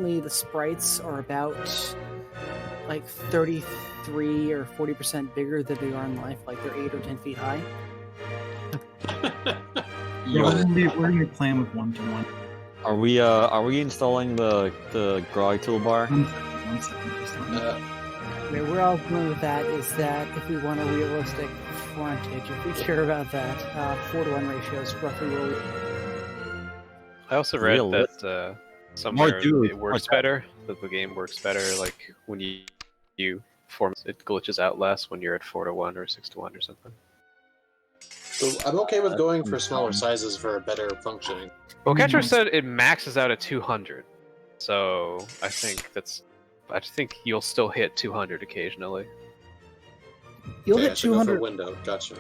currently the sprites are about like 33 or 40% bigger than they are in life. Like they're 8 or 10 feet high. Yeah, we're gonna be playing with 1-to-1. Are we installing the Grog toolbar? 1 second, Where we're all going with that is that if we want a realistic frontage, if we care about that, 4-to-1 ratio is roughly where we. I also read Realistic. that somewhere dudes, it works better, that the game works better, like when you form, it glitches out less when you're at 4-to-1 or 6-to-1 or something. So I'm okay with going for smaller sizes for a better functioning. Well, Catcher said it maxes out at 200, so I think you'll still hit 200 occasionally. You'll Okay, I hit should go for 200. window. Gotcha.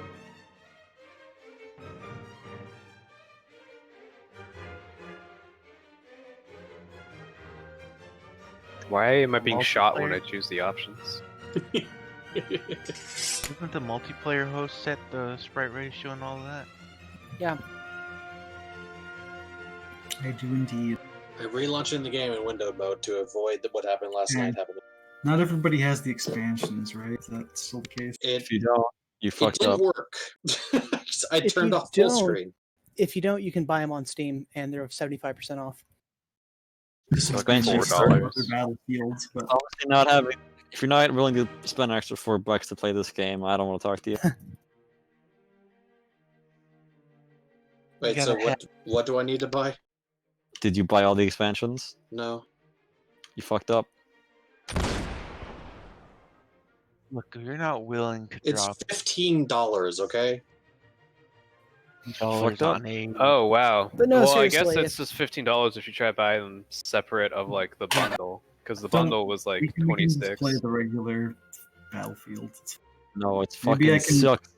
Why am I being shot when I choose the options? Doesn't the multiplayer host set the sprite ratio and all that? Yeah. I do indeed. I'm relaunching the game in window mode to avoid what happened last night happening. Not everybody has the expansions, right? Is that still the case? If you don't, you fucked It up. didn't work. I If turned you off full don't- screen. If you don't, you can buy them on Steam, and they're 75% off. This Like expansion $4. started with the battlefields, but Obviously not having. If you're not willing to spend an extra $4 to play this game, I don't want to talk to you. Wait, so what do I need to buy? Did you buy all the expansions? No. You fucked up. Look, if you're not willing to It's drop $15, okay? dollars fucked up. on a Oh wow! But no, well, I guess seriously, it's just $15 if you try to buy them separate of like the bundle, because the bundle was like we can just 26. play the regular battlefields. No, it's Maybe fucking I can- sucks.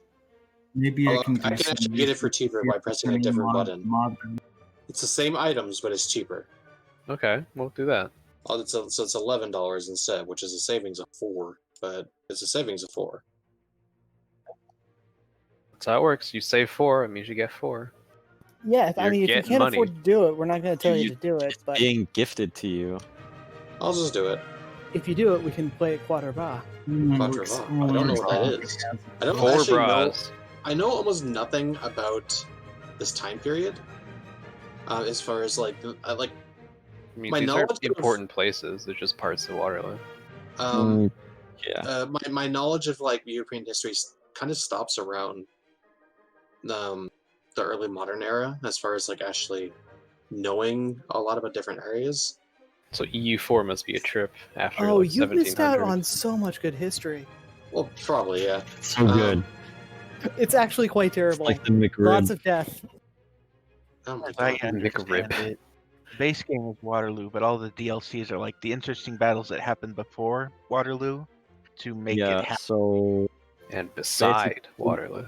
Maybe I can. I can actually get it for cheaper by pressing a different button. Modern. It's the same items, but it's cheaper. Okay, we'll do that. Oh, so it's $11 instead, which is a savings of $4. But it's a savings of $4. That's how it works. You save 4, it means you get 4. Yeah, I You're mean, if you getting can't money. afford to do it, we're not going to tell you to do it. But Being gifted to you. I'll just do it. if you do it, we can play at Quadra Bra. Quadra-va. I don't know what that is. I don't 4 actually know. bras. I know almost nothing about this time period. As far as like I mean, My these are knowledge of- important places. They're just parts of Waterloo. Yeah. my knowledge of like European history kind of stops around the early modern era, as far as like actually knowing a lot about different areas. So EU4 must be a trip after Oh, like you missed out 1700. on so much good history. Well, probably yeah. So good. It's actually quite terrible. Like the McRib. Lots of death. Oh my As I god. understand it, the base game is Waterloo, but all the DLCs are like the interesting battles that happened before Waterloo to make it Yeah, happen. so And beside Waterloo.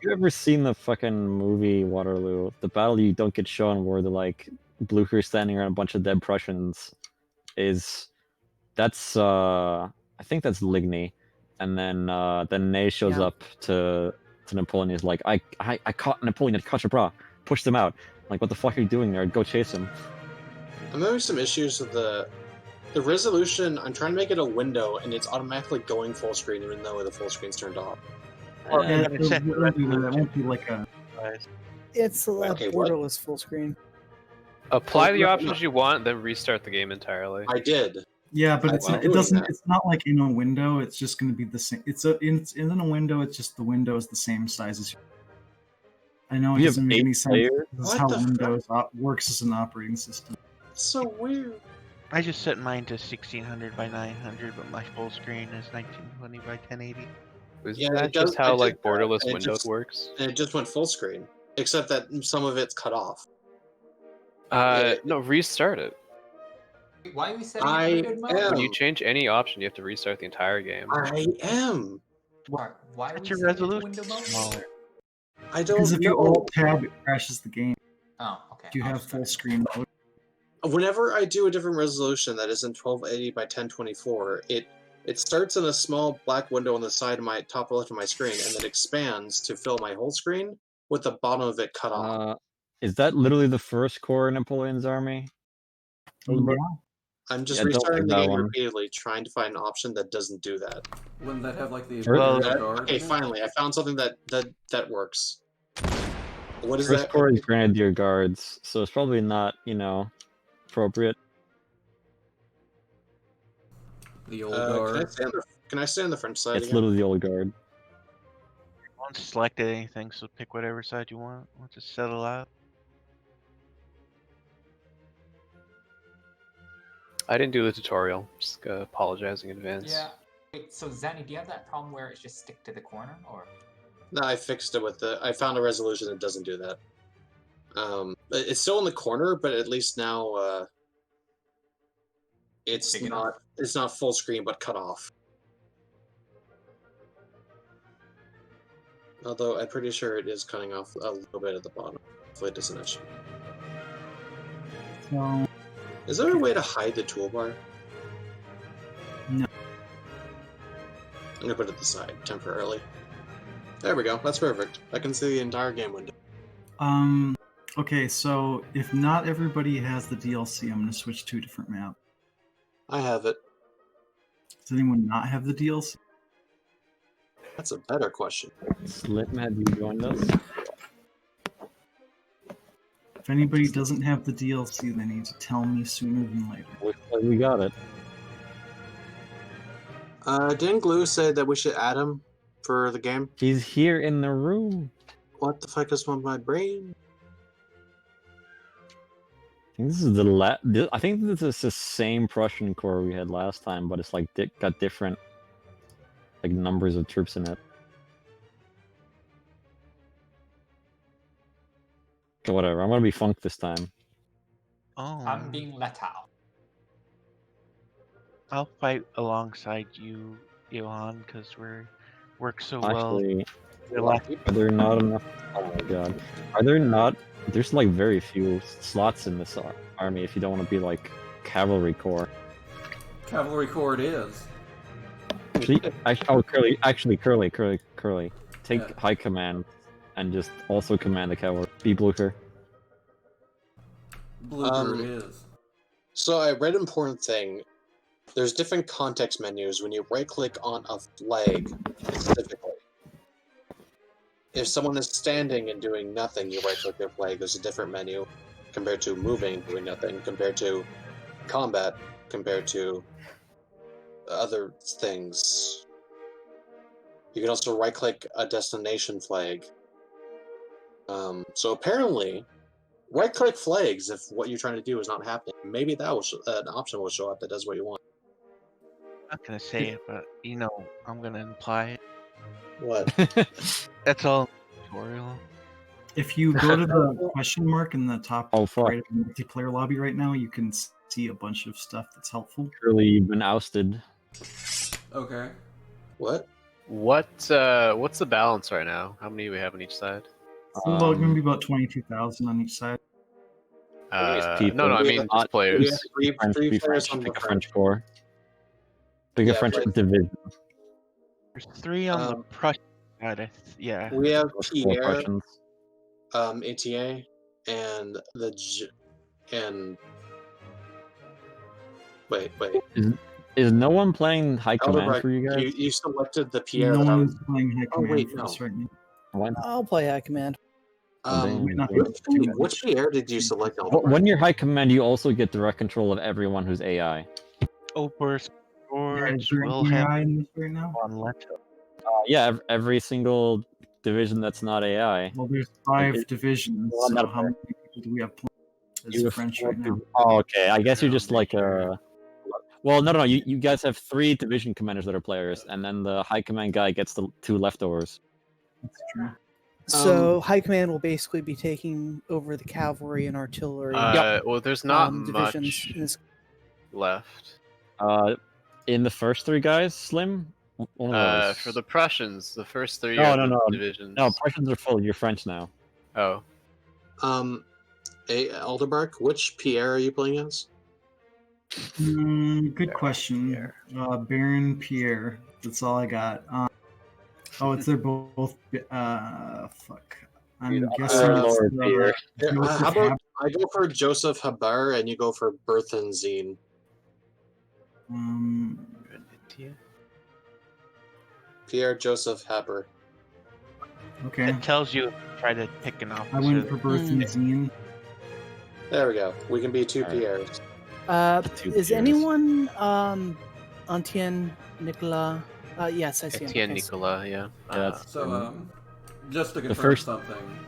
you ever seen the fucking movie Waterloo? The battle you don't get shown where the like Blucher standing around a bunch of dead Prussians that's I think that's Ligny. And then Ney shows Yeah. up to Napoleon. He's like, I caught Napoleon at Quatre Bras, pushed him out. Like, what the fuck are you doing there? Go chase him. I'm having some issues with the resolution. I'm trying to make it a window, and it's automatically going full screen, even though the full screen's turned off. Well, Yeah, and it's set it to won't be that. It resolution. won't be like a. It's a Okay, what? borderless full screen. Apply the no, options you want, then restart the game entirely. I did. Yeah, but While it doing doesn't. that. It's not like in a window. It's just going to be the same. It's in a window. It's just the window is the same size as. I know it You have doesn't make 8 any sense. players? This is What how the fuck? Windows works as an operating system. It's so weird. I just set mine to 1600 by 900, but my full screen is 1920 by 1080. Is Yeah, that it does- just how I did like that, borderless and it Windows just- works? And it just went full screen, except that some of it's cut off. No, restart it. Why are we setting I it mode? am. When you change any option, you have to restart the entire game. I am. Mark, why are What's we your setting it to resolution? window mode? Smaller. I don't Because if you know. alt tab, it crashes the game. Oh, okay. If you I'll have just full try it. screen mode. Whenever I do a different resolution that isn't 1280 by 1024, it starts in a small black window on the side of my top left of my screen, and then expands to fill my whole screen with the bottom of it cut off. Is that literally the first corps of Napoleon's army? Yeah. I'm just Yeah, don't restarting like the that game one. repeatedly, trying to find an option that doesn't do that. Wouldn't that have like the Well, Imperial Guard? Okay, in it? finally, I found something that works. What is First that? core is Grenadier Guards, so it's probably not, appropriate. The old Can I guard. stay on the French side It's again? literally the old guard. I haven't selected anything, so pick whatever side you want. We'll just settle out. I didn't do the tutorial. Just apologizing in advance. Yeah. Wait, so Zanny, do you have that problem where it's just stick to the corner, or? No, I fixed it with I found a resolution that doesn't do that. It's still in the corner, but at least now it's Big not enough. it's not full screen but cut off. Although I'm pretty sure it is cutting off a little bit at the bottom. Hopefully it doesn't issue. So Is there a way to hide the toolbar? No. I'm gonna put it to the side temporarily. There we go. That's perfect. I can see the entire game window. okay, so if not everybody has the DLC, I'm gonna switch to a different map. I have it. Does anyone not have the DLC? That's a better question. Slim, have you joined us? If anybody doesn't have the DLC, they need to tell me sooner than later. Looks like we got it. Didn't Glue say that we should add him for the game? He's here in the room. What the fuck is with my brain? I think this is I think this is the same Prussian corps we had last time, but it's like got different like numbers of troops in it. Okay, whatever. I'm gonna be Funk this time. Oh, I'm being let out. I'll fight alongside you, Johan, because work so well. Actually, Relax. are there not enough? Oh my god, are there not? There's like very few slots in this army if you don't want to be like cavalry corps. Cavalry corps it is. Curly. Take Yeah. high command and just also command the cavalry. Be Blucher. Blucher it is. So I read an important thing. There's different context menus when you right-click on a flag specifically. If someone is standing and doing nothing, you right-click their flag. There's a different menu compared to moving, doing nothing, compared to combat, compared to other things. You can also right-click a destination flag. So apparently, right-click flags if what you're trying to do is not happening. Maybe that will an option will show up that does what you want. I'm not gonna say it, but I'm gonna imply it. What? That's all tutorial. If you go to the question mark in the top Oh, fuck. right of the multiplayer lobby right now, you can see a bunch of stuff that's helpful. Curly, you've been ousted. Okay. What? What's the balance right now? How many do we have on each side? It's about going to be about 22,000 on each side. people. No, I We mean have- just players. We have French, three be players French, on the pick a French. French corps. Pick a Yeah, French but- division. There's 3 on the Prussian side. Yeah. We have Four Pierre, Prussians. ATA, and wait. Is no one playing high command Elderberg, for you guys? you selected the Pierre. No that I one was- is playing high Oh, command wait, for no. us right now. Why not? I'll play High Command. damn. Not Which Pierre did you select? When you're high command, you also get direct control of everyone who's AI. Oberst, Yeah, is George, there any Wilhelm, AI in this right now? von Leto. Yeah, every single division that's not AI. Well, there's 5 It- divisions, well, so not how many people do we have playing You as have French 4 right now? Oh, okay. I guess you're just like a. Well, no. You guys have 3 division commanders that are players, and then the high command guy gets the 2 leftovers. That's true. So High Command will basically be taking over the cavalry and artillery Well, there's not divisions. much In this, left. In the first 3 guys, Slim. One of those. For the Prussians, the first 3 No, are no, the no. divisions. No, Prussians are full. You're French now. Oh, Alderbark, which Pierre are you playing as? Good question. Baron Pierre. That's all I got. It's they're both. Fuck. I'm guessing Lord it's Pierre. Here, Joseph how about Hab- I go for Joseph Haber and you go for Berthenzine? Pierre Joseph Haber. Okay. It tells you if you try to pick an I officer. went for Berthazine. There we go. We can be two Alright. Pierres. Two Is Pierres. anyone Antien Nicola? Yes, I see him. Etienne Okay, Nicolas, yeah. that's- So, just to confirm first- something.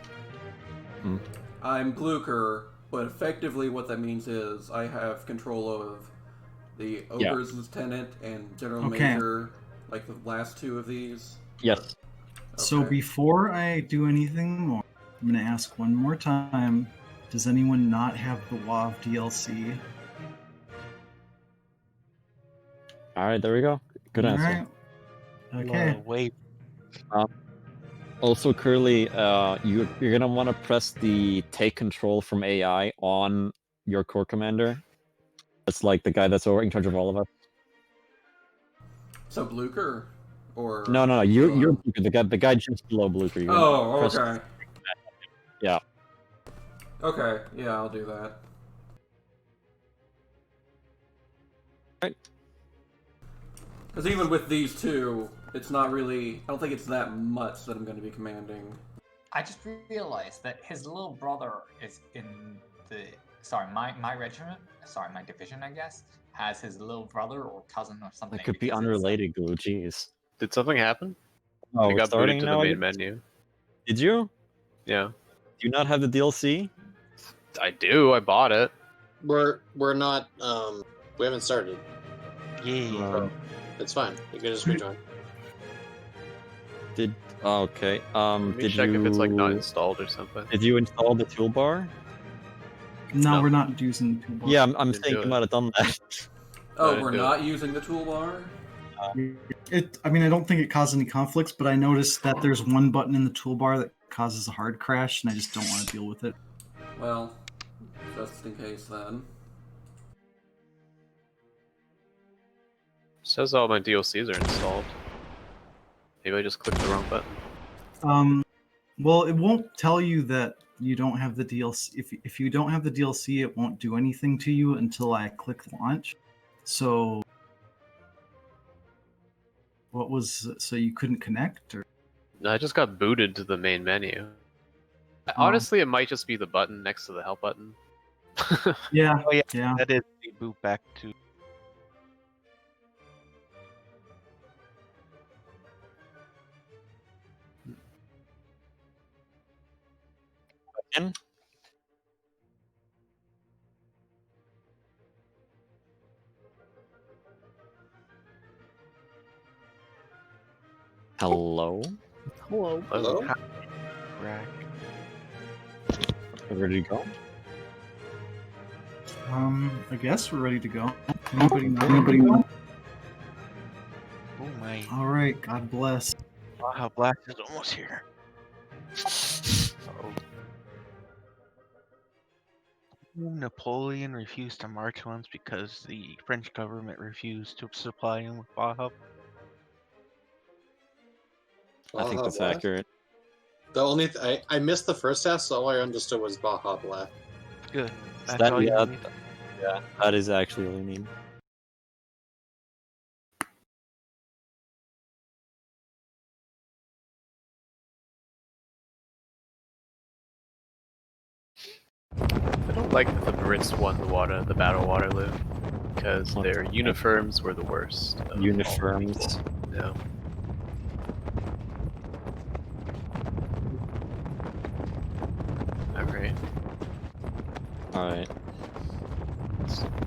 Hmm. I'm Blucher, but effectively what that means is I have control of the Yeah. Ogre's Lieutenant and General Okay. Major, like the last two of these. Yes. So Okay. before I do anything more, I'm going to ask one more time. Does anyone not have the WoW DLC? All right, there we go. Good answer. Alright. Okay. Wait. Also, Curly, you're gonna want to press the take control from AI on your core commander. That's like the guy that's in charge of all of us. So Blucher? Or... No, you're Blucher, the guy just below Blucher. You're gonna Oh, press- okay. Yeah. Okay, yeah, I'll do that. Right. Because even with these two, it's not really... I don't think it's that much that I'm going to be commanding. I just realized that his little brother is in the... Sorry, my regiment, sorry, my division, I guess, has his little brother or cousin or something. That could be because it's, unrelated, Glue. Jeez. Did something happen? Oh, I we're got starting booted to now. the I main guess? menu. Did you? Yeah. Do you not have the DLC? I do, I bought it. We're not we haven't started. Yeah. It's fine. You can just rejoin. Okay. Let me Did check you? if it's like not installed or something. Did you install the toolbar? No, No. we're not using the toolbar. Yeah, I'm Didn't saying do you it. might have done that. Oh, didn't we're do it. not using the toolbar? I mean, I don't think it caused any conflicts, but I noticed that there's one button in the toolbar that causes a hard crash, and I just don't want to deal with it. Well, just in case then. Says all my DLCs are installed. Maybe I just clicked the wrong button. Well, it won't tell you that you don't have the DLC. If you don't have the DLC, it won't do anything to you until I click launch. So, what was so you couldn't connect, or No, I just got booted to the main menu. Honestly, it might just be the button next to the help button. yeah, Oh, yeah. yeah. That is the boot back to. Again? Hello? Hello. Hello? Rack. Ready to go? I guess we're ready to go. Anybody know? Oh my. All right. God bless. Wow, Black is almost here. Uh-oh. Napoleon refused to march once because the French government refused to supply him with Baja. I think that's Baja accurate. The only I missed the first half, so all I understood was Baja Blast. Good. That's That- all you yeah, need. Yeah, that is actually all you need. I don't like that the Brits won the Battle of Waterloo because What? their uniforms were the worst. of all Uniforms. people. Yeah. Alright. Alright.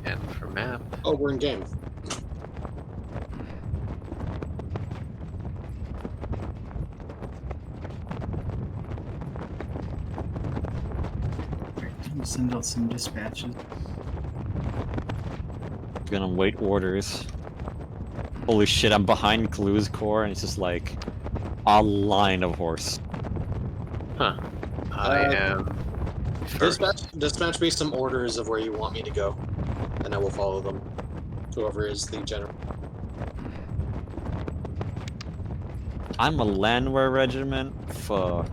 And for map. Oh, we're in game. Send out some dispatches. Gonna wait orders. Holy shit, I'm behind Clue's core and it's just like a line of horse. Huh. I am first. Dispatch me some orders of where you want me to go, and I will follow them. Whoever is the general. I'm a Landwehr regiment? Fuck.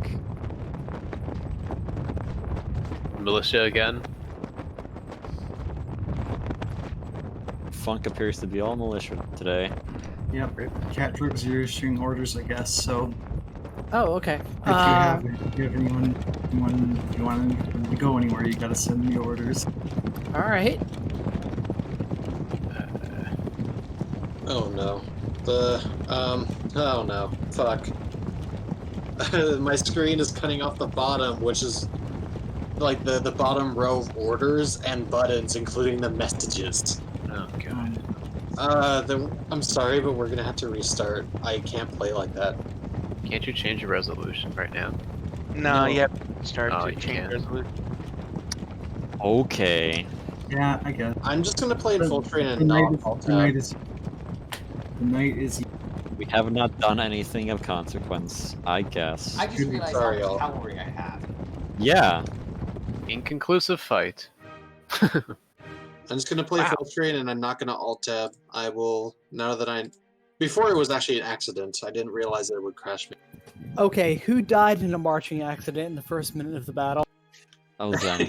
Militia again. Funk appears to be all militia today. Yep. Cat drugs are issuing orders, I guess. So Oh, okay. if you have anyone if you want to go anywhere, you gotta send me orders. All right. Oh no. Oh no. Fuck. My screen is cutting off the bottom, which is like the bottom row of orders and buttons, including the messages. Oh god. I'm sorry, but we're gonna have to restart. I can't play like that. Can't you change your resolution right now? No, No. you have to start Oh, to you change can't. resolution. Okay. Yeah, I guess. I'm just gonna play in full screen The and night not is alt the night is the night is We have not done anything of consequence, I guess. I just realized Sorry, how y'all. much cavalry I have. Yeah. Inconclusive fight. I'm just gonna play Wow. full screen and I'm not gonna alt tab. I will now that I. Before it was actually an accident. I didn't realize that it would crash me. Okay, who died in a marching accident in the first minute of the battle? That was them.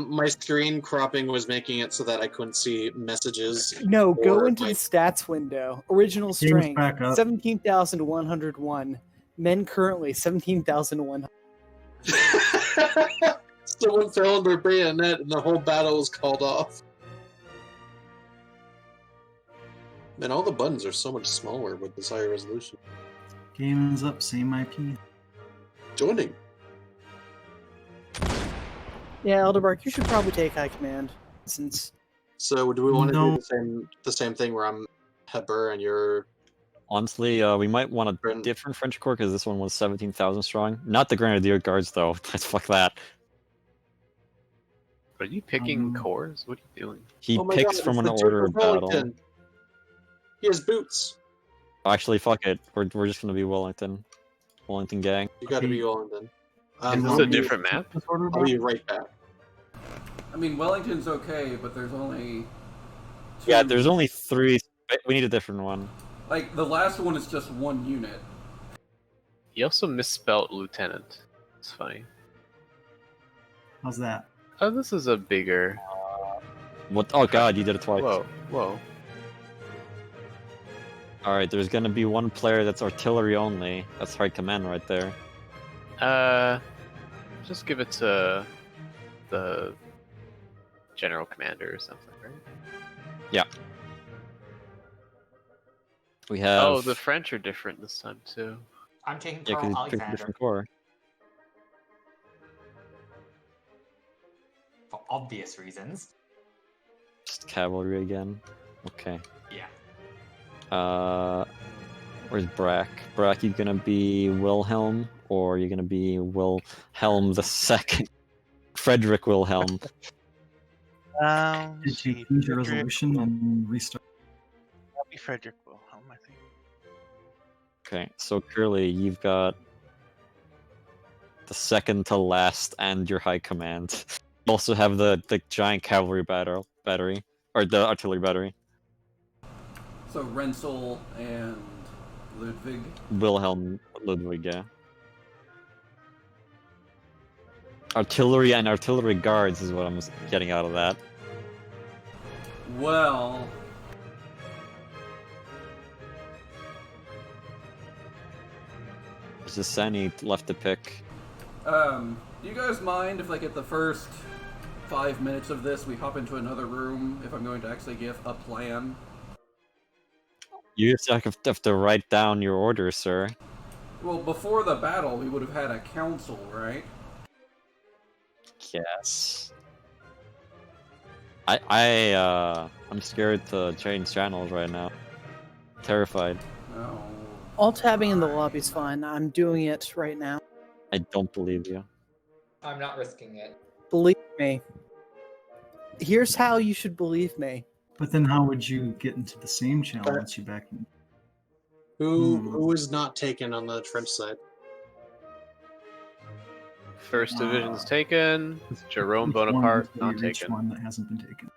My screen cropping was making it so that I couldn't see messages. No, go Or into my- the stats window. Original strength back up. 17,101. Men currently 17,100. Someone fell under bayonet and the whole battle was called off. Man, all the buttons are so much smaller with this higher resolution. game is up, same IP. Joining. Yeah, Elderbark, you should probably take high command since So do we want to No. do the same thing where I'm Heber and you're Honestly, we might want a Brent? different French corps because this one was 17,000 strong. Not the Grenadier Guards, though. Let's fuck that. Are you picking cores? What are you doing? He Oh my picks God, from it's an the order Duke of of battle. Wellington. He has boots. Actually, fuck it. We're just gonna be Wellington. Wellington gang. You got to be Wellington. Is this I'll a be- different map? I'll be right back. I mean, Wellington's okay, but there's only two. Yeah, there's only 3. We need a different one. Like, the last one is just one unit. He also misspelled lieutenant. It's funny. How's that? Oh, this is a bigger. What? Oh god, you did it twice. Whoa, whoa. Alright, there's gonna be one player that's artillery only. That's high command right there. Just give it to the general commander or something, right? Yeah. We have. Oh, the French are different this time too. I'm taking Yeah, Colonel because he picked a Alexander different corps. for obvious reasons. Just cavalry again. Okay. Yeah. Where's Brack? Brack, you gonna be Wilhelm, or are you gonna be Wilhelm the Second? Frederick Wilhelm. Did you See, change your Frederick resolution and restart? I'll be Frederick Wilhelm, I think. Okay, so Curly, you've got the second to last and your high command. You also have the giant cavalry battery, or the artillery battery. So Renssel and Ludwig. Wilhelm Ludwig, yeah. Artillery and artillery guards is what I'm getting out of that. Well, There's just Sani left to pick. do you guys mind if, like, at the first 5 minutes of this, we hop into another room if I'm going to actually give a plan? You just have to write down your orders, sir. Well, before the battle, we would have had a council, right? Yes. I'm scared to change channels right now. Terrified. No. all tabbing in the lobby's fine. I'm doing it right now. I don't believe you. I'm not risking it. Believe me. Here's how you should believe me. But then how would you get into the same channel once you back in? Who is not taken on the French side? First division's taken. Jerome Which one Bonaparte is the not rich taken. one that hasn't been taken.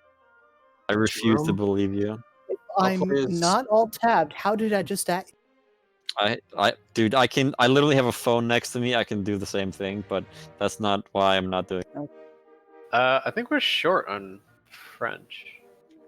I refuse to Jerome? believe you. If I'll I'm play as- not all tabbed, how did I just act? Dude, I literally have a phone next to me. I can do the same thing, but that's not why I'm not doing it. I think we're short on French.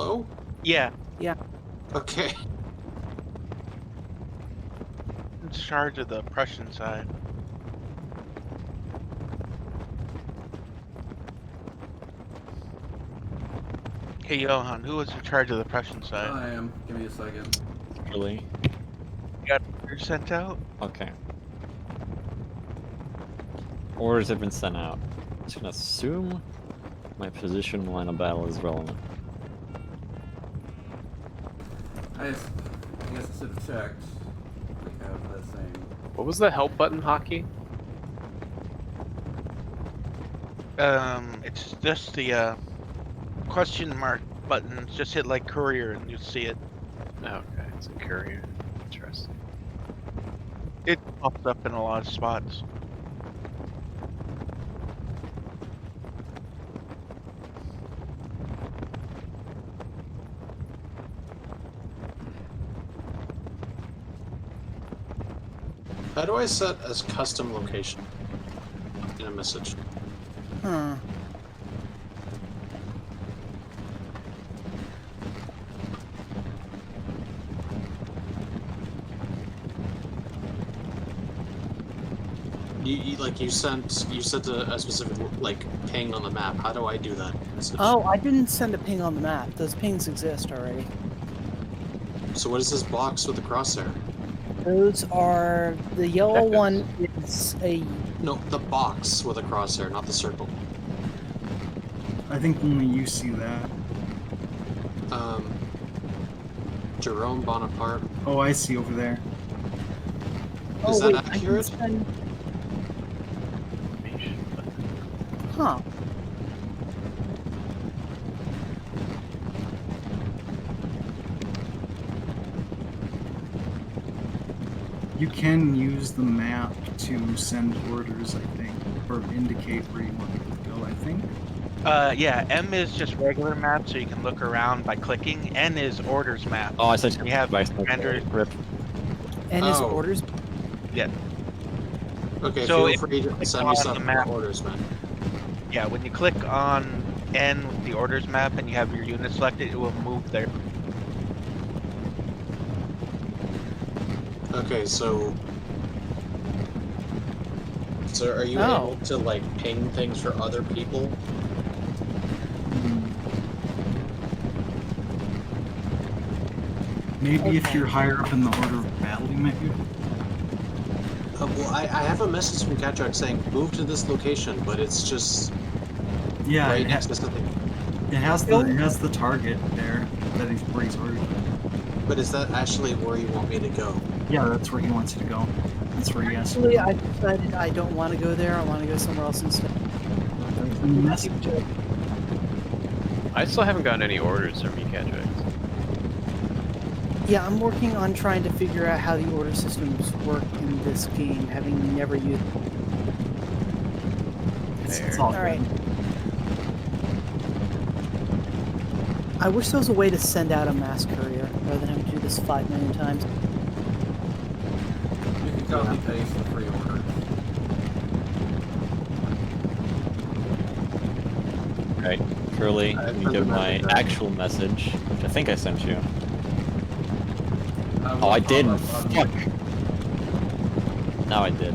below? Yeah, Okay. in charge of the Prussian side. Hey, Johan, who was in charge of the Prussian side? I am. Give me a second. Really? You got orders sent out? Okay. Orders have been sent out. I'm just gonna assume my position line of battle is relevant. I guess I should have checked. We have that same. What was the help button, Hockey? It's just the question mark button. Just hit like courier and you'll see it. Okay, it's a courier. Interesting. It pops up in a lot of spots. How do I set as custom location in a message? Huh. You sent a specific like ping on the map. How do I do that message? Oh, I didn't send a ping on the map. Those pings exist already. So what is this box with the crosshair? Those are the yellow one is a No, the box with a crosshair, not the circle. I think only you see that. Jerome Bonaparte. Oh, I see over there. Oh, Is that wait, I can accurate? send... Huh. You can use the map to send orders, I think, or indicate where you want people to go, I think. Yeah, M is just regular map, so you can look around by clicking. N is orders map. Oh, I said You have commander. commanders. And his Oh. orders. Okay, So feel if free to click send me on stuff the about map- orders, man. Yeah, when you click on N with the orders map and you have your unit selected, it will move there. Okay, so are you Oh. able to like ping things for other people? Maybe if Okay. you're higher up in the order of battle, you might be. Well, I have a message from Catrak saying move to this location, but it's just Yeah, right it, next to something. it has the target there that where he's ordered. But is that actually where you want me to go? Yeah, that's where he wants you to go. That's where he asked you Actually, to I decided I don't want to go there. I want to go somewhere else instead. go. I still haven't gotten any orders from you, Catrak. Yeah, I'm working on trying to figure out how the order systems work in this game, having never used. It's all All good. right. I wish there was a way to send out a mass courier rather than having to do this 5 million times. You can copy paste the free order. Right. Curly, I let me sent give the my message back. actual message, which I think I sent you. will Oh, I pop didn't. up on- Fuck. Now I did.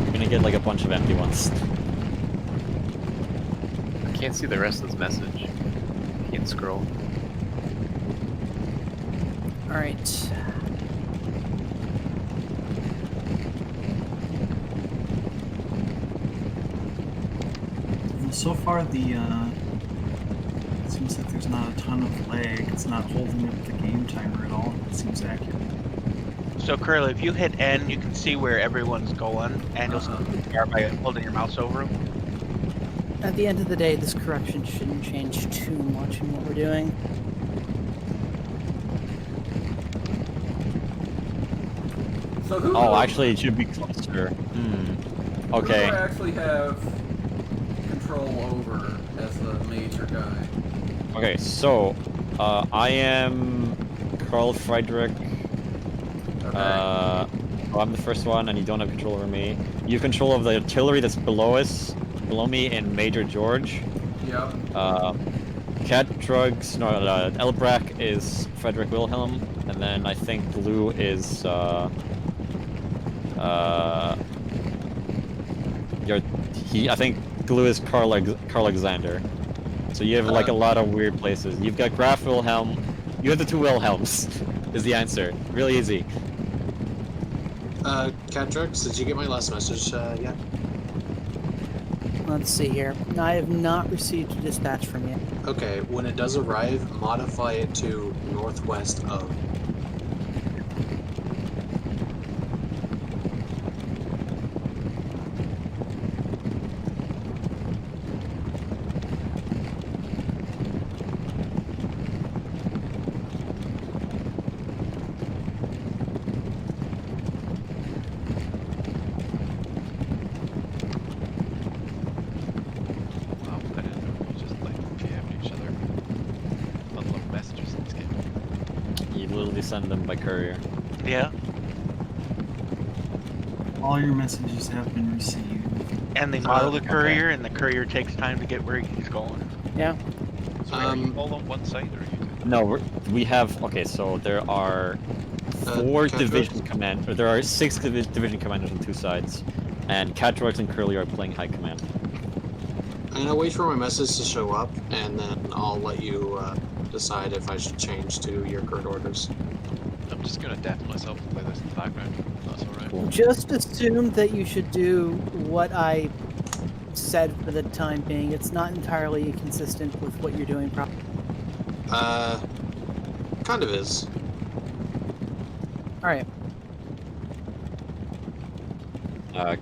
You're gonna get like a bunch of empty ones. I can't see the rest of this message. I can't scroll. All right. And so far, it seems like there's not a ton of lag. It's not holding up the game timer at all. It seems accurate. So Curly, if you hit N, you can see where everyone's going, and you'll see where they are by holding your mouse over them. At the end of the day, this correction shouldn't change too much in what we're doing. So who? Oh, actually, it should be closer. Who Okay. do I actually have control over as the major guy? Okay, so, I am Carl Friedrich. Okay. I'm the first one, and you don't have control over me. You have control of the artillery that's below us, below me in Major George. Yep. Cat Drugs, no, Elbrack is Frederick Wilhelm, and then I think blue is, I think blue is Carl Alexander. So you have like a lot of weird places. You've got Graf Wilhelm, you have the two Wilhelms, is the answer. Really easy. Catrix, did you get my last message yet? Let's see here. I have not received a dispatch from you. Okay, when it does arrive, modify it to northwest of. Wow, I didn't know we just like PM'd each other. Unlock messages in this game. You literally send them by courier. Yeah. All your messages have been received. And they model the okay. courier, and the courier takes time to get where he's going. Yeah. So are you all on one side, or are you two? No, we have, okay, so there are four Cat division Drugs? command, or there are 6 division commanders on 2 sides, and Cat Drugs and Curly are playing high command. I'm gonna wait for my message to show up, and then I'll let you decide if I should change to your current orders. I'm just gonna deafen myself and play this in the background. That's alright. Cool. Just assume that you should do what I said for the time being. It's not entirely inconsistent with what you're doing. Kind of is. All right.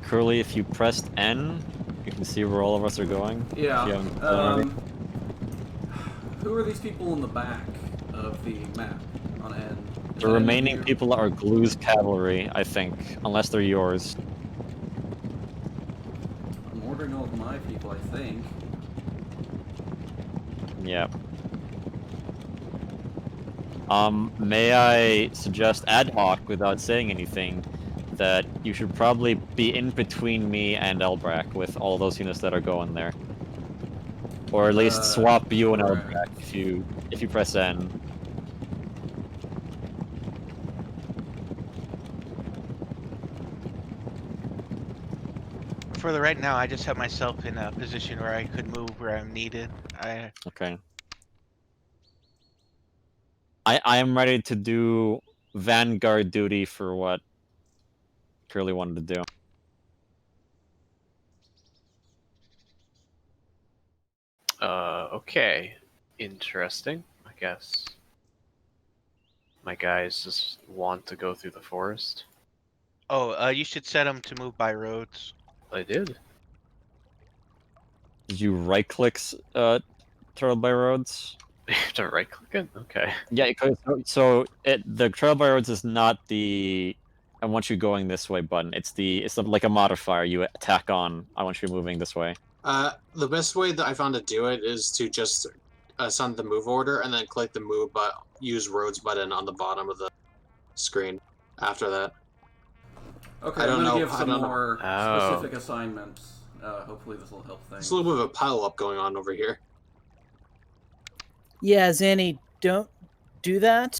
Curly, if you pressed N, you can see where all of us are going. If you Yeah. haven't done already. Who are these people in the back of the map on N? Is The that remaining any of you? people are Glue's cavalry, I think, unless they're yours. I'm ordering all of my people, I think. Yeah. May I suggest ad hoc, without saying anything, that you should probably be in between me and Elbrack with all those units that are going there. Or at least swap you and correct. Elbrack if you press N. For the right now, I just have myself in a position where I could move where I'm needed. Okay. I am ready to do vanguard duty for what Curly wanted to do. Okay. Interesting, I guess. My guys just want to go through the forest. Oh, you should set them to move by roads. I did. Did you right click Trail by Roads? You have to right click it? Okay. Yeah, the Trail by Roads is not the I want you going this way button. It's like a modifier you tack on. I want you moving this way. The best way that I found to do it is to just send the move order and then click the move but use roads button on the bottom of the screen after that. Okay, I don't I'm gonna know- give I some don't know. more Oh. specific assignments. Hopefully this will help things. There's a little bit of a pile up going on over here. Yeah, Zanny, don't do that.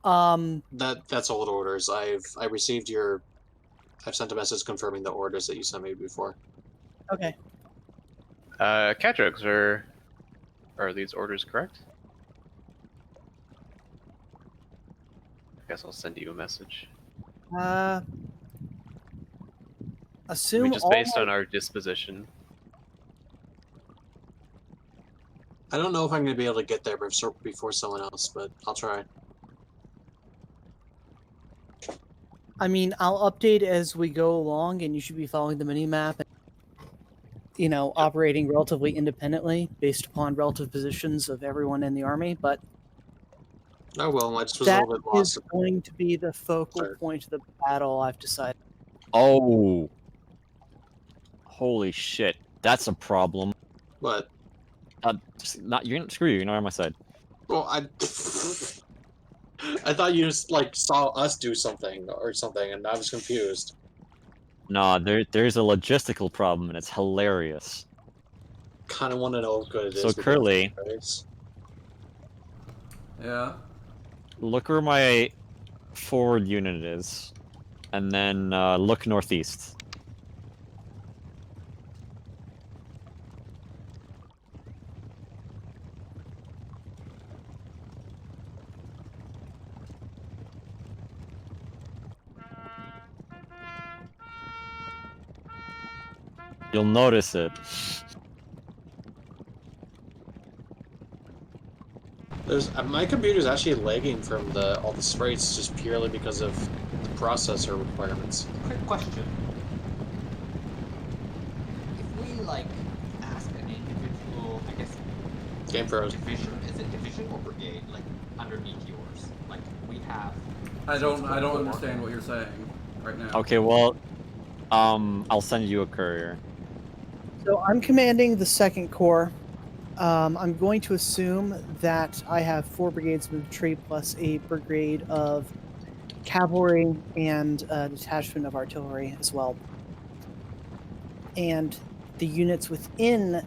That's old orders. I received I've sent a message confirming the orders that you sent me before. Okay. Catrix, are these orders correct? I guess I'll send you a message. Assume I mean, just all based my- on our disposition. I don't know if I'm going to be able to get there before someone else, but I'll try. I mean, I'll update as we go along, and you should be following the mini-map, and, operating relatively independently based upon relative positions of everyone in the army, but Oh well, I just was a that little bit lost. is going to be the focal Sure. point of the battle, I've decided. Oh, holy shit! That's a problem. But Screw you. You're not on my side. well, I I thought you just saw us do something or something, and I was confused. Nah, there's a logistical problem, and it's hilarious. Kind of want to know how good it is. So with Curly, those. Yeah. look where my forward unit is, and then look northeast. You'll notice it. There's my computer's actually lagging from all the sprites just purely because of the processor requirements. Quick question. If we like ask an individual, I guess Game froze. division, is it division or brigade? Like underneath yours, like we have. I don't understand what you're saying right now. Okay, well, I'll send you a courier. So I'm commanding the 2nd Corps. I'm going to assume that I have 4 brigades of infantry plus a brigade of cavalry and a detachment of artillery as well. And the units within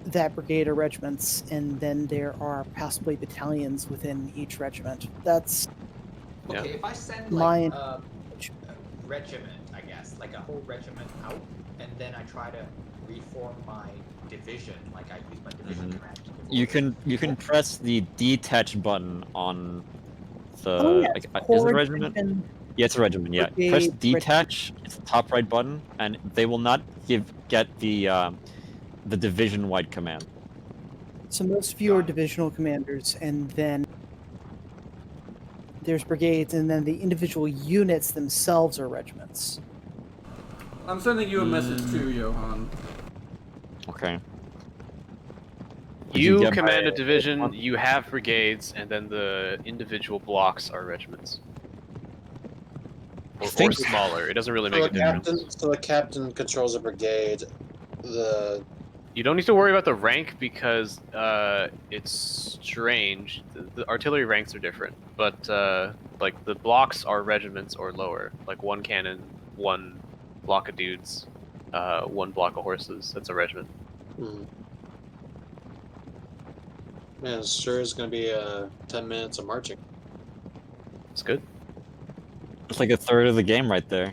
that brigade are regiments, and then there are possibly battalions within each regiment. That's Okay, if I send my like a regiment, I guess, like a whole regiment out, and then I try to reform my division, like I use my division command. to give You can orders. press the detach button on the. Oh, yes, is it a Corps, regiment? division, Yeah, it's a regiment. Yeah, press brigade, detach. It's the top right button, and they will not get the division-wide command. So most of you are divisional commanders, and then there's brigades, and then the individual units themselves are regiments. I'm sending you a message too, Johan. Okay. Did You get command my- a division, you have brigades, and then the individual blocks are regiments. Or think- smaller. It doesn't really So make a the difference. captain, so the captain controls a brigade. You don't need to worry about the rank because it's strange. The artillery ranks are different, but like the blocks are regiments or lower. Like 1 cannon, 1 block of dudes, 1 block of horses. That's a regiment. Man, it sure is going to be 10 minutes of marching. It's good. It's like a third of the game right there.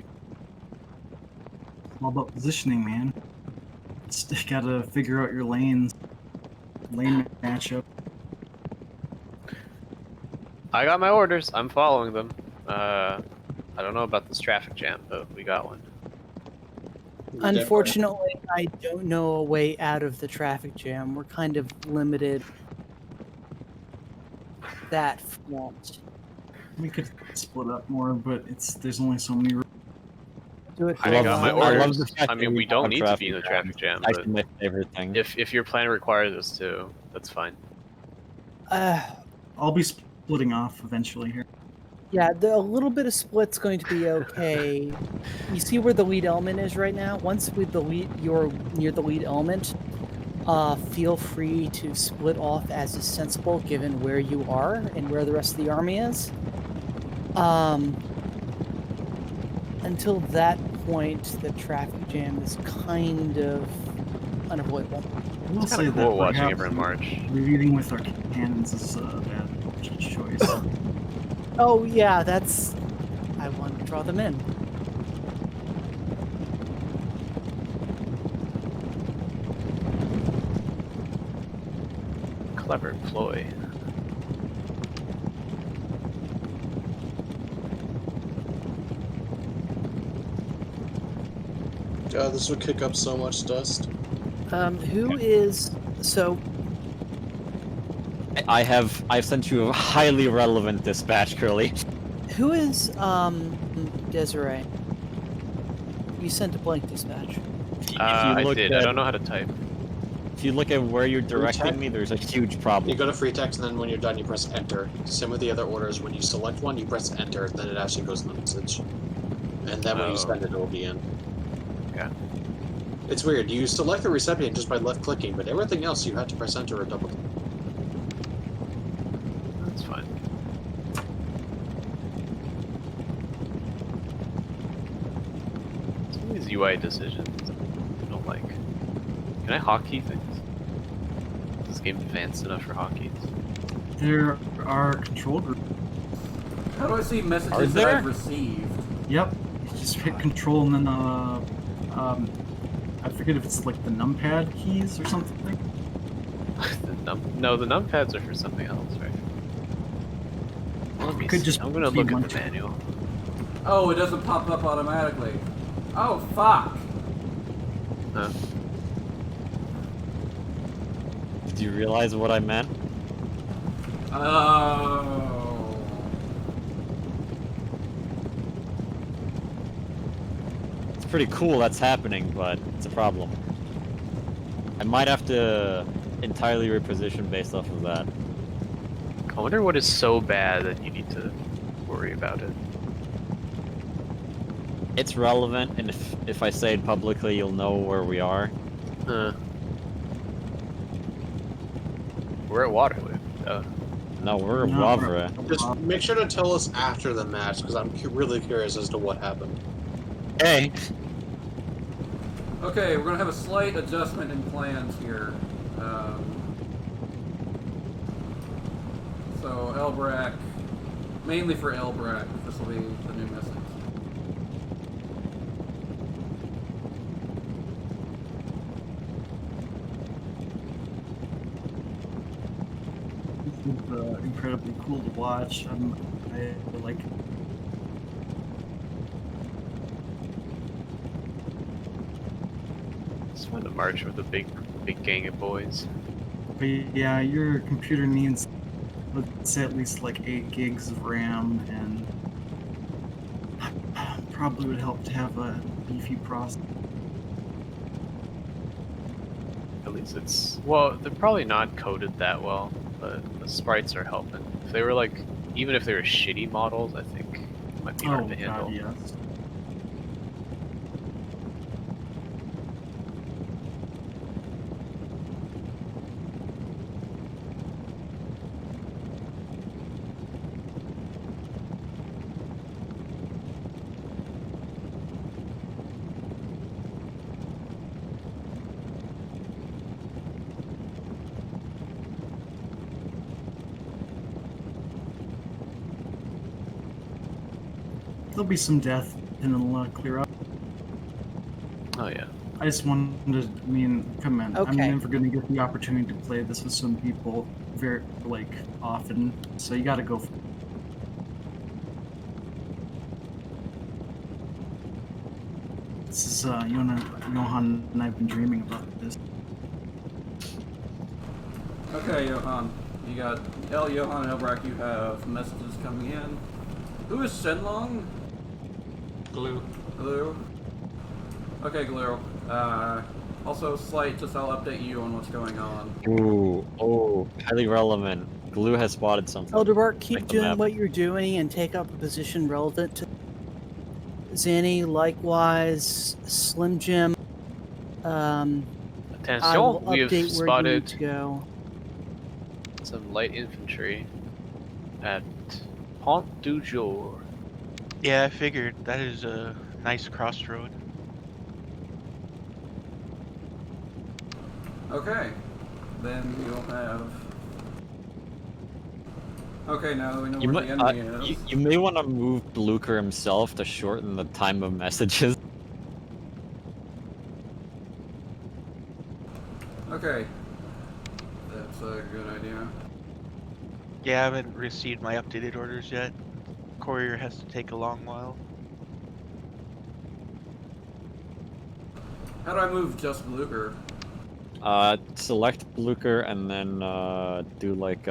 It's all about positioning, man. Just gotta figure out your lanes. Lane matchup. I got my orders. I'm following them. I don't know about this traffic jam, but we got one. Unfortunately, I don't know a way out of the traffic jam. We're kind of limited that front. We could split up more, but there's only so many. Do it I for got my a while. I love orders. the fact I that mean, we have don't a need to be in the jam. traffic jam, It's but actually my favorite thing. if your plan requires us to, that's fine. I'll be splitting off eventually here. Yeah, a little bit of split's going to be okay. You see where the lead element is right now? Once you're near the lead element, feel free to split off as is sensible given where you are and where the rest of the army is. Until that point, the traffic jam is kind of unavoidable. I will It's say kind of that cool watching perhaps everyone march. leading with our cannons is a bad choice. Oh yeah, I want to draw them in. Clever ploy. God, this would kick up so much dust. Who is so? I've sent you a highly relevant dispatch, Curly. Who is Desiree? You sent a blank dispatch. I look did. I at- don't know how to type. If you look at where you're check. directing me, there's a huge You problem. go to free text, and then when you're done, you press enter. Same with the other orders. When you select one, you press enter, then it actually goes in the message. And then when you send it, it will be in. Yeah. It's weird. You select the recipient just by left clicking, but everything else you have to press enter or double click. That's fine. UI decisions I don't like. Can I hotkey things? Is this game advanced enough for hotkeys? There are control groups. How do I see Are messages that there? I've received? Yep. You just hit control and then I forget if it's like the numpad keys or something. No, the numpads are for something else, right? Let me Could see. just I'm gonna be look at much- the manual. Oh, it doesn't pop up automatically. Oh, fuck. Huh? Do you realize what I meant? Oh. It's pretty cool that's happening, but it's a problem. I might have to entirely reposition based off of that. I wonder what is so bad that you need to worry about it. It's relevant, and if I say it publicly, you'll know where we are. We're at Waterloo. No, we're at No, Wavre. Just make sure to tell us after the match, because I'm really curious as to what happened. Hey! Okay, we're gonna have a slight adjustment in plans here. So Elbrack, mainly for Elbrack, this will be the new message. This is incredibly cool to watch. I like. Just wanted to march with a big gang of boys. But yeah, your computer needs, let's say, at least like 8 gigs of RAM, and probably would help to have a beefy processor. At least it's well, they're probably not coded that well, but the sprites are helping. If they were like, even if they were shitty models, I think it might be hard to handle. God, yes. There'll be some death, and it'll clear up. Oh yeah. I just wanted to, I mean, come on. I'm Okay. never going to get the opportunity to play this with some people very, like, often, so you gotta go for it. This is, Johan and I've been dreaming about this. Okay, Johan. You got Johan and Elbrack, you have messages coming in. Who is Shenlong? Glue. Glue. Okay, Glue. Also, Slight, just I'll update you on what's going on. Ooh, oh, highly relevant. Glue has spotted something. Elderbark, keep Like the doing map. what you're doing and take up a position relevant to Zanny. Likewise, Slim Jim. I will Attention, we have update where you need spotted to go. some light infantry at Pont du Jour. Yeah, I figured that is a nice crossroad. Okay. Then you'll have... Okay, now that we know You, where might, the enemy is. you may want to move Blucher himself to shorten the time of messages. Okay. That's a good idea. Yeah, I haven't received my updated orders yet. Courier has to take a long while. How do I move just Blucher? Select Blucher and then do like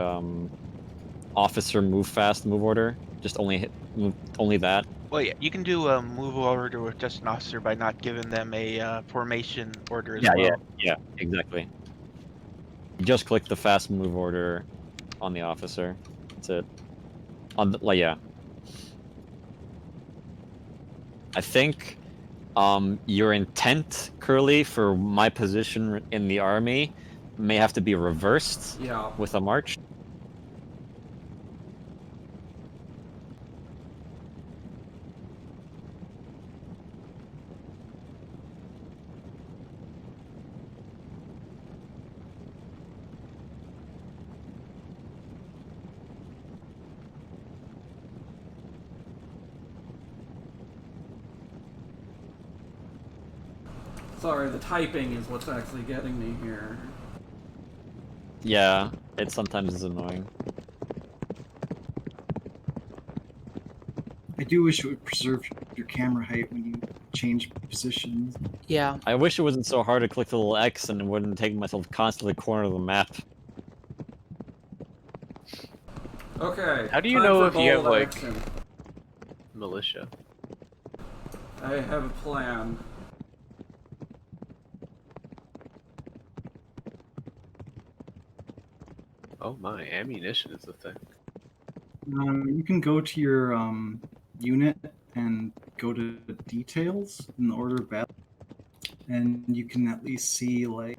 officer move fast move order. Just move only that. Well, yeah, you can do a move order with just an officer by not giving them a formation order as well. Yeah, exactly. You just click the fast move order on the officer. That's it. On the, like, yeah. I think your intent, Curly, for my position in the army may have to be reversed Yeah. with a march. Sorry, the typing is what's actually getting me here. Yeah, it sometimes is annoying. I do wish it would preserve your camera height when you change positions. Yeah. I wish it wasn't so hard to click the little X and it wouldn't take myself constantly corner of the map. Okay. How do you time know for if you have, bold like- action. Militia. I have a plan. Oh my, ammunition is the thing. You can go to your unit and go to details in the order of battle, and you can at least see like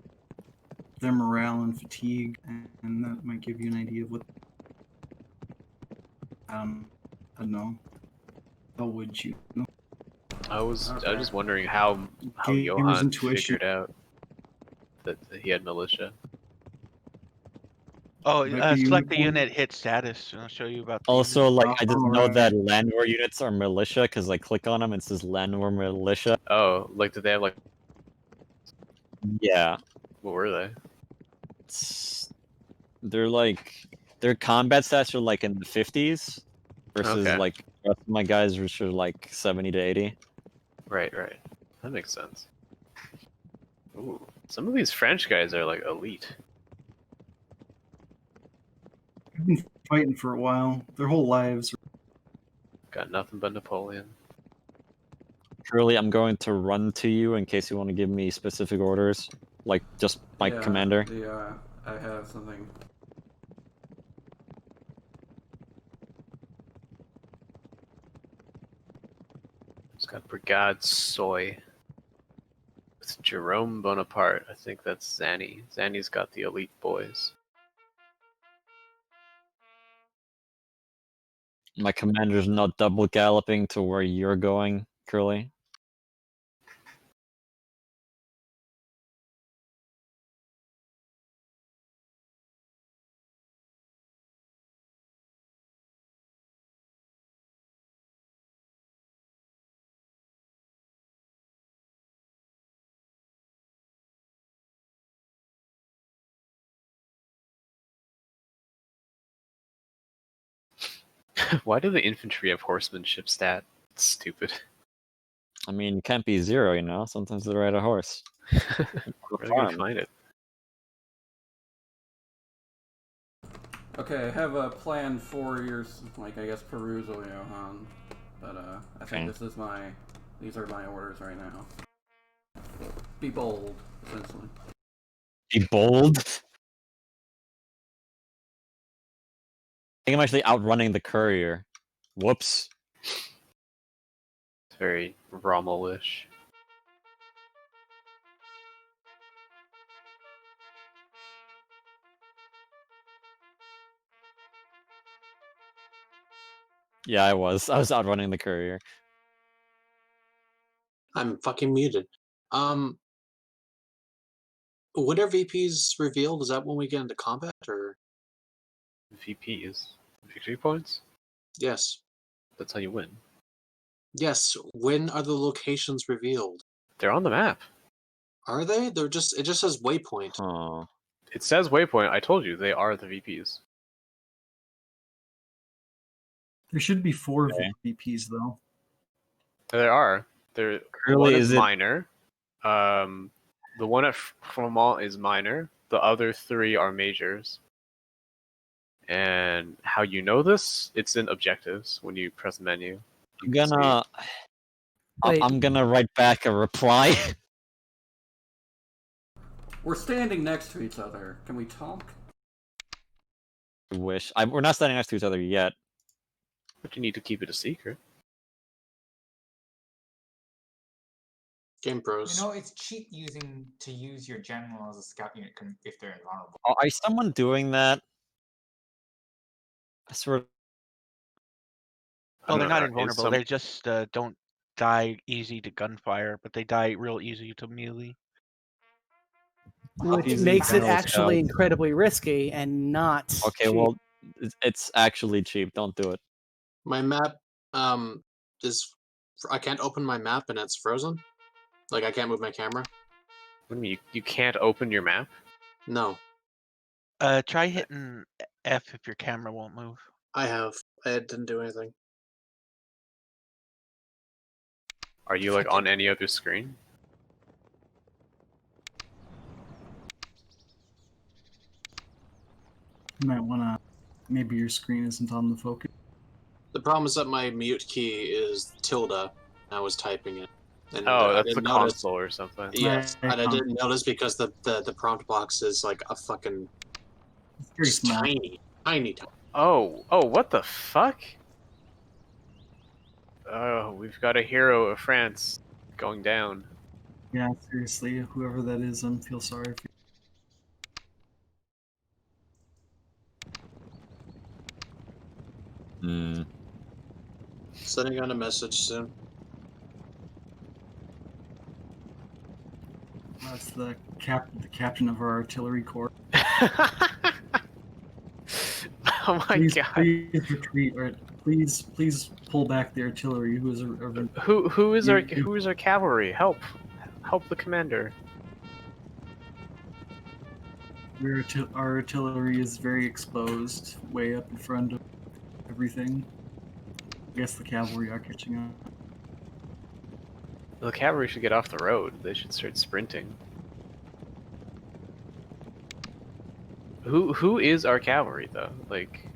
their morale and fatigue, and that might give you an idea of what. I don't know. How would you know? I was Okay. just wondering how Gamer's Johan intuition. figured out that he had militia. Oh, Might be select the uniform. unit, hit status, and I'll show you about the Also, unit. like, I just know Alright. that land war units are militia because I click on them and it says land war militia. Oh, like did they have like Yeah. what were they? They're like, their combat stats are like in the 50s versus Okay. like the rest of my guys which are like 70 to 80. Right. That makes sense. Ooh, some of these French guys are like elite. They've been fighting for a while. Their whole lives. Got nothing but Napoleon. Curly, I'm going to run to you in case you want to give me specific orders, like just my Yeah, commander. I have something. It's got Brigade Soy. It's Jerome Bonaparte. I think that's Zanny. Zanny's got the elite boys. My commander's not double galloping to where you're going, Curly. Why do the infantry have horsemanship stat? It's stupid. I mean, can't be 0, you know? Sometimes they ride a horse. Where are they gonna find it? Okay, I have a plan for your, like, I guess, perusal, Johan. But, I think Okay. these are my orders right now. Be bold, essentially. Be bold? I think I'm actually outrunning the courier. Whoops. It's very Rommel-ish. Yeah, I was. I was outrunning the courier. I'm fucking muted. When are VPs revealed? Is that when we get into combat, or VPs. Victory points? yes? That's how you win. Yes. When are the locations revealed? They're on the map. Are they? They're just. It just says waypoint. Huh. It says waypoint. I told you, they are the VPs. There should be 4 Okay. VPs though. There are. There. Really, One is is it- minor. The one at Fremont is minor. The other 3 are majors. And how you know this? It's in objectives when you press menu. You I'm can see- gonna... Wait. I'm gonna write back a reply. We're standing next to each other. Can we talk? Wish. We're not standing next to each other yet. But you need to keep it a secret. Game pros. You know, it's cheap to use your general as a scout unit if they're invulnerable. Are someone doing that? I swear. Well, they're not Is invulnerable. some- They just don't die easy to gunfire, but they die real easy to melee. Which He's makes it internal actually scout. incredibly risky and not Okay, cheap. well, it's actually cheap. Don't do it. My map is. I can't open my map and it's frozen. Like I can't move my camera. What do you mean? You can't open your map? No, Try hitting F if your camera won't move. I have. I didn't do anything. Are you like on any other screen? You might want to. Maybe your screen isn't on the focus. The problem is that my mute key is tilde. I was typing it. And Oh, I that's the didn't notice. console or something. Yes, Right, and I didn't notice because the prompt box is like a fucking It's very just small. tiny. Oh, what the fuck? Oh, we've got a hero of France going down. Yeah, seriously, whoever that is, I feel sorry for you. Hmm. Sending out a message soon. That's the captain of our artillery corps. Oh my Please, god. please retreat, or please pull back the artillery. Who is Who is our cavalry? Help the commander. our artillery is very exposed, way up in front of everything. I guess the cavalry are catching up. The cavalry should get off the road. They should start sprinting. Who is our cavalry though? Like,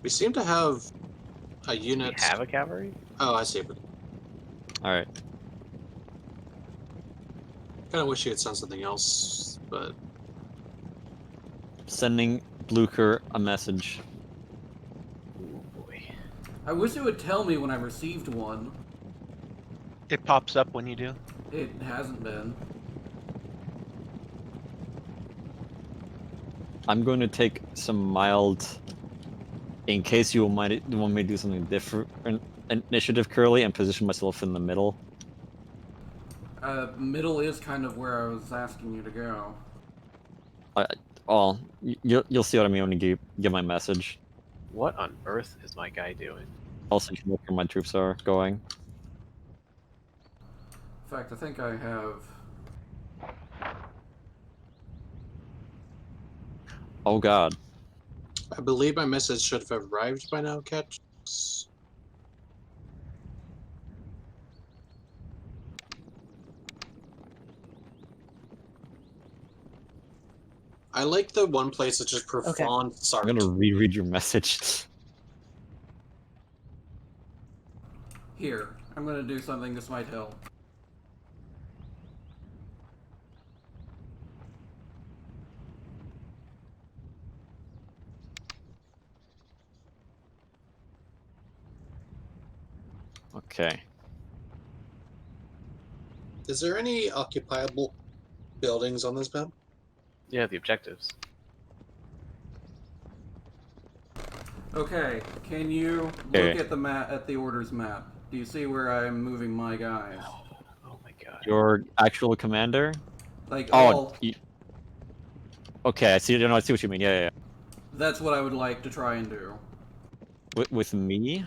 We seem to have a we unit. have a cavalry? Oh, I see. All right. Kind of wish you had sent something else, but Sending Blucher a message. Oh boy. I wish it would tell me when I received one. It pops up when you do. It hasn't been. I'm going to take some mild, in case you want me to do something different, initiative, Curly, and position myself in the middle. Middle is kind of where I was asking you to go. You'll see what I mean when you give my message. What on earth is my guy doing? Also, you can look where my troops are going. In fact, I think I have. Oh god. I believe my message should have arrived by now, Catch. I like the one place that's just profound I'm gonna reread your message. Here, I'm gonna do something this might help. Okay. Is there any occupiable buildings on this map? Yeah, the objectives. Okay, can you Okay. look at the map, at the orders map? Do you see where I'm moving my guys? Oh my god. Your actual commander? Like, Oh, all. okay. I see. I see what you mean. Yeah. That's what I would like to try and do. With me?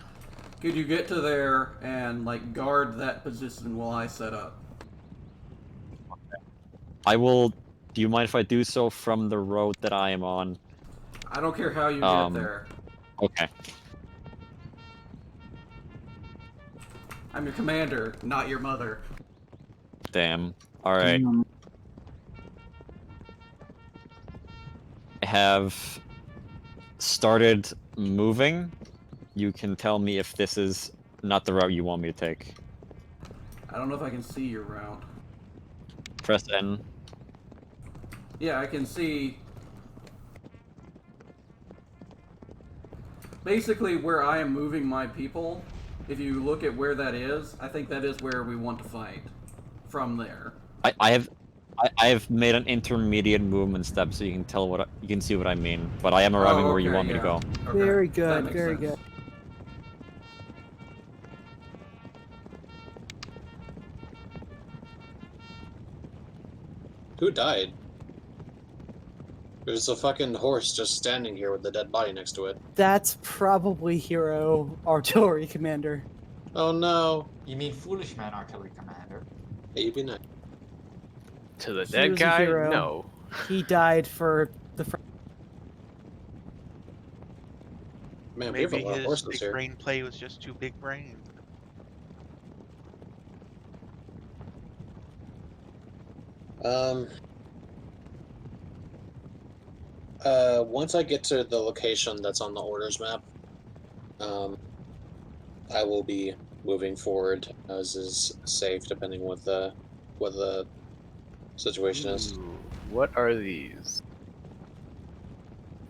Could you get to there and, like, guard that position while I set up? I will. Do you mind if I do so from the road that I am on? I don't care how you get there. Okay. I'm your commander, not your mother. Damn. All right. I have started moving. You can tell me if this is not the route you want me to take. I don't know if I can see your route. Press N. Yeah, I can see. Basically, where I am moving my people, if you look at where that is, I think that is where we want to fight. From there. I have made an intermediate movement step, so you can tell you can see what I mean. But I am arriving where you want me to go. Okay, Very that good, makes very sense. good. Who died? There's a fucking horse just standing here with a dead body next to it. That's probably Hero Artillery Commander. Oh no. You mean Foolish Man Artillery Commander? you'd be nice. To the He dead was a guy? hero. No. He died for the. Man, we have a Maybe lot of his horses big here. brain play was just too big brain. Once I get to the location that's on the orders map, I will be moving forward as is safe, depending what the situation is. Ooh, what are these?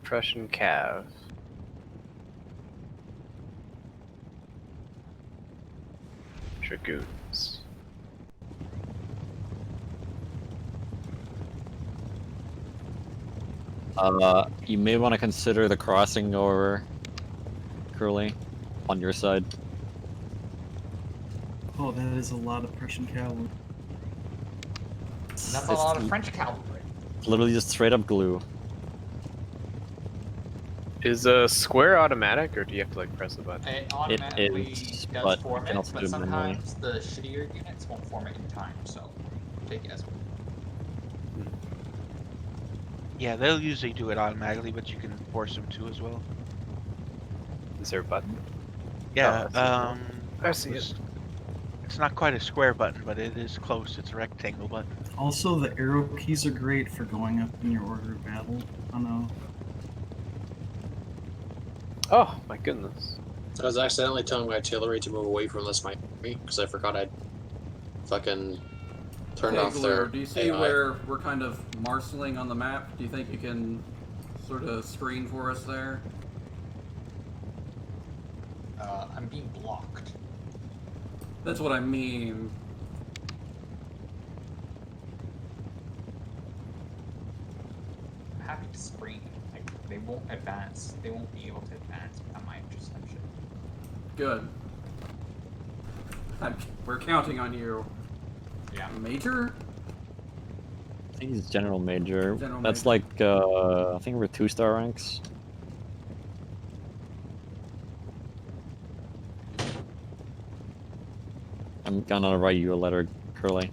Prussian cav. Dragoons. You may want to consider the crossing over Curly on your side. Oh, that is a lot of Prussian cavalry. That's a lot of French cavalry. Literally just straight up glue. Is a square automatic, or do you have to like press a button? It automatically is, does but form you can it, also but do it manually. sometimes the shittier units won't form it in time, so take it as well. Yeah, they'll usually do it automatically, but you can force them to as well. Is there a button? Yeah, Oh, I see it. It's not quite a square button, but it is close. It's a rectangle button. Also, the arrow keys are great for going up in your order of battle. Oh no. Oh my goodness. I was accidentally telling my artillery to move away from this might because I forgot I'd fucking turned Hey, off Glur, their do you see AI. where we're kind of marshalling on the map? Do you think you can sort of screen for us there? I'm being blocked. That's what I mean. I'm happy to screen. Like, they won't advance. They won't be able to advance without my interception. Good. We're counting on you. Yeah. Major? I think he's General Major. General That's Major. like, I think we're 2-star ranks. I'm gonna write you a letter, Curly.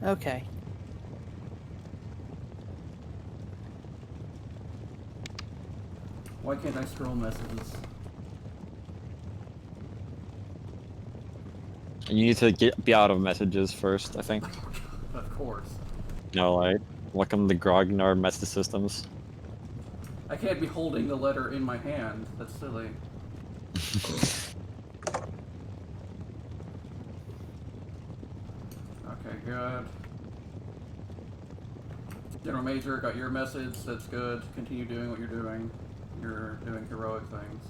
Okay. Why can't I scroll messages? And you need to be out of messages first, I think. Of course. No, like, welcome to Grognard message systems. I can't be holding the letter in my hand. That's silly. Okay, good. General Major, got your message. That's good. Continue doing what you're doing. You're doing heroic things.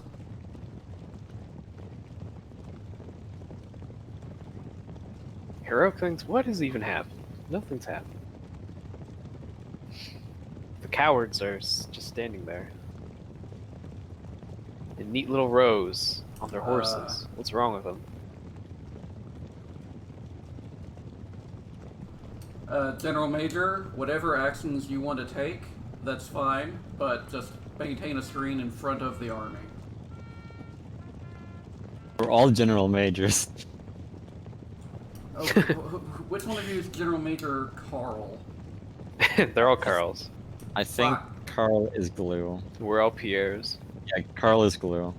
Heroic things? What has even happened? Nothing's happened. The cowards are just standing there. In neat little rows on their horses. What's wrong with them? General Major, whatever actions you want to take, that's fine, but just maintain a screen in front of the army. We're all General Majors. Oh, which one of you is General Major Carl? They're all Carls. I think Fuck. Carl is glue. We're all Pierres. Yeah, Carl is glue.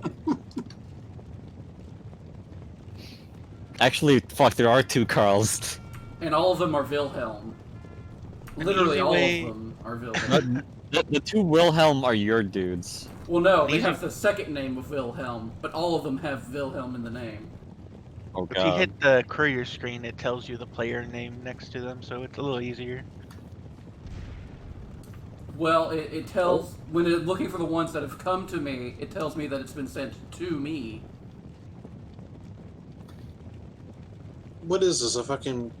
Actually, fuck, there are 2 Carls. And all of them are Wilhelm. Literally easy all way- of them are Wilhelm. The 2 Wilhelm are your dudes. Well, no, they These have are- the second name of Wilhelm, but all of them have Wilhelm in the name. Oh If you god. hit the courier screen, it tells you the player name next to them, so it's a little easier. Well, it tells, when it's looking for the ones that have come to me, it tells me that it's been sent to me. What is this? A fucking.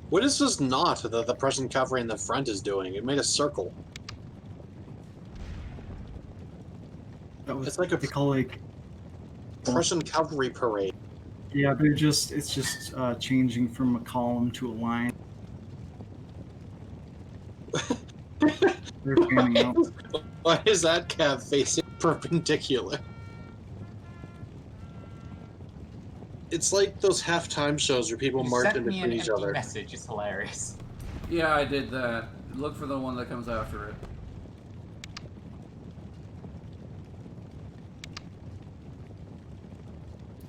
What is this knot that the Prussian cavalry in the front is doing? It made a circle. That It's like a they call like Prussian cavalry parade. yeah, it's just changing from a column to a line. They're panning out. Why is that cav facing perpendicular? It's like those halftime shows where people You march sent in me an between each empty other. message. It's hilarious. Yeah, I did that. Look for the one that comes after it.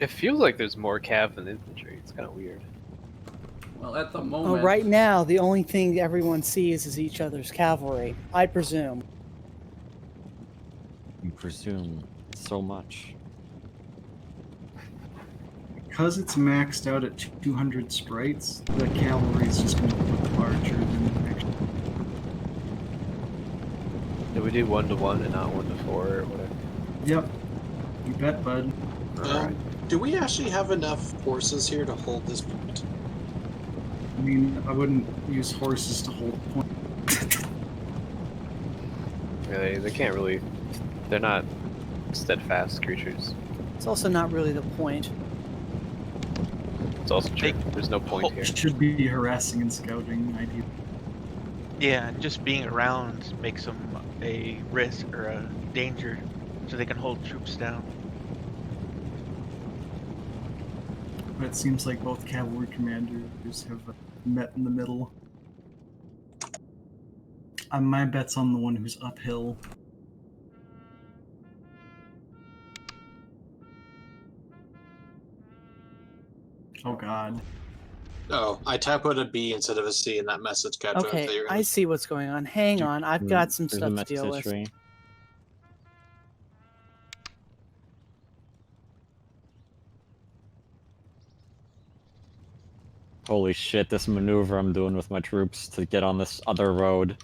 It feels like there's more cav than infantry. It's kind of weird. Well, at the moment... Right now, the only thing everyone sees is each other's cavalry, I presume. You presume so much. Because it's maxed out at 200 sprites, the cavalry is just going to look larger than actually. Did we do 1-to-1 and not 1-to-4 or whatever? Yep. You bet, bud. Do we actually have enough horses here to hold this point? I mean, I wouldn't use horses to hold the point. Yeah, they can't really. They're not steadfast creatures. It's also not really the point. It's also true. There's no point here. Should be harassing and scouting, ideally. Yeah, and just being around makes them a risk or a danger, so they can hold troops down. But it seems like both cavalry commanders have met in the middle. My bet's on the one who's uphill. Oh god. Oh, I typoed a B instead of a C in that message capture. Okay, I see what's going on. Hang on, I've got some There's a stuff to deal message with. tree. Holy shit, this maneuver I'm doing with my troops to get on this other road.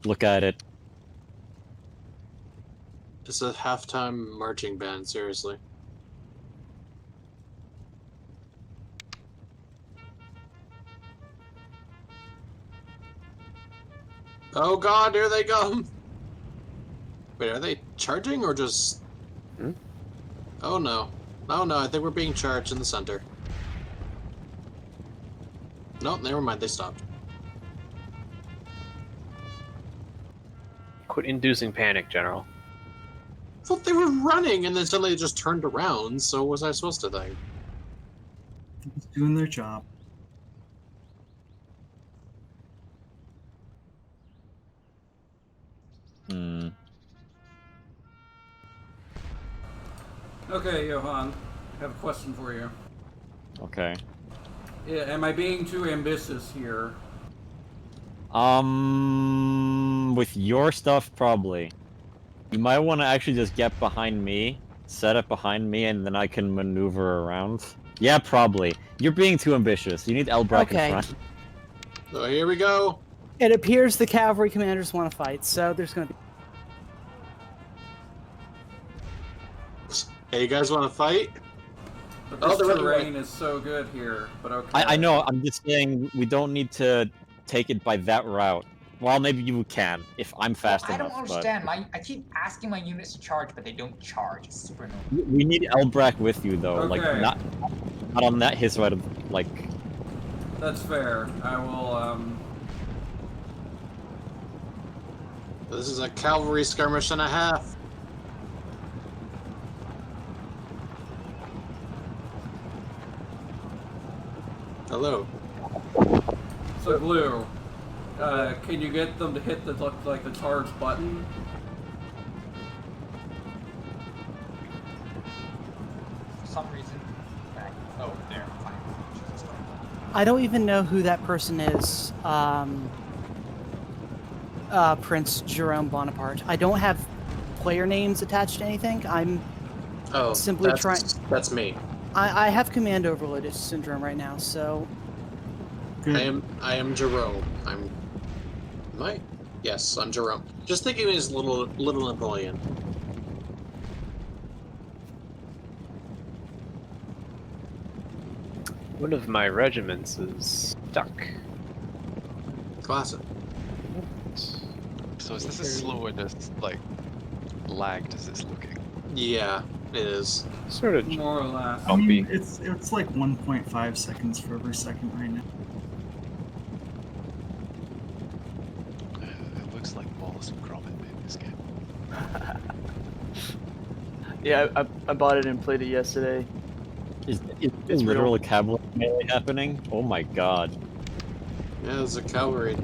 Look at it. It's a halftime marching band, seriously. Oh god, here they come! Wait, are they charging or just... Hmm? Oh no. Oh no, I think we're being charged in the center. No, never mind, they stopped. Quit inducing panic, General. I thought they were running and then suddenly they just turned around, so what was I supposed to think? Just doing their job. Hmm. Okay, Johan. I have a question for you. Okay. Yeah, am I being too ambitious here? With your stuff, probably. You might want to actually just get behind me, set up behind me, and then I can maneuver around. Yeah, probably. You're being too ambitious. You need Elbrack Okay. in front. So here we go. It appears the cavalry commanders want to fight, so there's going to be... Hey, you guys want to fight? But Oh, this they're running terrain is so good here, but okay. I know, I'm just saying we don't need to take it by that route. Well, maybe you can, if I'm fast I enough. don't understand. I keep asking my units to charge, but they don't charge. It's super annoying. We need Elbrack with you, though. Like, Okay. not on that his side of, like... That's fair. I will, This is a cavalry skirmish and a half. Hello. So, Glue, can you get them to hit the, like, the charge button? For some reason, oh, there, fine. Jesus Christ. I don't even know who that person is. Prince Jerome Bonaparte. I don't have player names attached to anything. I'm Oh, simply trying. That's me. I have command overload syndrome right now, so Good. I am Jerome. Am I? Yes, I'm Jerome. Just think of me as little Napoleon. One of my regiments is stuck. Classic. So is this as slow and as like lagged as it's looking? Yeah, it is. Sort of. More or less. I mean, Bumpy. it's like 1.5 seconds for every second right now. It looks like Wallace and Gromit made this game. Yeah, I bought it and played it yesterday. Is It's literal real. cavalry melee happening? Oh my god. Yeah, there's a cavalry.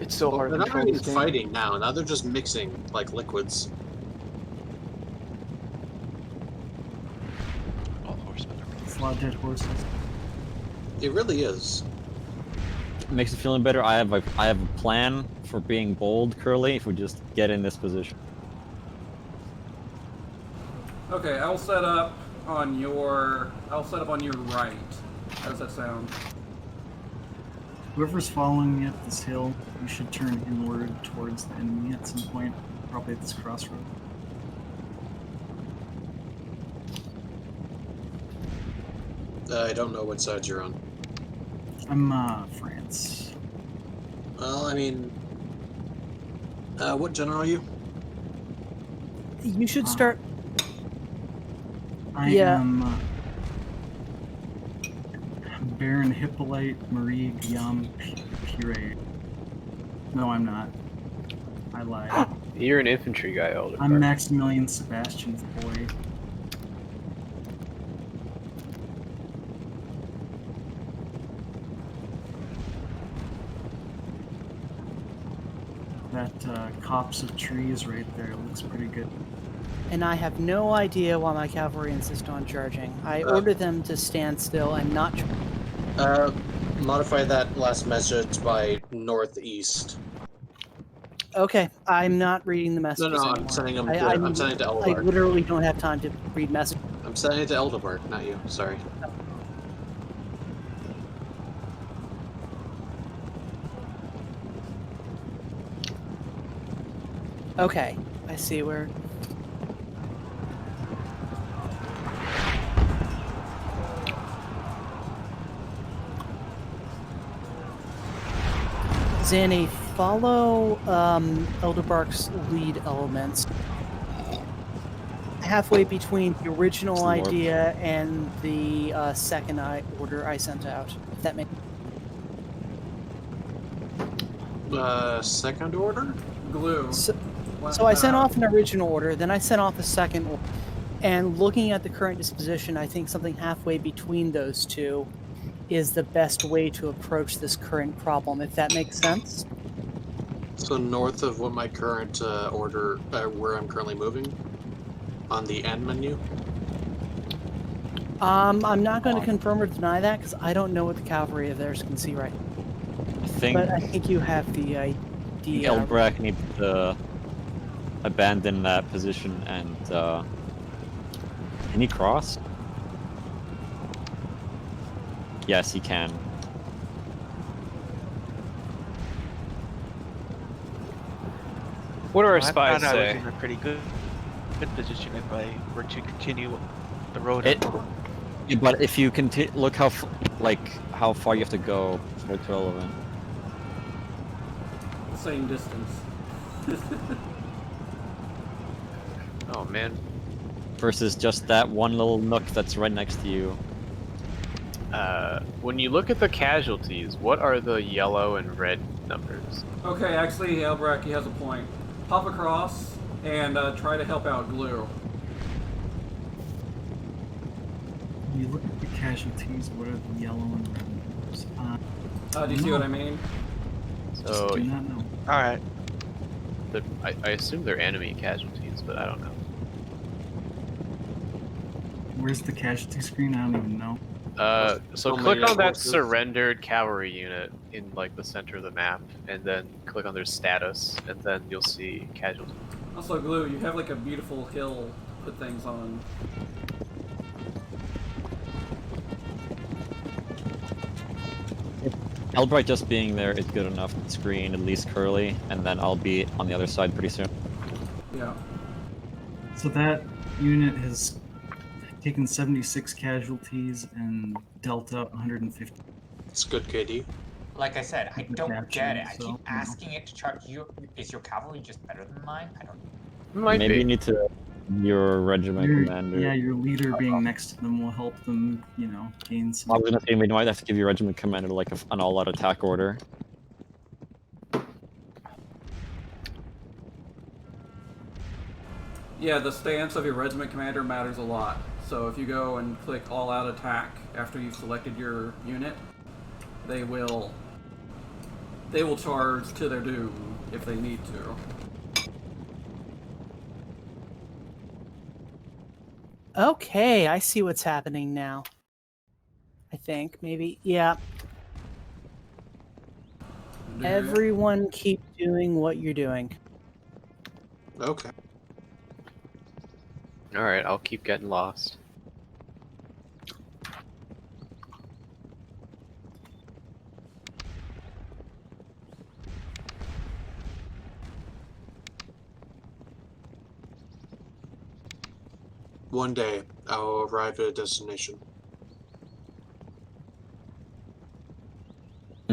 It's so hard They're to not control even this game. fighting now. Now they're just mixing like liquids. All horsemen are It's a lot of dead horses. It really is. Makes it feeling better. I have a plan for being bold, Curly, if we just get in this position. Okay, I'll set up on your right. How does that sound? Whoever's following me up this hill, you should turn inward towards the enemy at some point, probably at this crossroad. I don't know what side you're on. I'm France. Well, I mean, what general are you? You should start. I Yeah. am Baron Hippolyte Marie Guillaume Pire. No, I'm not. I lied. You're an infantry guy, Elder. I'm Maximilian Sebastian's boy. That copse of trees right there looks pretty good. And I have no idea why my cavalry insist on charging. I ordered them to stand still and not. Modify that last message by northeast. Okay, I'm not reading the No, messages no, anymore. I'm sending them. I'm sending it to I Elderbark. literally don't have time to read messages. I'm sending it to Elderbark, not you. Sorry. Okay, I see where. Zanny, follow Elderbark's lead elements. Halfway between the original North. idea and the second order I sent out. If that makes. Second order? Glue. So I sent off an original order, then I sent off a second order. And looking at the current disposition, I think something halfway between those two is the best way to approach this current problem, if that makes sense. So north of what my current order, where I'm currently moving, on the end menu. I'm not going to confirm or deny that because I don't know what the cavalry of theirs can see right now. I think But I think you have the idea. Elbrak needs to abandon that position and can he cross? Yes, he can. What do our I spies thought I was say? in a pretty good position if I were to continue the road. It- Yeah, but if you look how how far you have to go for it's relevant. Same distance. Oh man. Versus just that one little nook that's right next to you. When you look at the casualties, what are the yellow and red numbers? Okay, actually, Elbraki has a point. Pop across and try to help out Glue. When you look at the casualties, what are the yellow and red numbers? Do you see what I mean? So do not know. All right. I assume they're enemy casualties, but I don't know. Where's the casualty screen? I don't even know. So How click many on that horses? surrendered cavalry unit in like the center of the map, and then click on their status, and then you'll see casualties. Also, Glue, you have like a beautiful hill to put things on. Elbright just being there is good enough to screen at least Curly, and then I'll be on the other side pretty soon. Yeah. So that unit has taken 76 casualties and dealt out 150. It's good, KD. Like I said, I don't get it. I So, keep asking it to charge. Is your cavalry just better than mine? I don't. Might Maybe be. you need to your regiment commander. Yeah, your leader being next to them will help them, gain I some. was gonna say we might have to give your regiment commander like an all-out attack order. Yeah, the stance of your regiment commander matters a lot. So if you go and click all out attack after you've selected your unit, they will charge to their doom if they need to. Okay, I see what's happening now. I think maybe, yeah. Everyone keep doing what you're doing. Okay. Alright, I'll keep getting lost. One day, I'll arrive at a destination.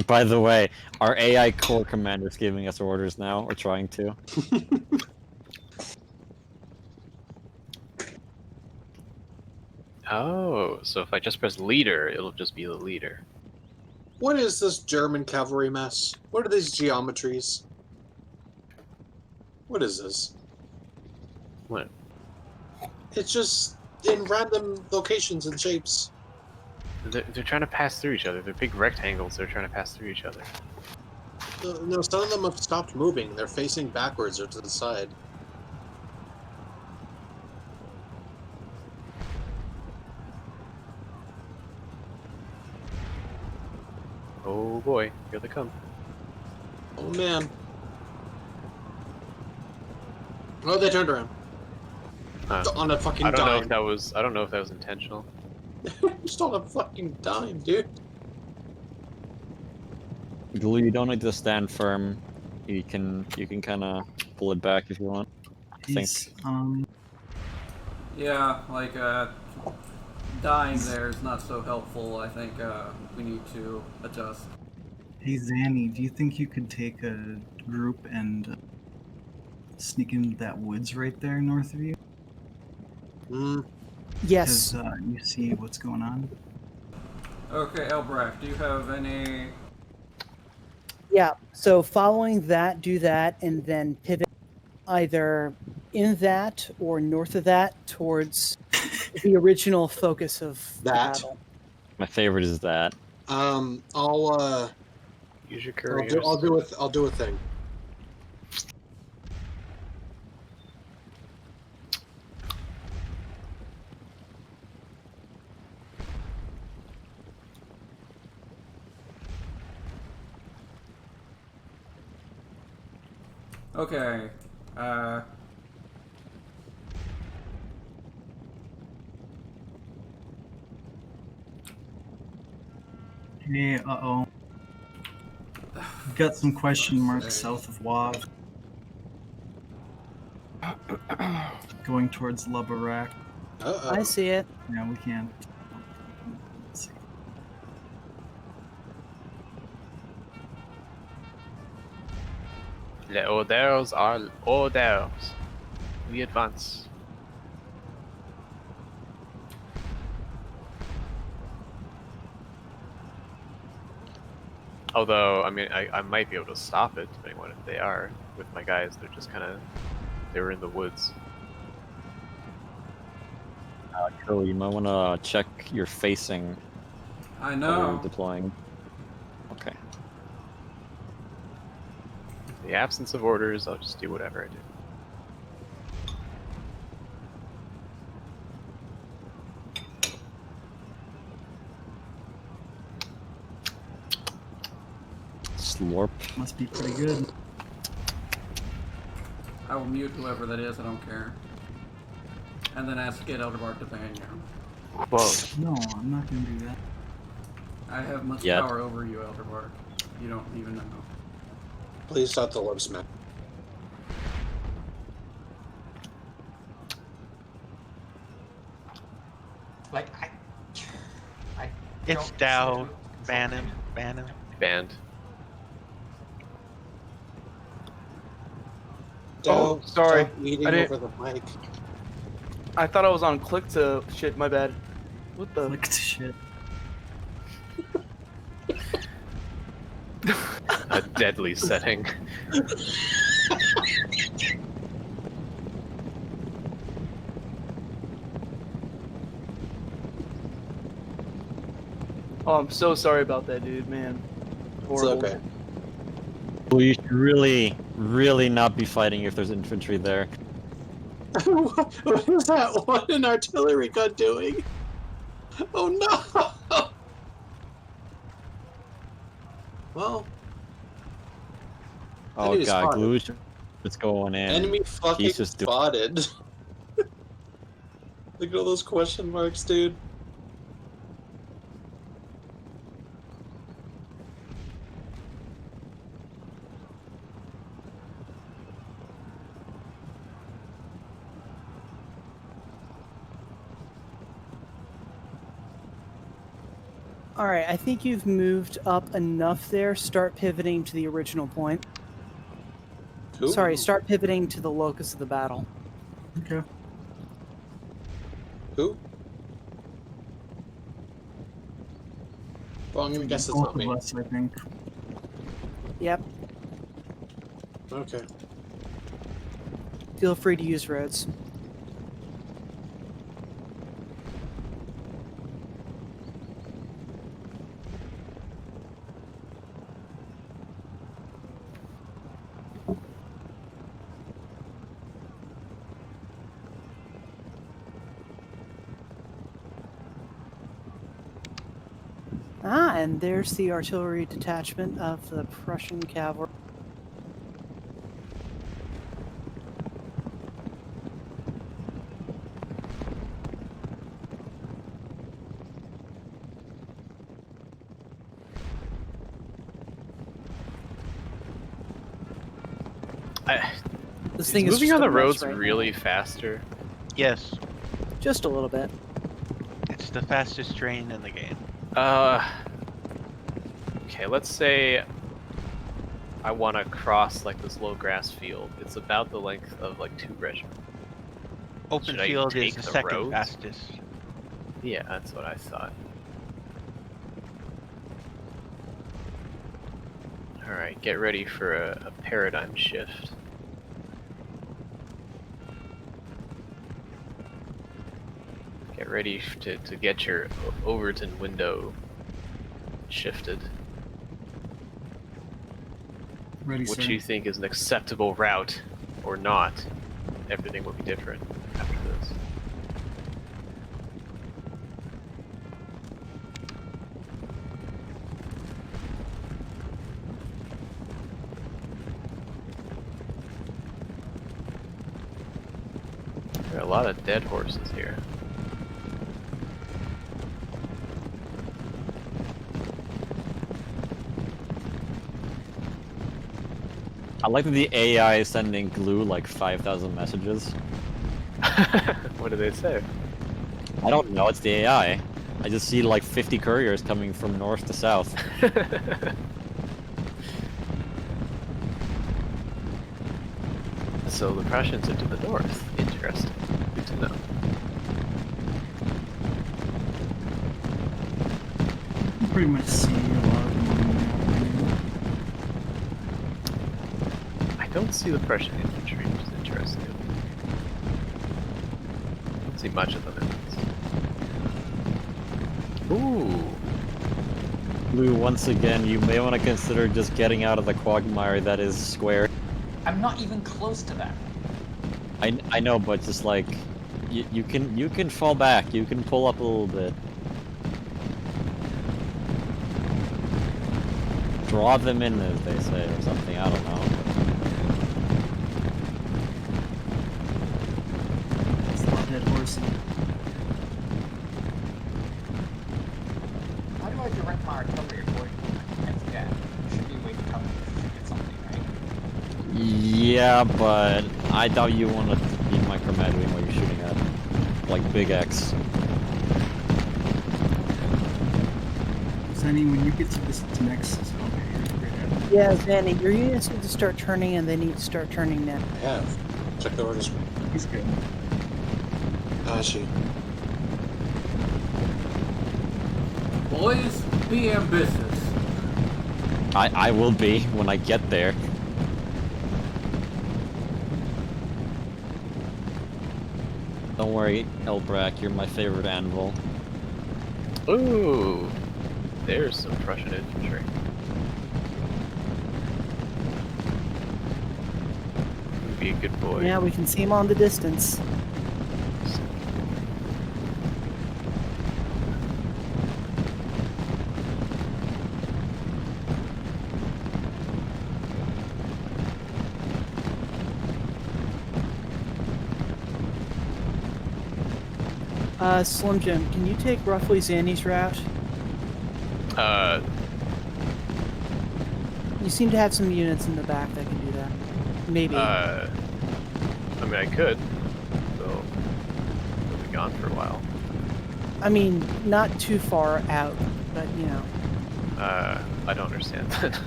By the way, our AI core commander's giving us orders now, or trying to. Oh, so if I just press leader, it'll just be the leader. What is this German cavalry mess? What are these geometries? What is this? What? It's just in random locations and shapes. They're trying to pass through each other. They're big rectangles. They're trying to pass through each other. No, some of them have stopped moving. They're facing backwards or to the side. Oh boy, here they come. Oh man. Oh, they turned around. On a fucking I don't know dime. if that was. I don't know if that was intentional. Just on a fucking dime, dude. Glue, you don't need to stand firm. You can kind of pull it back if you want. He's, Yeah, like, dying there is not so helpful. I think we need to adjust. Hey Zanny, do you think you could take a group and sneak into that woods right there north of you? Yes. Because you see what's going on. Okay, Elbrack, do you have any... Yeah, so following that, do that, and then pivot either in that or north of that towards the original focus of the That. battle. My favorite is that. I'll Use your couriers. I'll do a thing. Okay, Hey, uh-oh. We've got some question marks south of Wavre. Going towards La Baraque. I see it. Yeah, we can't. Let's see. Les orders are orders. We advance. Although, I mean, I might be able to stop it, depending on what they are. With my guys, they're just kind of... They were in the woods. Cool, you might want to check your facing I while know. you're deploying. Okay. In the absence of orders, I'll just do whatever I do. Slorp. Must be pretty good. I will mute whoever that is, I don't care. And then ask Get Elderbark to ban you. Whoa. No, I'm not gonna do that. I have much Yep. power over you, Elderbark. You don't even know. Please stop the lips, man. Like, I It's don't down. see- Ban him. Ban him. Banned. Don't sorry. stop eating I didn't- over the mic. I thought I was on click to shit. My bad. What the? Click to shit. A deadly setting. Oh, I'm so sorry about that, dude. Man, It's horrible. okay. Well, you should really, really not be fighting if there's infantry there. What is that one artillery gun doing? Oh no! Well, Oh Enemy god, spotted. Glue, it's going in. enemy fucking He's just doing- spotted. Look at all those question marks, dude. All right, I think you've moved up enough there. Start pivoting to the original point. Who? Sorry, start pivoting to the locus of the battle. Okay. Who? Well, I'm gonna guess it's Both not me. of us, I think. Yep. Okay. Feel free to use roads. Ah, and there's the artillery detachment of the Prussian cavalry. This Is thing is moving just on a the mess roads right now. really faster? Yes, Just a little bit. it's the fastest train in the game. Okay, let's say I want to cross like this low grass field. It's about the length of like 2 regiments. Open Should I field is take the the second roads? fastest. Yeah, that's what I thought. Alright, get ready for a paradigm shift. Get ready to get your Overton window shifted. Ready, What sir. you think is an acceptable route or not. Everything will be different after this. There are a lot of dead horses here. I like that the AI is sending Glue like 5,000 messages. What do they say? I don't know, it's the AI. I just see like 50 couriers coming from north to south. So the Prussians are to the north. Interesting. Good to know. You can pretty much see a lot of them on the map right now. I don't see the Prussian infantry, which is interesting. I don't see much of them in this. Ooh. Glue, once again, you may want to consider just getting out of the quagmire that is square. I'm not even close to that. I know, but just like you can fall back. You can pull up a little bit. Draw them in, as they say, or something. I don't know. It's a lot of dead horses. How do I direct my artillery accordingly? I forget. It should be a way to tell me to shoot at something, right? Yeah, but I doubt you want to be micromanaging what you're shooting at, like Big X. Zenny, when you get to this next zone, you're great at it. Yeah, Zanny, your units need to start turning, and they need to start turning now. I have. Check the orders. He's good. I I see. Boys, be ambitious. I will be when I get there. Don't worry, Elbrak, you're my favorite anvil. Ooh, there's some Prussian infantry. Be a good boy. Yeah, we can see him on the distance. Slim Jim, can you take roughly Zanny's route? You seem to have some units in the back that can do that. Maybe. I mean, I could. So, I'll be gone for a while. I mean, not too far out, but you know. I don't understand that.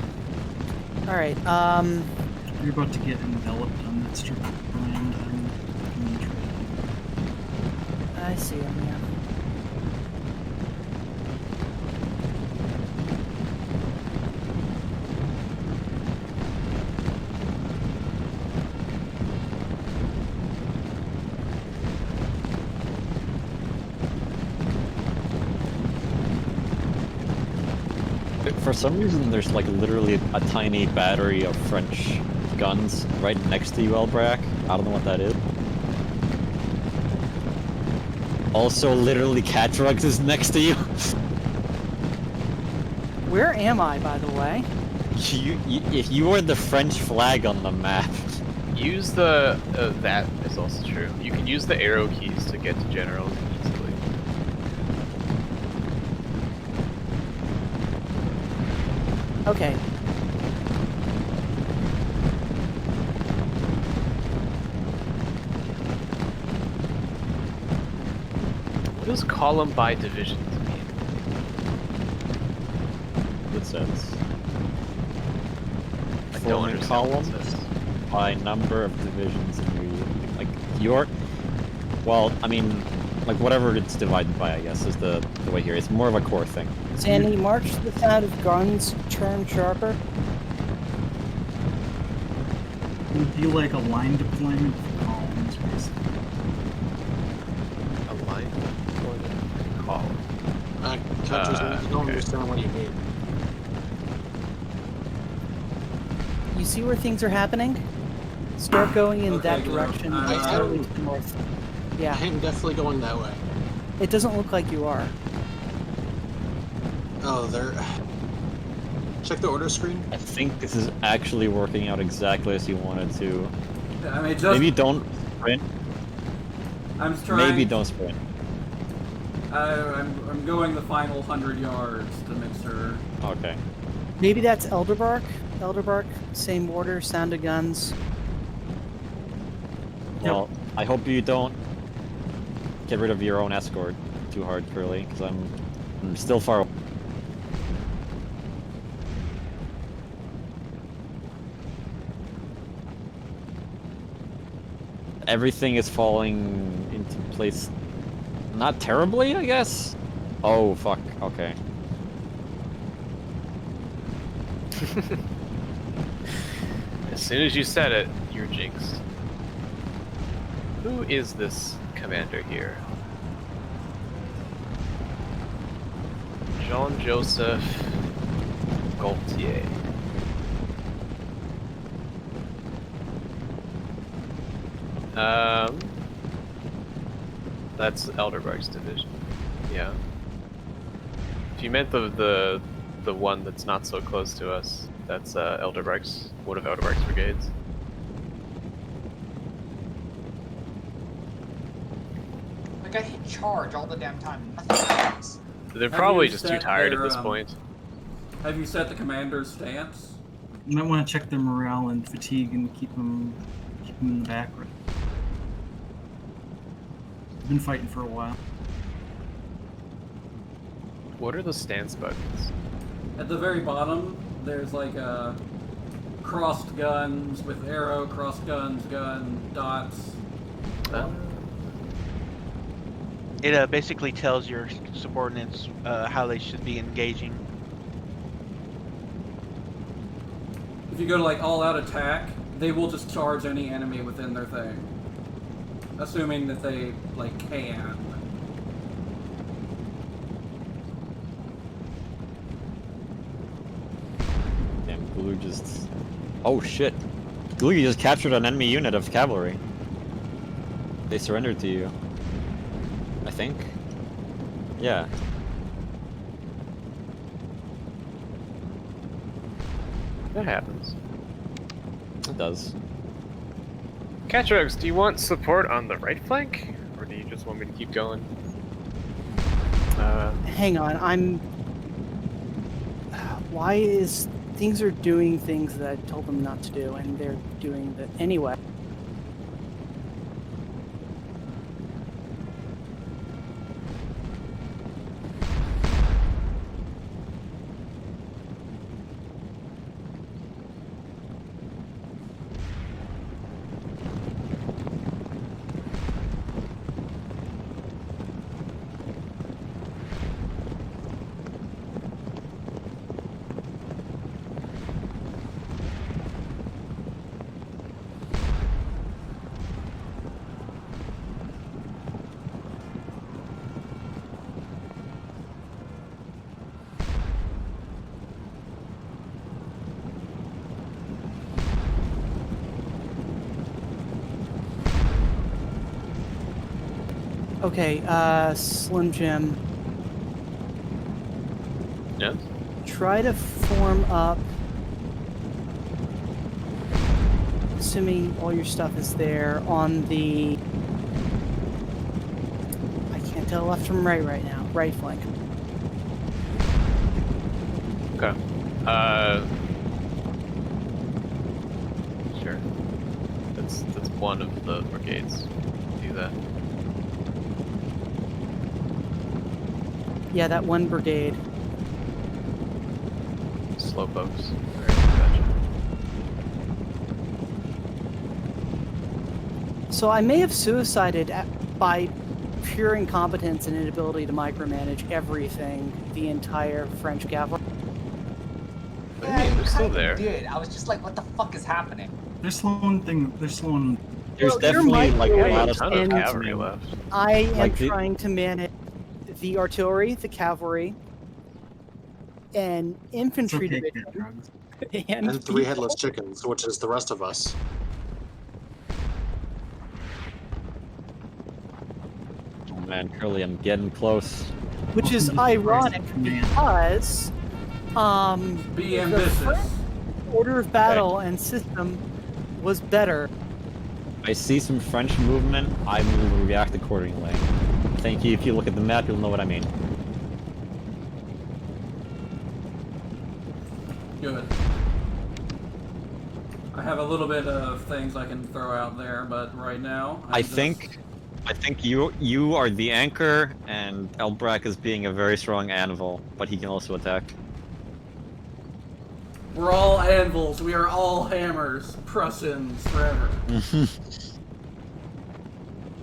All right. You're about to get enveloped on that strip of land. I see him. Yeah. For some reason, there's like literally a tiny battery of French guns right next to you, Elbrak. I don't know what that is. Also, literally, Cat Drugs is next to you. Where am I, by the way? If you are the French flag on the map. Use the that is also true. You can use the arrow keys to get to generals easily. Okay. What does column by divisions mean? Good sense. I don't Forming understand columns what it says. by number of divisions in your unit. Like your, well, I mean, like whatever it's divided by, I guess, is the way here. It's more of a core thing. Sandy, march the sound of guns, turn sharper. It would be like a line deployment for columns, basically. A line deployment column. I don't okay. understand what you mean. You see where things are happening? Start going in Okay, that good. direction. I East to north. Yeah, I am definitely going that way. it doesn't look like you are. Oh, there. Check the order screen. I think this is actually working out exactly as you wanted to. I mean, just Maybe don't sprint. I'm trying. Maybe don't sprint. I'm going the final 100 yards to make sure. Okay. Maybe that's Elderbark. Elderbark, same order, sound of guns. Well, I hope you don't get rid of your own escort too hard, Curly, because I'm still far away. Everything is falling into place. Not terribly, I guess? Oh, fuck. Okay. As soon as you said it, you're jinxed. Who is this commander here? Jean-Joseph Gaultier. That's Elderbark's division. Yeah. If you meant the one that's not so close to us, that's Elderbark's, one of Elderbark's brigades. Like I hit charge all the damn time. Nothing happens. They're Have probably you just too set tired at their, this point. Have you set the commander's stance? You might want to check their morale and fatigue and keep them in the back. I've been fighting for a while. What are the stance buttons? At the very bottom, there's like a crossed guns with arrow, crossed guns, gun, dots. It basically tells your subordinates how they should be engaging. If you go to like all-out attack, they will just charge any enemy within their thing, assuming that they like can. Damn, Glue just... Oh shit! Glue, you just captured an enemy unit of cavalry. They surrendered to you. I think? Yeah. That happens. It does. Catrugs, do you want support on the right flank? Or do you just want me to keep going? Hang on, I'm... Why is... Things are doing things that I told them not to do, and they're doing that anyway. Okay, Slim Jim. Yes? Try to form up, assuming all your stuff is there, on the... I can't tell left from right now. Right flank. Okay. Sure. That's one of the brigades. Do that. Yeah, that one brigade. Slowpokes. Alright, gotcha. So I may have suicided by pure incompetence and inability to micromanage everything, the entire French cavalry. What do you Yeah, mean? you They're still kinda there. did. I was just like, what the fuck is happening? They're slowing. There's Well, definitely you're like a right. lot A of ton of And- cavalry left. I am Like the- trying to manage the artillery, the cavalry, and infantry division, And three people. headless chickens, which is the rest of us. Oh man, Curly, I'm getting close. Which is ironic because Be the ambitious. French order of battle and system was better. I see some French movement, I will react accordingly. Thank you. If you look at the map, you'll know what I mean. Good. I have a little bit of things I can throw out there, but right now I just- think you are the anchor, and Elbrak is being a very strong anvil, but he can also attack. we're all anvils. We are all hammers. Prussians forever.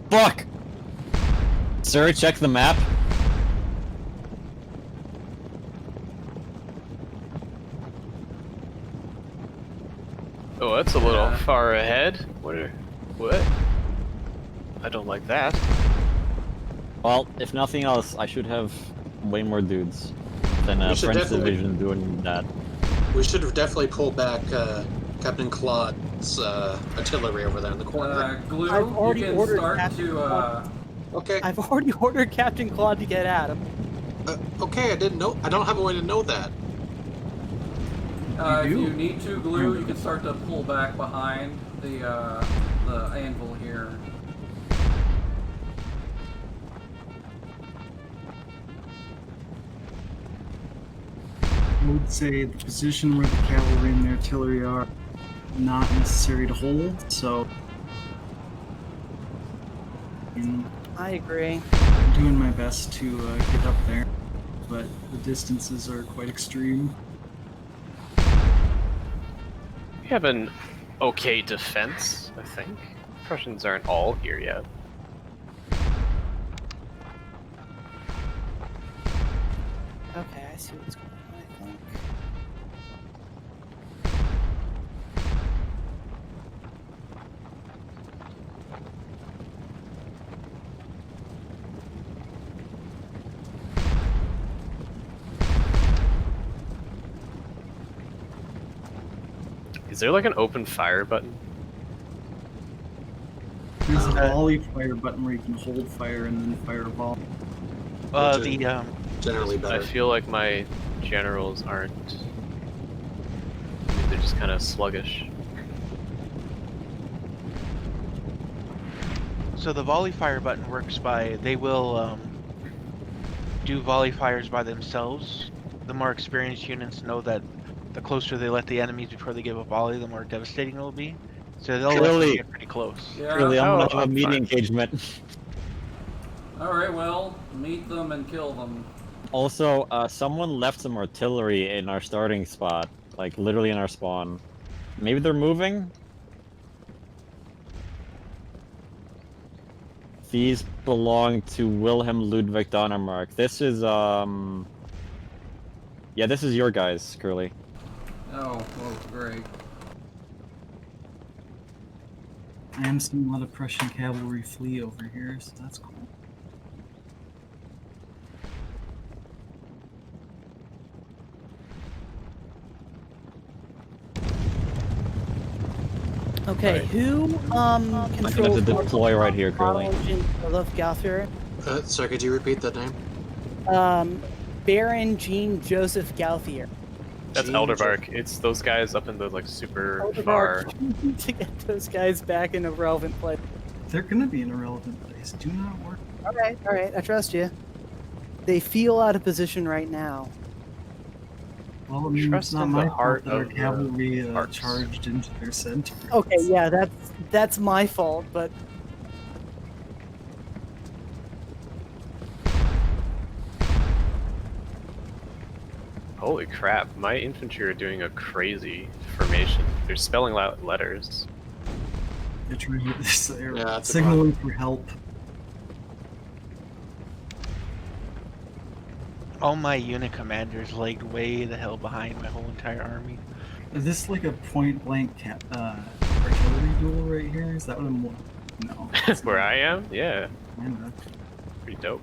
Fuck! Sir, check the map. Oh, that's a little Yeah. far ahead. What? I don't like that. Well, if nothing else, I should have way more dudes than a We should French definitely- division doing that. We should have definitely pulled back Captain Claude's artillery over there in the corner. Glue, I've already you can ordered start Captain to. Okay. I've already ordered Captain Claude to get at him. Okay, I didn't know. I don't have a way to know that. If You do. you need to glue, you can start to pull back behind the anvil here. I would say the position where the cavalry and the artillery are not necessary to hold, so I agree. I'm doing my best to get up there, but the distances are quite extreme. We have an okay defense, I think. Prussians aren't all here yet. I see what's going on, I think. Is there like an open fire button? There's a volley fire button where you can hold fire and then fire a volley. Generally better. I feel like my generals aren't. They're just kind of sluggish. So the volley fire button works by they will do volley fires by themselves. The more experienced units know that the closer they let the enemies before they give a volley, the more devastating it'll be. So they'll let them get pretty close. Yeah. Really, I'm gonna Oh, have a I'm media fine. engagement. Alright, well, meet them and kill them. Also, someone left some artillery in our starting spot, like literally in our spawn. Maybe they're moving? These belong to Wilhelm Ludwig Dänemark. This is, yeah, this is your guys, Curly. Oh, well, great. I am seeing a lot of Prussian cavalry flee over here, so that's cool. Okay, Right. who I'm gonna controls have to deploy right here, Curly. of Gauthierer? Sorry, could you repeat that name? Baron Jean Joseph Gauthier. That's Jean Elderbark. It's those guys up in the like super far. To get those guys back in a relevant place. They're gonna be in a relevant place. Do not worry. All right, I trust you. They feel out of position right now. Well, I mean, Trust it's not in the my heart fault that our of the cavalry hearts. charged into their center. Okay, yeah, that's my fault, but Holy crap! My infantry are doing a crazy formation. They're spelling out letters. They're Yeah, it's a signaling for help. All my unit commanders lagged way the hell behind my whole entire army. Is this like a point blank artillery duel right here? Is that what I'm? No. it's Where not. I am, yeah, Kinda. pretty dope.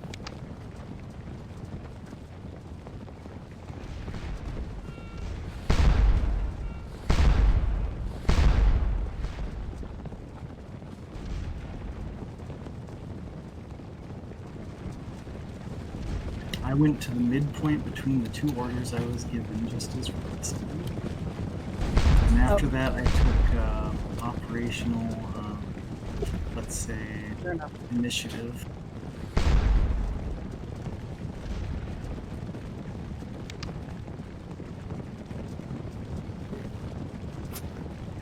I went to the midpoint between the two orders I was given, just as Fritz did. And after that, I took operational, let's say, fair enough. initiative.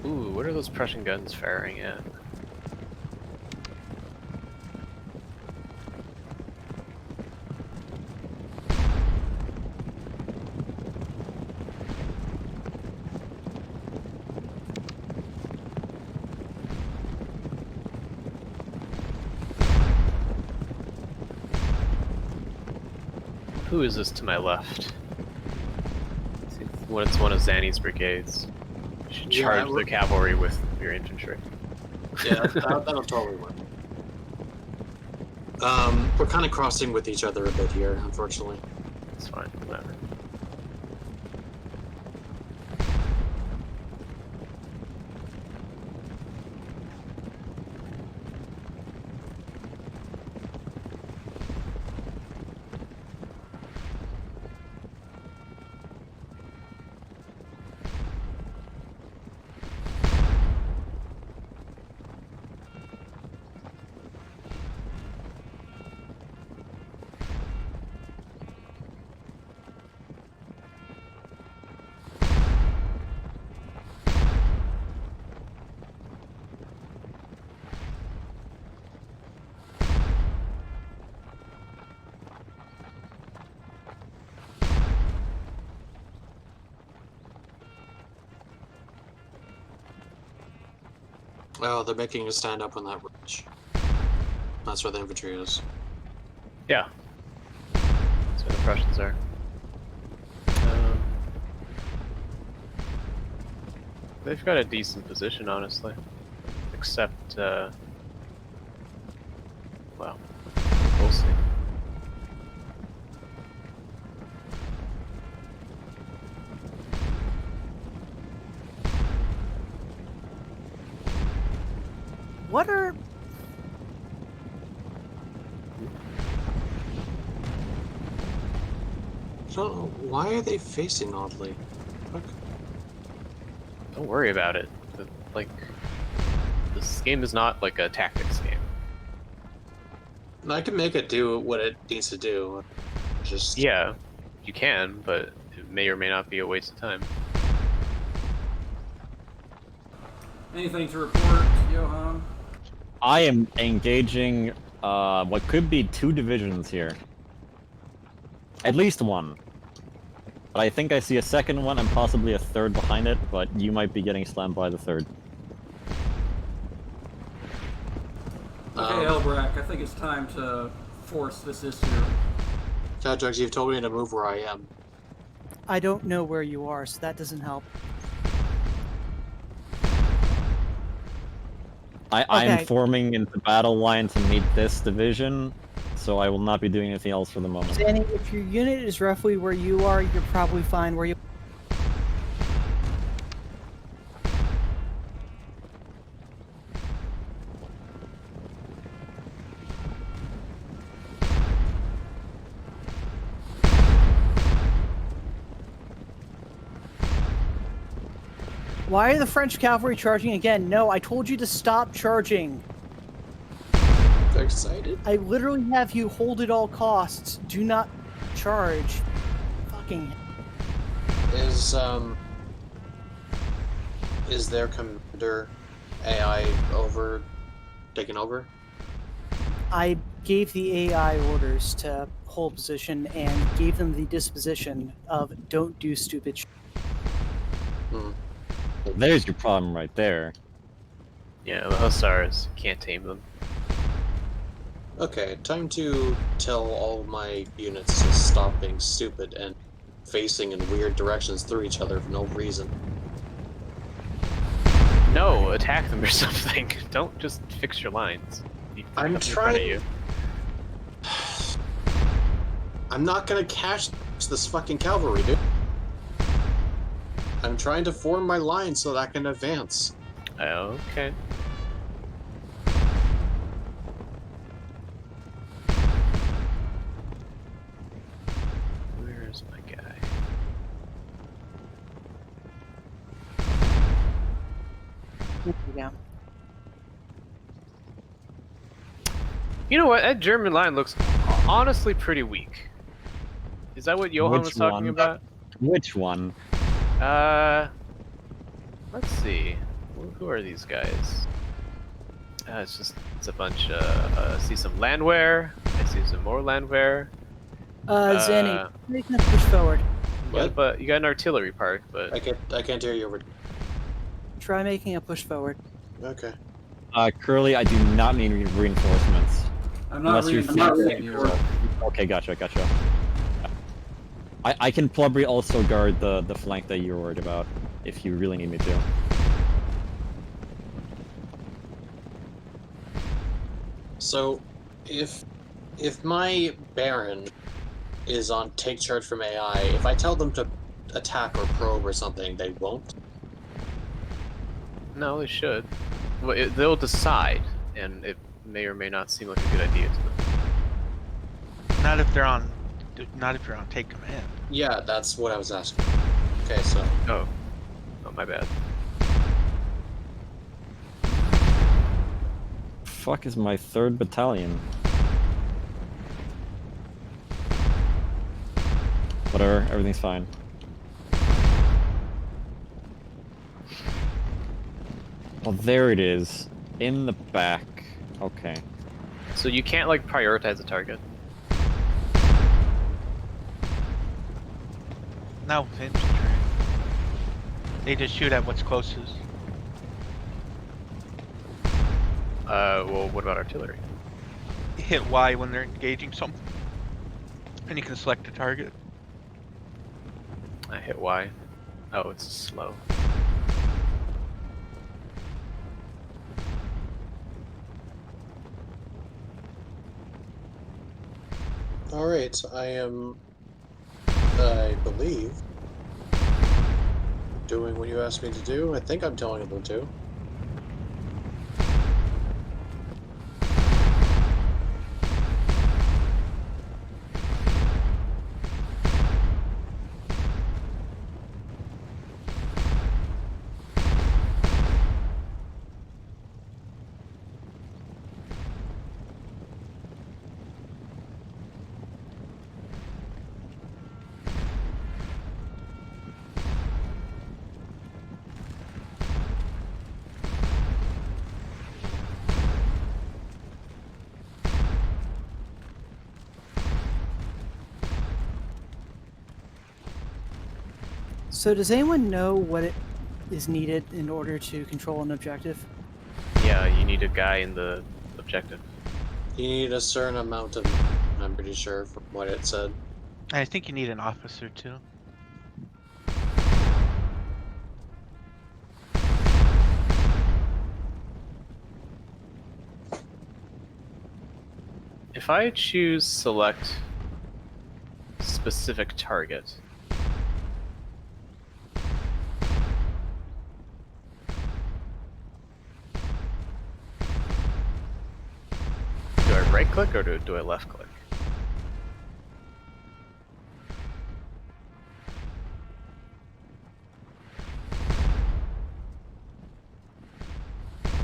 Ooh, what are those Prussian guns firing at? Who is this to my left? It's one of Zanny's brigades. You should Yeah, charge we're- the cavalry with your infantry. Yeah, that'll totally work. We're kind of crossing with each other a bit here, unfortunately. It's fine, whatever. Oh, they're making a stand up on that ridge. That's where the infantry is. Yeah. That's where the Prussians are. They've got a decent position, honestly. Except, well, we'll see. What are... I don't know. Why are they facing oddly? Fuck. Don't worry about it. Like, this game is not like a tactics game. And I can make it do what it needs to do. Just Yeah, you can, but it may or may not be a waste of time. Anything to report, Johan? I am engaging what could be 2 divisions here. At least one. But I think I see a second one and possibly a third behind it, but you might be getting slammed by the third. Okay, Elbrack, I think it's time to force this issue. Cowjux, you've told me to move where I am. I don't know where you are, so that doesn't help. I am Okay. forming into battle line to meet this division, so I will not be doing anything else for the moment. Danny, if your unit is roughly where you are, you're probably fine where you... Why are the French cavalry charging again? No, I told you to stop charging. They're excited. I literally have you hold at all costs. Do not charge. Fucking... Is their commander AI taken over? I gave the AI orders to hold position and gave them the disposition of don't do stupid shit. There's your problem right there. Yeah, the Hussars can't tame them. Okay, time to tell all my units to stop being stupid and facing in weird directions through each other for no reason. No, attack them or something. Don't just fix your lines. I'm In front of trying. you. I'm not gonna cash this fucking cavalry, dude. I'm trying to form my line so that I can advance. Okay. Where is my guy? Yeah. You know what? That German line looks honestly pretty weak. Is that what Johan was Which talking one? about? Which one? Let's see. Who are these guys? It's a bunch. I see some landwehr. I see some more landwehr. Zanny, making a push forward. What? But you got an artillery park, but I can't hear you over. Try making a push forward. Okay. Curly, I do not need reinforcements. I'm not Unless you're reading you. Okay, gotcha. I can probably also guard the flank that you're worried about, if you really need me to. So, if my Baron is on take charge from AI, if I tell them to attack or probe or something, they won't. no, they should. Well, they'll decide, and it may or may not seem like a good idea to them. Not if they're on take command. Yeah, that's what I was asking. Okay, so Oh, my bad. Fuck is my 3rd battalion? Whatever, everything's fine. Well, there it is. In the back. Okay. So you can't like prioritize a target. Not with infantry. They just shoot at what's closest. Well, what about artillery? Hit Y when they're engaging something. And you can select a target. I hit Y. Oh, it's slow. Alright, I believe, doing what you asked me to do. I think I'm telling them to. So does anyone know what it is needed in order to control an objective? Yeah, you need a guy in the objective. You need a certain amount of, I'm pretty sure, from what it said. I think you need an officer too. If I choose select specific target, do I right click or do I left click?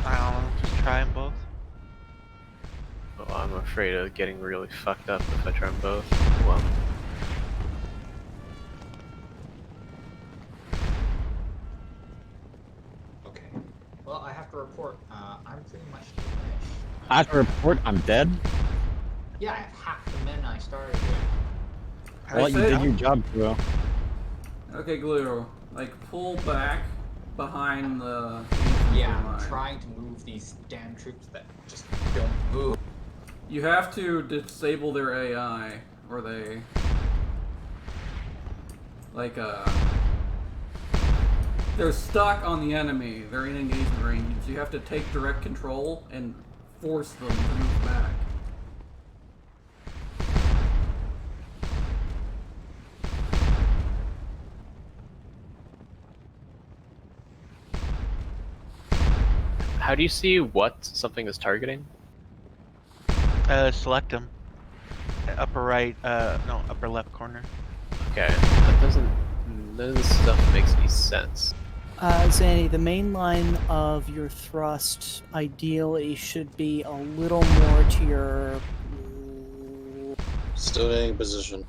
I don't know, just try them both. Oh, I'm afraid of getting really fucked up if I try them both. Well, Okay. Well, I have to report. I'm pretty much finished. I have to report I'm dead. Yeah, I have half the men I started with. Well, you did your job, bro. Okay, Glue. Like, pull back behind the. Yeah, I'm line. trying to move these damn troops that just don't move. You have to disable their AI, or they. Like, they're stuck on the enemy. They're in engagement range. You have to take direct control and force them to move back. how do you see what something is targeting? Select them. Upper right, no, upper left corner. Okay, that doesn't. None of this stuff makes any sense. Zanny, the main line of your thrust ideally should be a little more to your. Still in position.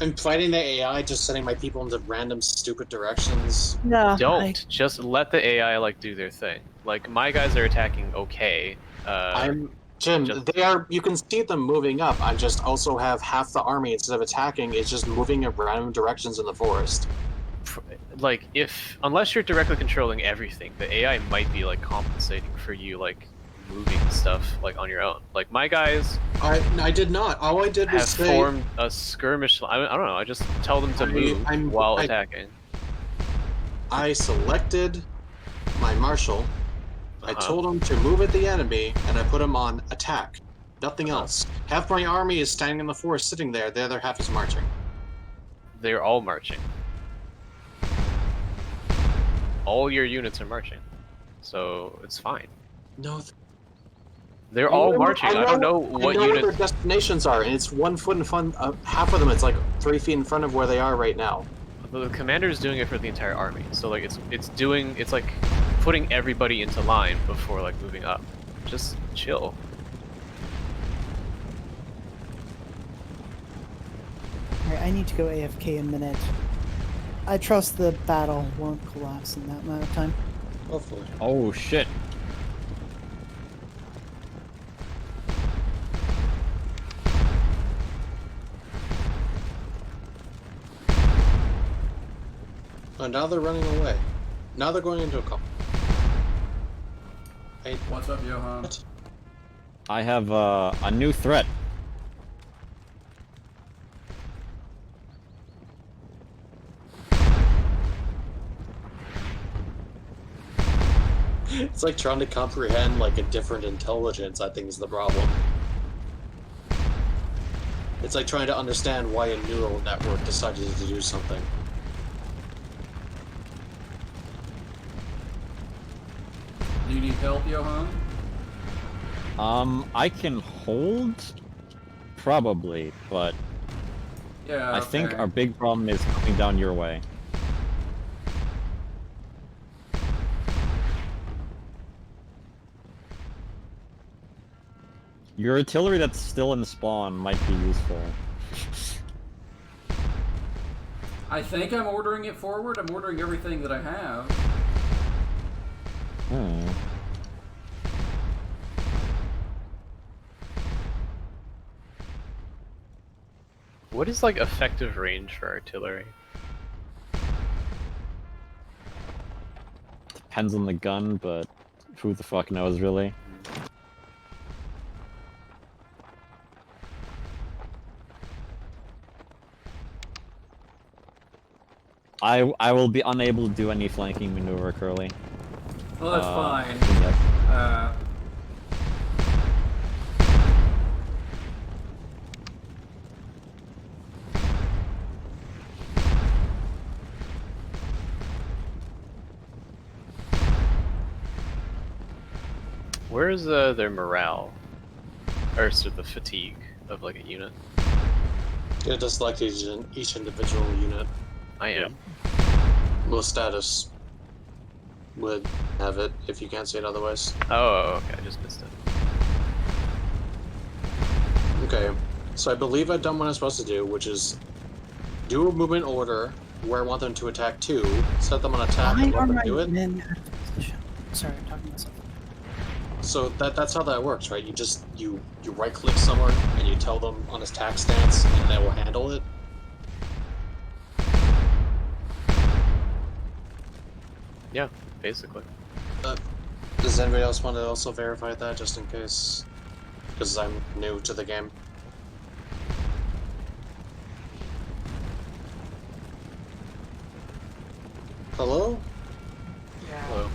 I'm fighting the AI, just sending my people into random stupid directions. Yeah. Don't just let the AI like do their thing. Like my guys are attacking okay. Jim, just- they are. You can see them moving up. I just also have half the army instead of attacking. It's just moving in random directions in the forest. Like unless you're directly controlling everything, the AI might be like compensating for you like moving stuff like on your own. Like my guys, I did not. All I did was have say, formed a skirmish. I don't know. I just tell them to move while attacking. I selected my marshal. I told him to move at the enemy, and I put him on attack. Nothing else. Half my army is standing in the forest, sitting there. The other half is marching. They're all marching. All your units are marching, so it's fine. No. They're all marching. I don't know what I know units. where their destinations are, and it's 1 foot in front. Half of them, it's like 3 feet in front of where they are right now. The commander is doing it for the entire army, so like it's like putting everybody into line before like moving up. Just chill. Alright, I need to go AFK a minute. I trust the battle won't collapse in that amount of time. Hopefully. Oh shit. Oh, now they're running away. Now they're going into a call. Hey, What's up, Johan? what? I have a new threat. It's like trying to comprehend like a different intelligence, I think is the problem. It's like trying to understand why a neural network decided to do something. Do you need help, Johan? I can hold, probably, but Yeah. I think okay. our big problem is coming down your way. Your artillery that's still in spawn might be useful. I think I'm ordering it forward. I'm ordering everything that I have. Hmm. What is like effective range for artillery? Depends on the gun, but who the fuck knows, really? I will be unable to do any flanking maneuver, Curly. Well, that's fine. Yep. Where is their morale? Or sort of the fatigue of like a unit? Yeah, just like each individual unit. I am. Most status would have it if you can't see it otherwise. Oh, okay, I just missed it. Okay, so I believe I've done what I'm supposed to do, which is do a movement order where I want them to attack 2, set them on attack, Why and are let them my do it. men out of position? Sorry, I'm talking about something. So that's how that works, right? You right click somewhere and you tell them on attack stance, and they will handle it. Yeah, basically. Does anybody else want to also verify that, just in case? Because I'm new to the game. Hello? Hello.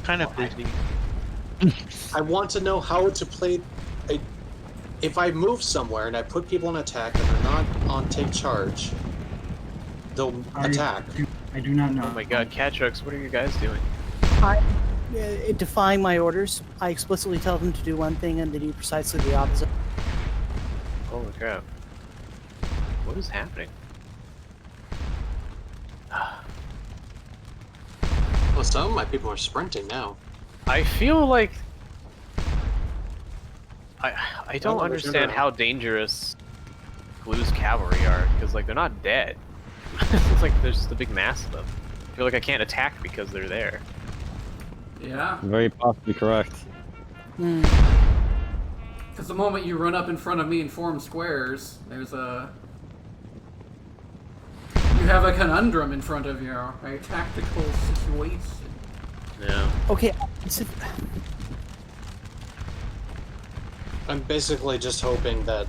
Kind of busy. I want to know how to play. If I move somewhere and I put people on attack and they're not on take charge, they'll attack. I do not know. Oh my god, cat trucks, what are you guys doing? Defying my orders, I explicitly tell them to do one thing and they do precisely the opposite. Holy crap. What is happening? Well, some of my people are sprinting now. I feel like I don't Well, understand how dangerous Glue's cavalry are, because like they're not dead. It's like there's just a big mass of them. I feel like I can't attack because they're there. Yeah. Very possibly correct. Because the moment you run up in front of me and form squares, there's a... You have a conundrum in front of you, a tactical situation. Yeah. Okay, I'm basically just hoping that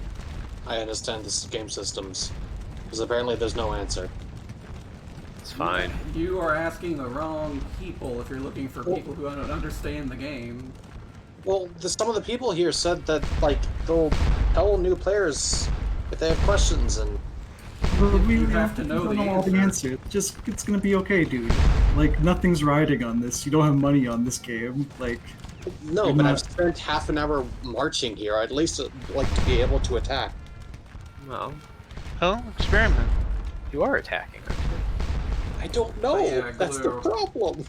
I understand this game systems, because apparently there's no answer. It's fine. You are asking the wrong people if you're looking for people who don't understand the game. Well, some of the people here said that like they'll tell new players if they have questions, and You have to know the all the answer. Just it's gonna be okay, dude. Like nothing's riding on this. You don't have money on this game. Like no, but I've spent half an hour marching here. I'd at least like to be able to attack. Well, Oh, experiment. you are attacking, aren't you? I don't know. Yeah, That's the Glue. problem.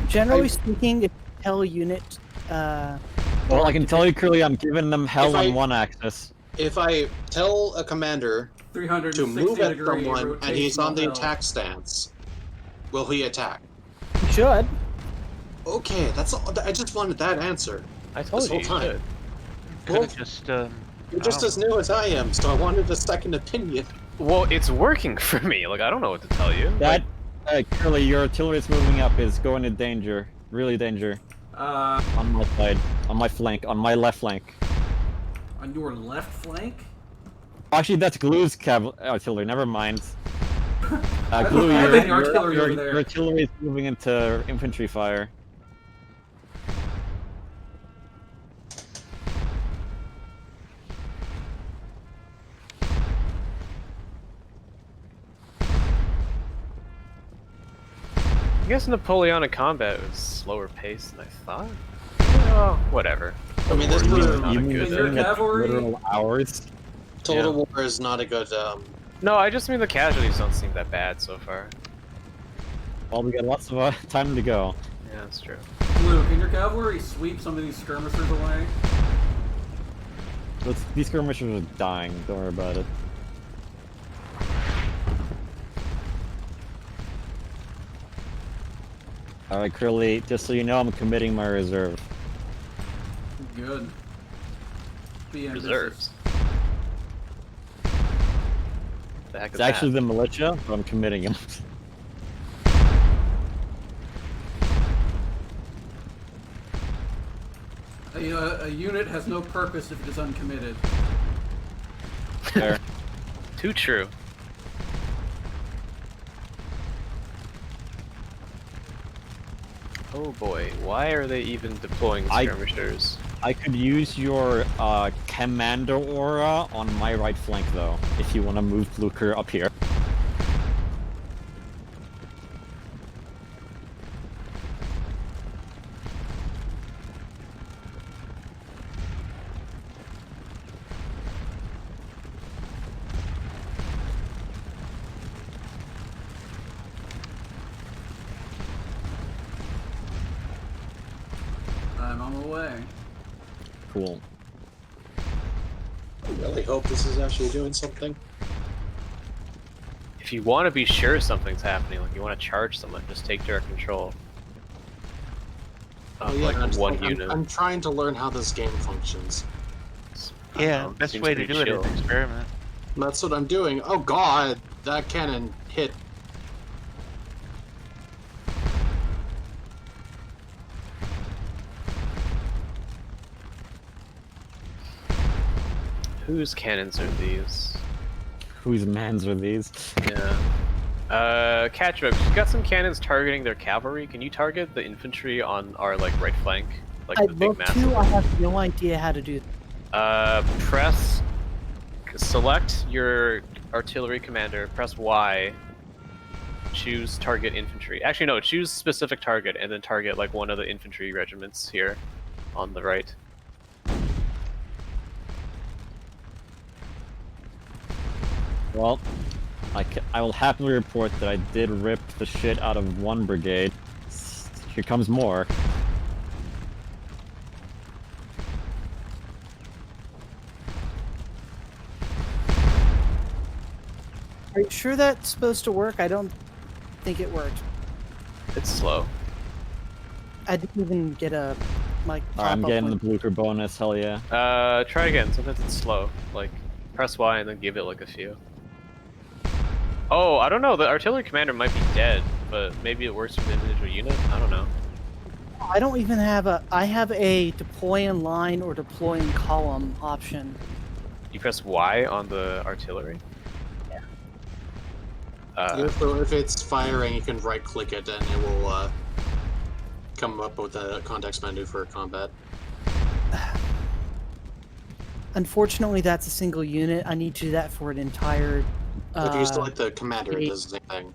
generally speaking, if you tell a unit, Well, I can tell you, Curly, I'm giving them hell on one axis. If I tell a commander 360 to move at degree someone and he's on the rotational attack stance, will he attack? you should. Okay, that's all. I just wanted that answer. I told This you whole you time. should. Could Well, have just, you're just as new as I am, so I wanted a second opinion. Well, it's working for me. Like I don't know what to tell you. That, Curly, your artillery is moving up, is going in danger. Really danger. On my side. On my flank. On my left flank. On your left flank? Actually, that's Glue's artillery, never mind. I don't Glue, have your, any artillery over there. your artillery is moving into infantry fire. I guess Napoleonic combat was slower paced than I thought. Oh, whatever. I mean, this War would is have not a You good. mean Your doing it cavalry- literal hours? Total Yeah. War is not a good. No, I just mean the casualties don't seem that bad so far. Well, we got lots of time to go. Yeah, that's true. Blue, can your cavalry sweep some of these skirmishers away? These skirmishers are dying. Don't worry about it. Alright, Curly, just so you know, I'm committing my reserve. Good. Be ambitious. Reserves. The heck is It's actually that? the militia, but I'm committing them. A unit has no purpose if it is uncommitted. There. Too true. Oh boy, why are they even deploying skirmishers? I could use your commander aura on my right flank, though, if you want to move Blucher up here. I'm on the way. Cool. I really hope this is actually doing something. If you want to be sure something's happening, like you want to charge someone, just take direct control. Of Yeah, like one I'm- unit. I'm trying to learn how this game functions. I don't Yeah, know, best seems way to pretty do it is chill. experiment. That's what I'm doing. Oh god, that cannon hit. Whose cannons are these? Whose mans are these? Yeah. Catchbox, you got some cannons targeting their cavalry. Can you target the infantry on our like right flank, like the I'd big love massive? to. I have no idea how to do that. Select your artillery commander. Press Y. Choose target infantry. Actually, no. Choose specific target, and then target like one of the infantry regiments here, on the right. Well, I will happily report that I did rip the shit out of one brigade. Here comes more. Are you sure that's supposed to work? I don't think it worked. It's slow. I didn't even get a like. Alright, I'm pop-up getting the when- Blucher bonus, hell yeah. Try again. Sometimes it's slow. Like, press Y and then give it like a few. Oh, I don't know. The artillery commander might be dead, but maybe it works for the individual unit. I don't know. I don't even have a. I have a deploy in line or deploy in column option. You press Y on the artillery. Yeah. So if it's firing, you can right-click it, and it will come up with a context menu for combat. Unfortunately, that's a single unit. I need to do that for an entire. If you select the commander, it does the same thing.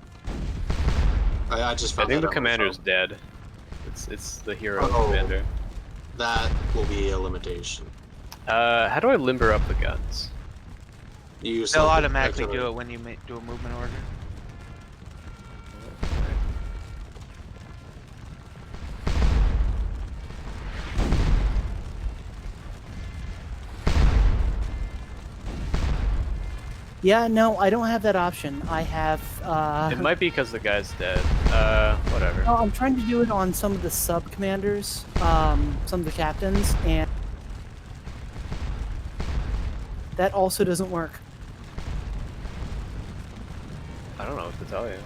I just I found think that the out commander's myself. dead. It's the hero Oh. commander. That will be a limitation. How do I limber up the guns? You They'll select the automatically artillery. do it when you do a movement order. Yeah, no, I don't have that option. I have. It might be because the guy's dead. Whatever. No, I'm trying to do it on some of the sub commanders, some of the captains, and that also doesn't work. I don't know what to tell you.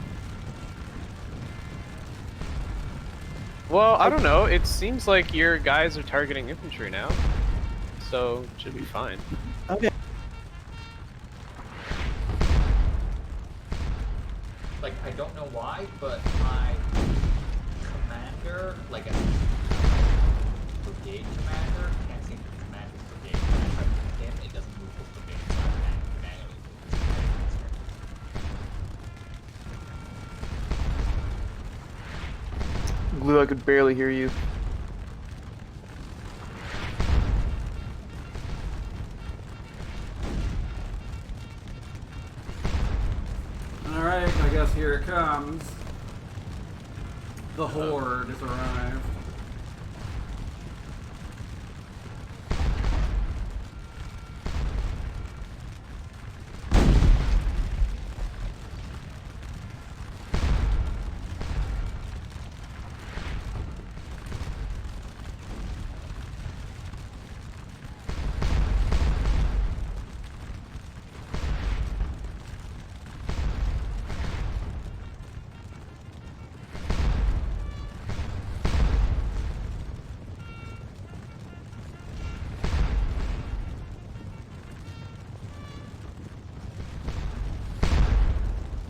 Well, I don't know. It seems like your guys are targeting infantry now, so it should be fine. Okay. Like, I don't know why, but my commander, like a brigade commander, can't seem to command his brigade. When I try to move him, it doesn't move his brigade, so I have to manually move his brigade. Blue, I could barely hear you. Alright, I guess here it comes. The horde has arrived.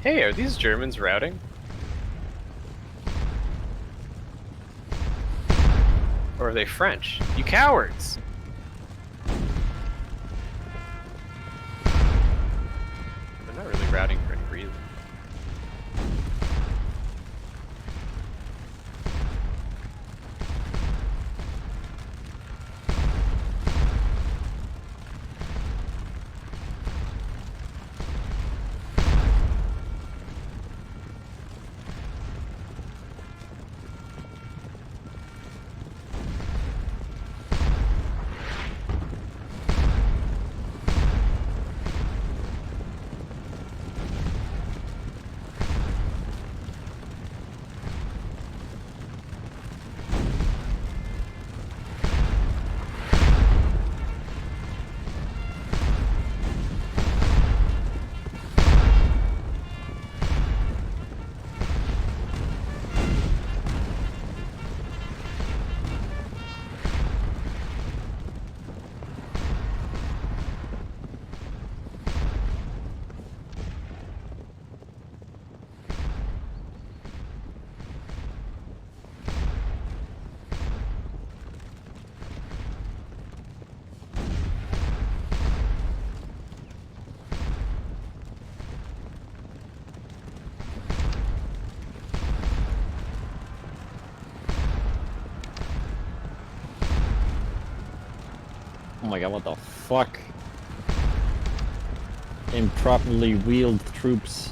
Hey, are these Germans routing? Or are they French? You cowards! They're not really routing for any reason. Oh my god, what the fuck? Improperly wheeled troops.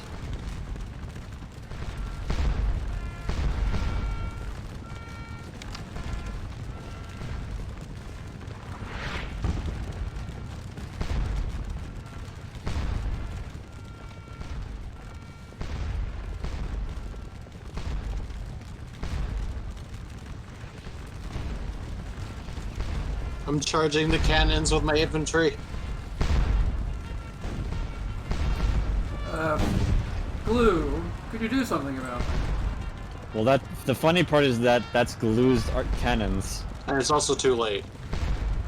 I'm charging the cannons with my infantry. Glue, could you do something about that? Well, the funny part is that that's Glue's cannons. And it's also too late.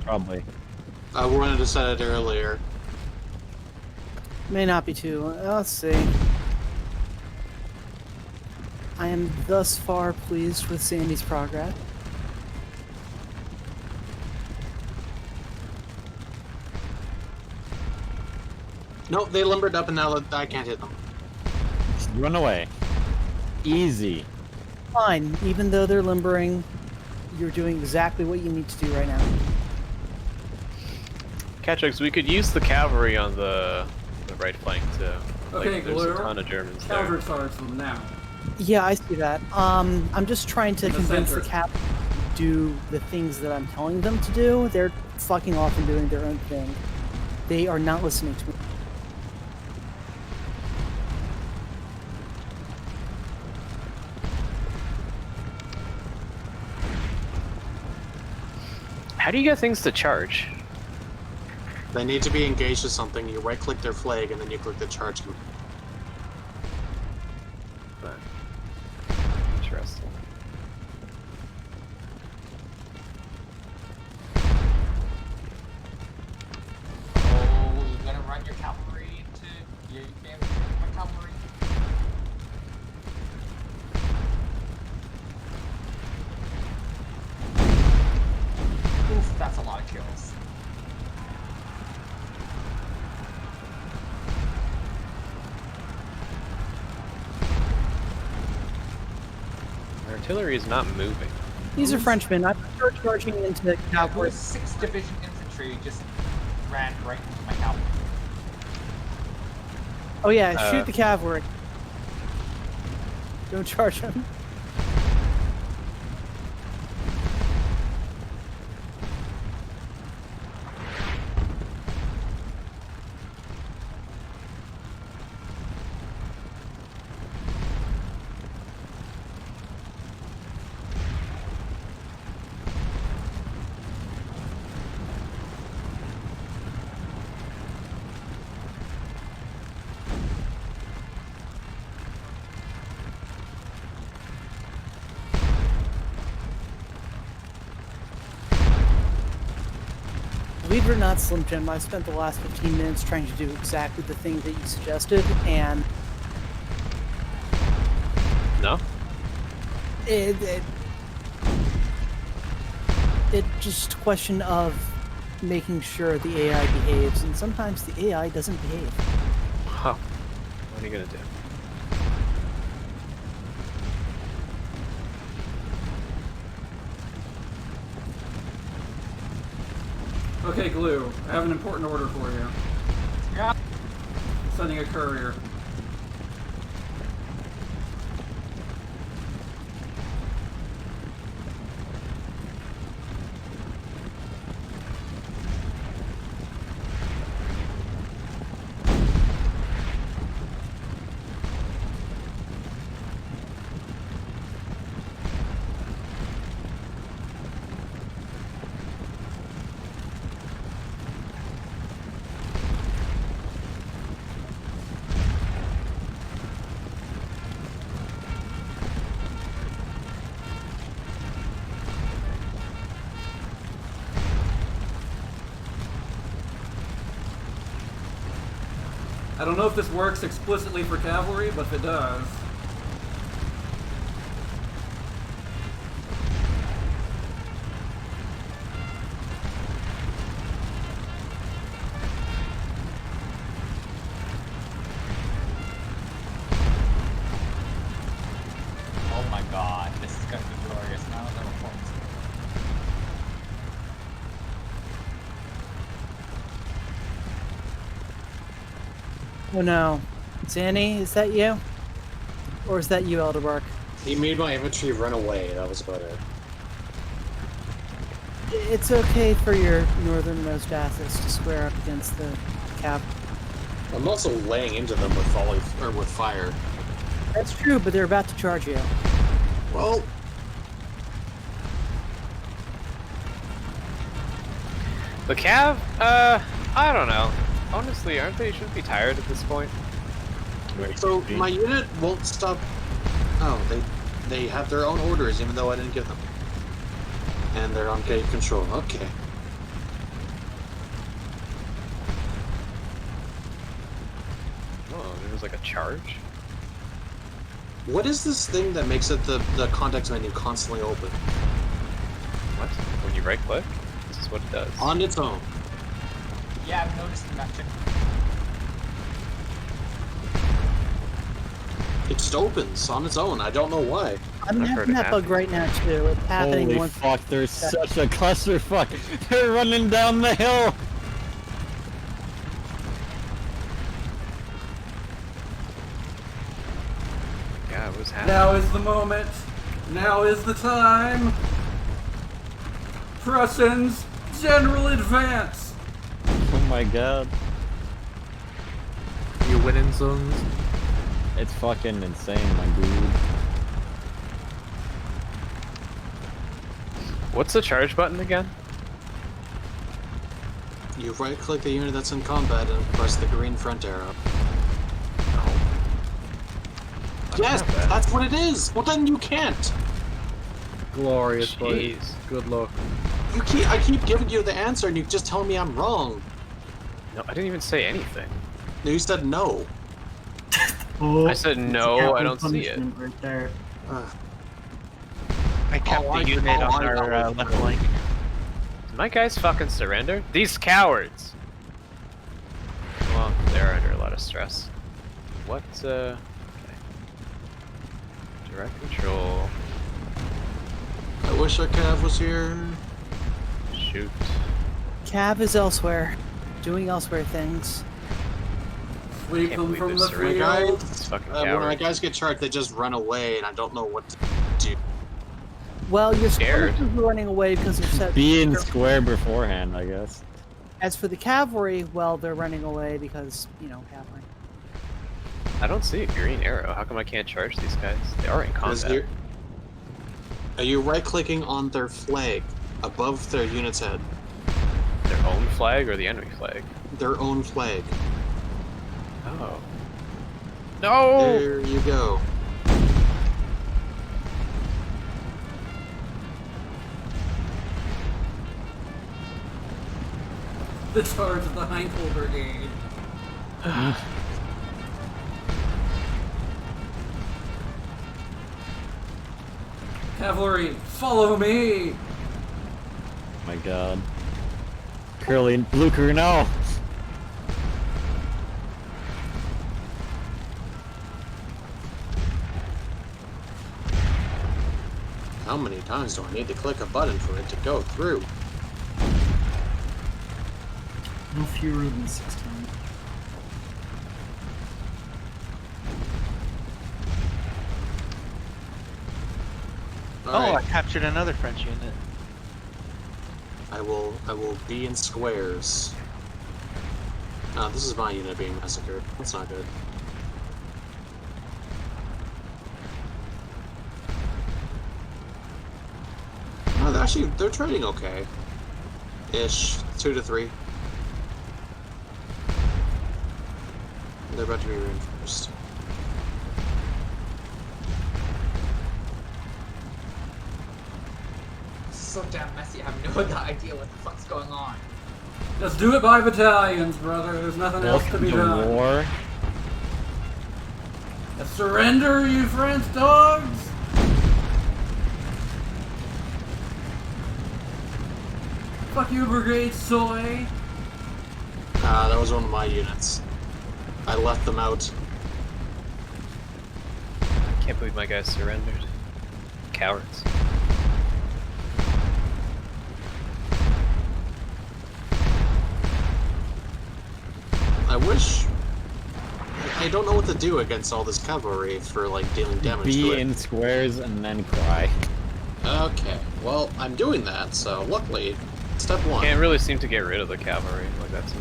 Probably. I wanted to set it earlier. May not be too. Let's see. I am thus far pleased with Sandy's progress. Nope, they limbered up and now I can't hit them. Just run away. Easy. Fine, even though they're limbering, you're doing exactly what you need to do right now. Ketchux, we could use the cavalry on the right flank to. Okay, there's Glue. a ton of Germans there. Counter charge them now. Yeah, I see that. I'm just trying to In the convince center. the cap to do the things that I'm telling them to do. They're fucking off and doing their own thing. They are not listening to me. How do you get things to charge? They need to be engaged with something. You right-click their flag and then you click the charge command. Interesting. Oh, you're gonna run your cavalry into your my cavalry. Oof, that's a lot of kills. artillery is not moving. These are Frenchmen. I'm charging into cavalry. Who's 6th Division infantry just ran right into my cavalry? Oh yeah, shoot the cavalry. Don't charge them. Believe it or not, Slim Jim, I spent the last 15 minutes trying to do exactly the thing that you suggested, and No? it's just a question of making sure the AI behaves, and sometimes the AI doesn't behave. Huh. What are you gonna do? Okay, Glue. I have an important order for you. Yeah. Sending a courier. I don't know if this works explicitly for cavalry, but if it does. Oh my god, this is gonna be glorious now. That performance. Oh no. Zanny, is that you? Or is that you, Elderbark? He made my infantry run away. That was about it. It's okay for your northernmost assets to square up against the cap. I'm also laying into them with volley or with fire. That's true, but they're about to charge you. Well, The Cav? I don't know. Honestly, aren't they? Shouldn't be tired at this point. so my unit won't stop. Oh, they have their own orders, even though I didn't give them. And they're on gate control. Okay. Oh, there was like a charge. What is this thing that makes it the context menu constantly open What? When you right click? This is what it does. on its own? Yeah, I've noticed that too. It just opens on its own. I don't know why. I'm I've heard having it that bug happen. right now too. It's happening Holy once. fuck, there's such a clusterfuck. They're running down the hill. Yeah, it was happening. Now is the moment. Now is the time. Prussians, general advance. Oh my god. You winning, sons? It's fucking insane, my dude. What's the charge button again? You right-click the unit that's in combat and press the green front arrow. Yes, have that. that's what it is. Well, then you can't. Glorious, buddy. Jeez. Good luck. I keep giving you the answer, and you just tell me I'm wrong. No, I didn't even say anything. No, you said no. I said no, I don't see it. Right there. I kept I- the unit oh, on I our know. left flank. Did my guys fucking surrender? These cowards! Well, they're under a lot of stress. What, okay. Direct control. I wish our Cav was here. Shoot. Cav is elsewhere, doing elsewhere things. Sweep Can't them believe from this the surrender. field. It's fucking When my coward. guys get charged, they just run away, and I don't know what to do. Well, your Scared. skirmishers are running away because they're set. Be in square beforehand, I guess. As for the cavalry, well, they're running away because, you know, cavalry. I don't see a green arrow. How come I can't charge these guys? They are in combat. Are you right-clicking on their flag above their unit's head? Their own flag or the enemy flag? Their own flag. Oh. No! There you go. The charge of the Heinkel Brigade. Cavalry, follow me! My god. Curly, Blucher, no! How many times do I need to click a button for it to go through? No fewer than 6 times. Oh, Alright, I captured another French unit. I will be in squares. This is my unit being massacred. That's not good. They're trading okay. Ish. 2 to 3. They're about to be reinforced. So damn messy. I have no idea what the fuck's going on. Just do it by battalions, brother. There's nothing else to be Welcome to done. war. Surrender, you French dogs! Fuck you, Brigade Soy! That was one of my units. I left them out. Can't believe my guys surrendered. Cowards. I wish... I don't know what to do against all this cavalry for, like, dealing damage to Be it. in squares and then cry. Okay, well, I'm doing that, so luckily, step 1. Can't really seem to get rid of the cavalry. Like that's a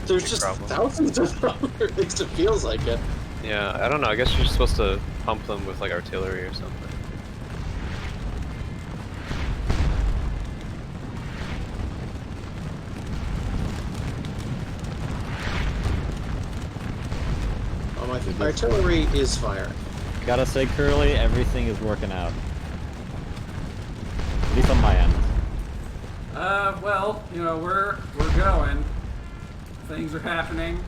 There's big just problem. thousands of them, or at least it feels like it. Yeah, I don't know. I guess you're supposed to pump them with like artillery or something. Oh, my artillery is fire. Gotta say, Curly, everything is working out. At least on my end. Well, you know, we're going. Things are happening.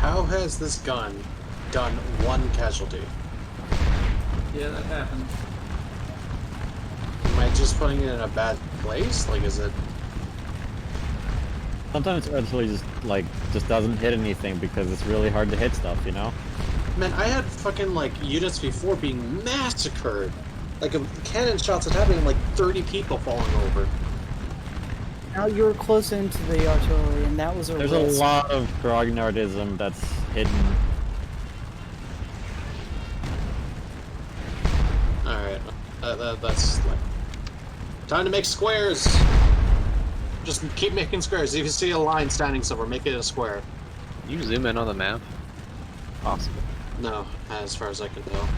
How has this gun done 1 casualty? Yeah, that happened. Am I just putting it in a bad place? Like, is it... Sometimes artillery just doesn't hit anything because it's really hard to hit stuff, you know? Man, I had fucking, like, units before being massacred. Like, a cannon shots having, like, 30 people falling over. Now you were close into the artillery, and that was a There's risk. a lot of grognardism that's hidden. Alright, that's, like... Time to make squares! Just keep making squares. If you see a line standing somewhere, make it a square. Can you zoom in on the map? Possible. No, as far as I can tell.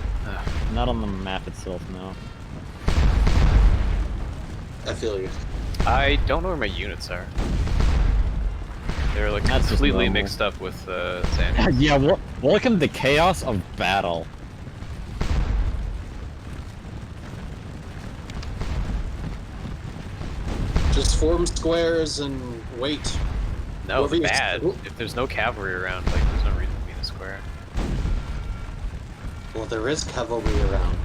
Not on the map itself, no. I feel you. I don't know where my units are. They're like That's just completely normal. mixed up with Xannies. Yeah, welcome to the chaos of battle. Just form squares and wait. No, Whoever it's you- bad. If there's no cavalry around, like there's no reason to be in a square. Well, there is cavalry around.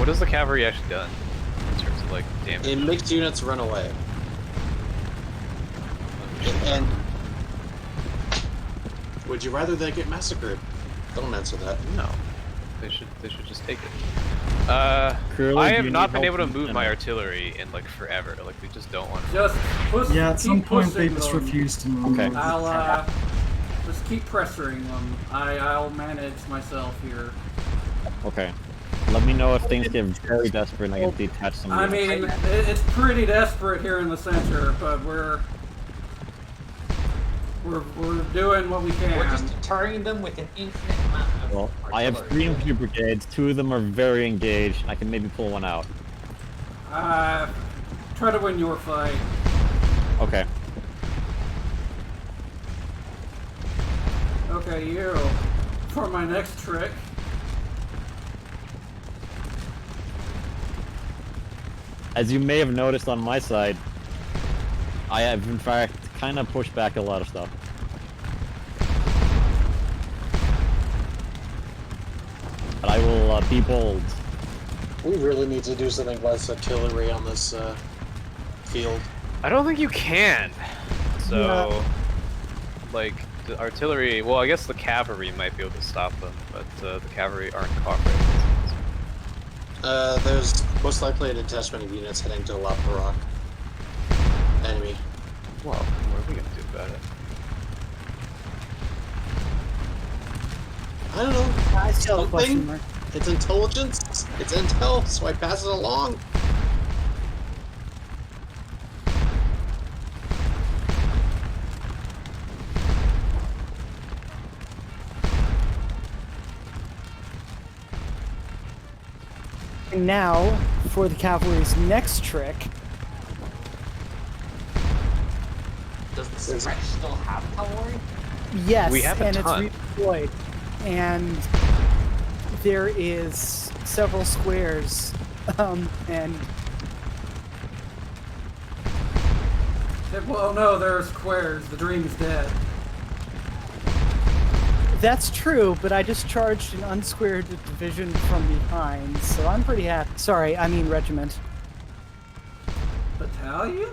What has the cavalry actually done in terms of like damage? It makes units run away. And would you rather they get massacred? Don't answer that. No, they should just take it. Curly, I do have you not need been help able to from move my center? artillery in like forever. Like they just don't want to. Just push. Yeah, at some keep point they pushing just them. refuse to move. Okay. I'll just keep pressuring them. I'll manage myself here. Okay. Let me know if things get very desperate and I can detach some. I units. mean, it's pretty desperate here in the center, but we're doing what we can. We're just deterring them with an infinite amount of Well, I have 3 infantry brigades. 2 of them are very engaged. I can maybe pull one out. Try to win your fight. Okay. Okay, you. For my next trick. As you may have noticed on my side, I have in fact kind of pushed back a lot of stuff. But I will be bold. We really need to do something about this artillery on this field. I don't think you can. So, like the artillery. Well, I guess the cavalry might be able to stop them, but the cavalry aren't cooperating. There's most likely a detachment of units heading to La Paroc. Enemy. Well, what are we gonna do about it? I don't know. I still have a question Something? mark. It's intelligence. It's intel, so I pass it along. And now, for the cavalry's next trick, Does the French still have cavalry? yes, We have a and ton. it's redeployed. And there is several squares, and Well, no, there are squares. The dream is dead. that's true, but I just charged an unsquared division from behind, so I'm pretty happy. Sorry, I mean regiment. Battalion?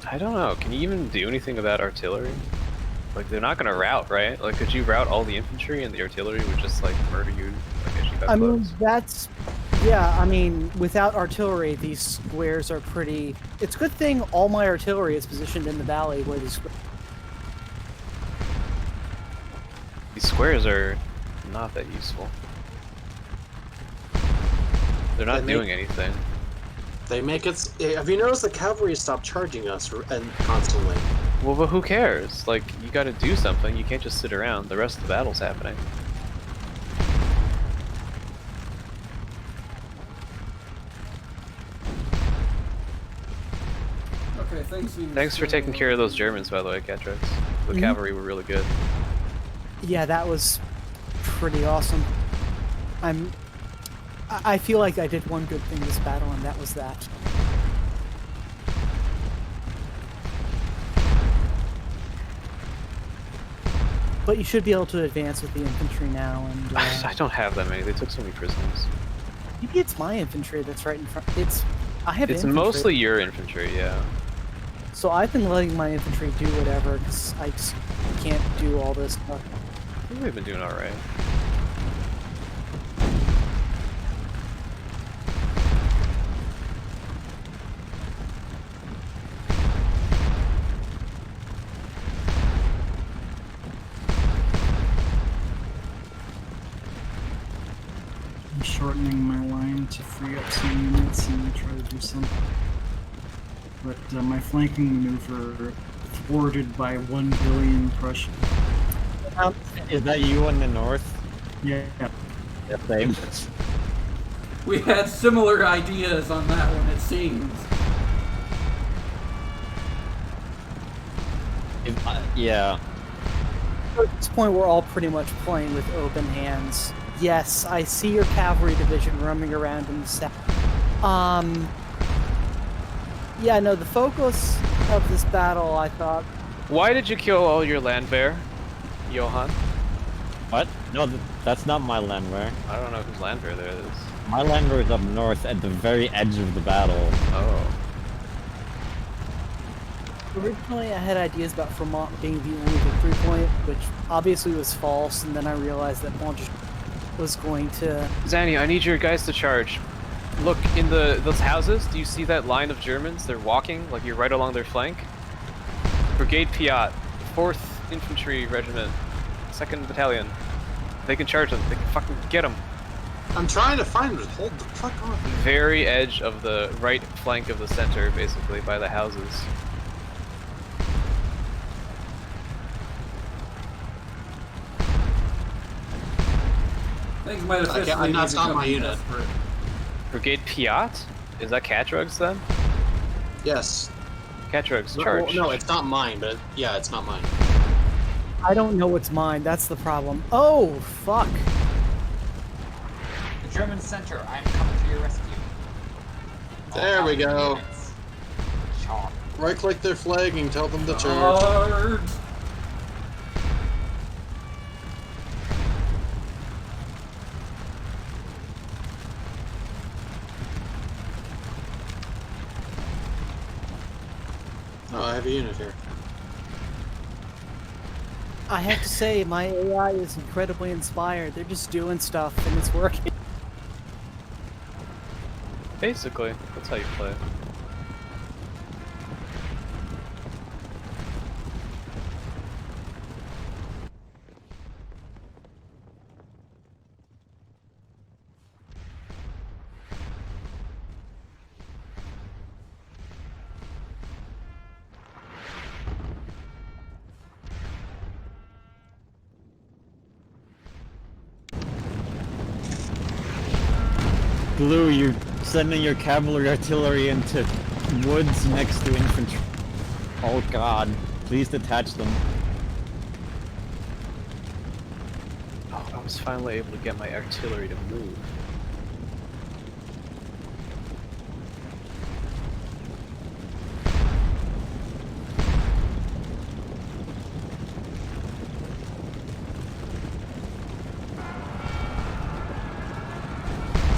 I don't know. Can you even do anything about artillery? Like they're not gonna rout, right? Like could you rout all the infantry and the artillery would just like murder you? Like as you got I mean, close? that's... Yeah, I mean, without artillery, these squares are pretty... It's a good thing all my artillery is positioned in the valley where these... These squares are not that useful. They're not They make- doing anything. They make it. Have you noticed the cavalry stopped charging us and constantly? Well, but who cares? Like, you gotta do something. You can't just sit around. The rest of the battle's happening. Okay, Thanks for taking care of those Germans, by the way, Catrix. The cavalry were really good. Yeah, that was pretty awesome. I feel like I did one good thing this battle, and that was that. But you should be able to advance with the infantry now, and I don't have that many. They took so many prisoners. maybe it's my infantry that's right in front. I have It's infantry, mostly your infantry, yeah. so I've been letting my infantry do whatever because I just can't do all this stuff. I think we've been doing alright. I'm shortening my line to free up some units and try to do something. But my flanking maneuver thwarted by 1 billion Prussians. Is that you in the north? Yeah. Yeah, same. We had similar ideas on that one, it seems. Yeah. At this point, we're all pretty much playing with open hands. Yes, I see your cavalry division roaming around in the south. Yeah, no, the focus of this battle, I thought. Why did you kill all your Landwehr, Johan? What? No, that's not my Landwehr. I don't know whose Landwehr there is. My Landwehr is up north at the very edge of the battle. Oh. Originally, I had ideas about Vermont being the only victory point, which obviously was false, and then I realized that Mont was going to... Zanny, I need your guys to charge. Look, in those houses, do you see that line of Germans? They're walking, like you're right along their flank. Brigade Piat, 4th Infantry Regiment, 2nd Battalion. They can charge them. They can fucking get them. I'm trying to find it. Hold the fuck on. Very edge of the right flank of the center, basically, by the houses. Things might officially that's not my unit. desperate. Brigade Piat? Is that Catrugs then? Yes. Catrugs, Well, charge. no, it's not mine, but yeah, it's not mine. I don't know what's mine, that's the problem. Oh, fuck. The German center, I'm coming to your rescue. There we go. Units. Charge. Right click their flagging, tell them to charge. Charge! Oh, I have a unit here. I have to say, my AI is incredibly inspired. They're just doing stuff, and it's working. Basically, that's how you play. Blue, you're sending your cavalry artillery into woods next to infantry. Oh god, please detach them. Oh, I was finally able to get my artillery to move.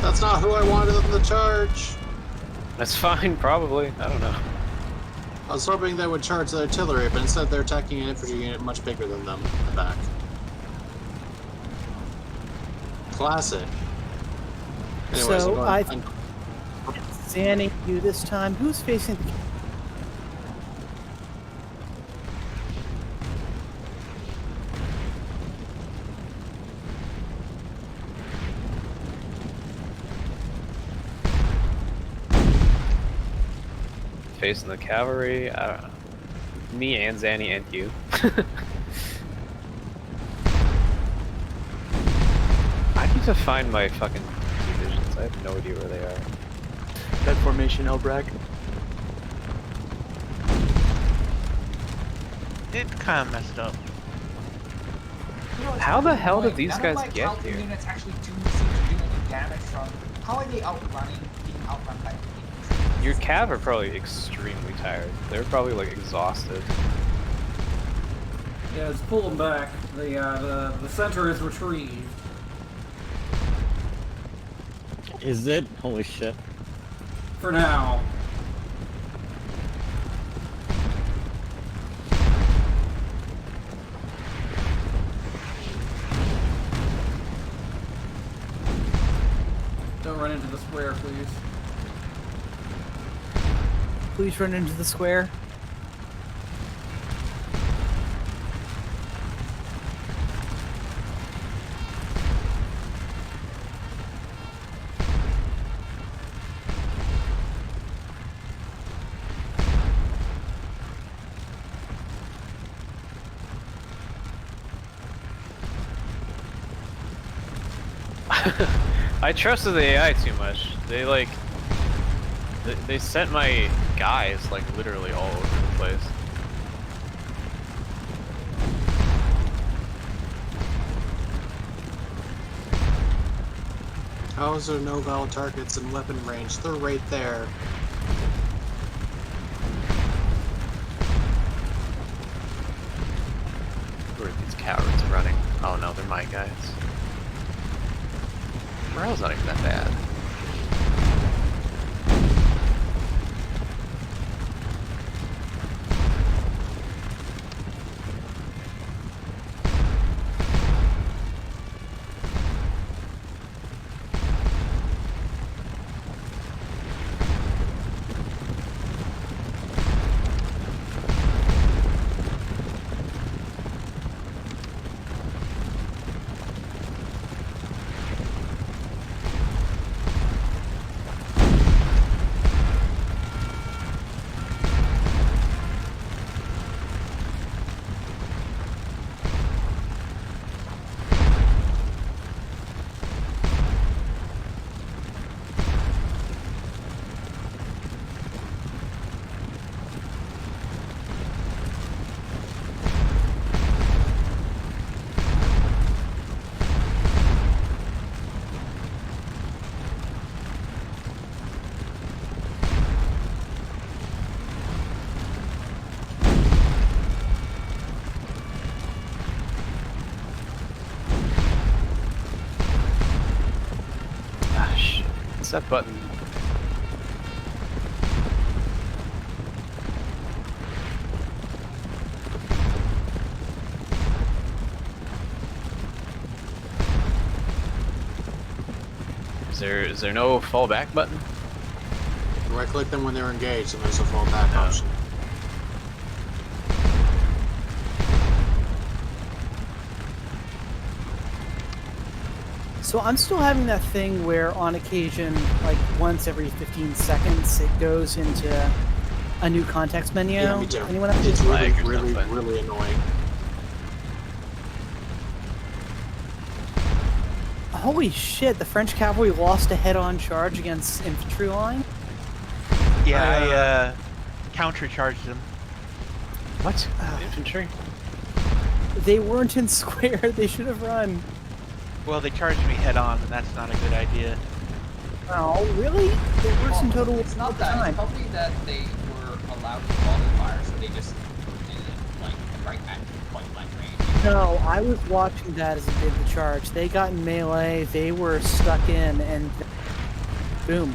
That's not who I wanted them to charge. That's fine, probably. I don't know. I was hoping they would charge the artillery, but instead they're attacking an infantry unit much bigger than them in the back. Classic. Anyways, So, I'm Zanny, you this time. Who's facing the... Facing the cavalry, I don't know. Me and Zanny and you. I need to find my fucking divisions. I have no idea where they are. That formation, Elbrag. It kind of messed up. You know, it's How the really hell did annoying. these None guys of my get cavalry here? units actually do seem to do any damage from. How are they outrunning, being outrun by infantry? Your cav are probably extremely tired. They're probably like exhausted. Yeah, let's pull them back. The center is retrieved. Is it? Holy shit. For now. Don't run into the square, please. Please run into the square. I trusted the AI too much. They like they sent my guys like literally all over the place. How is there no valid targets in weapon range? They're right there. mind, guys. Morale's not even that bad. That button. Is there no fallback button? Right click them when they're engaged and there's a fallback option. So I'm still having that thing where on occasion, like once every 15 seconds, it goes into a new context menu. Yeah, me too. Anyone else? It's really, Flag or really, something. really annoying. Holy shit, the French cavalry lost a head-on charge against infantry line? Yeah, I countercharged them. What? Infantry? They weren't in square, they should have run. Well, they charged me head on, and that's not a good idea. Oh, really? They were in total It's not that. time. It's probably that they were allowed to volley fire, so they just did it like right at point blank range. No, I was watching that as it did the charge. They got in melee, they were stuck in, and boom.